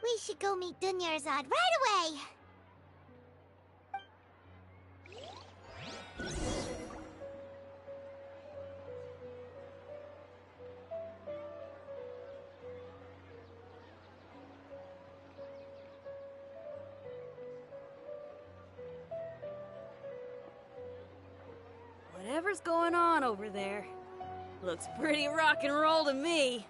We should go meet Dunyarzad right away. Whatever's going on over there, looks pretty rock and roll to me.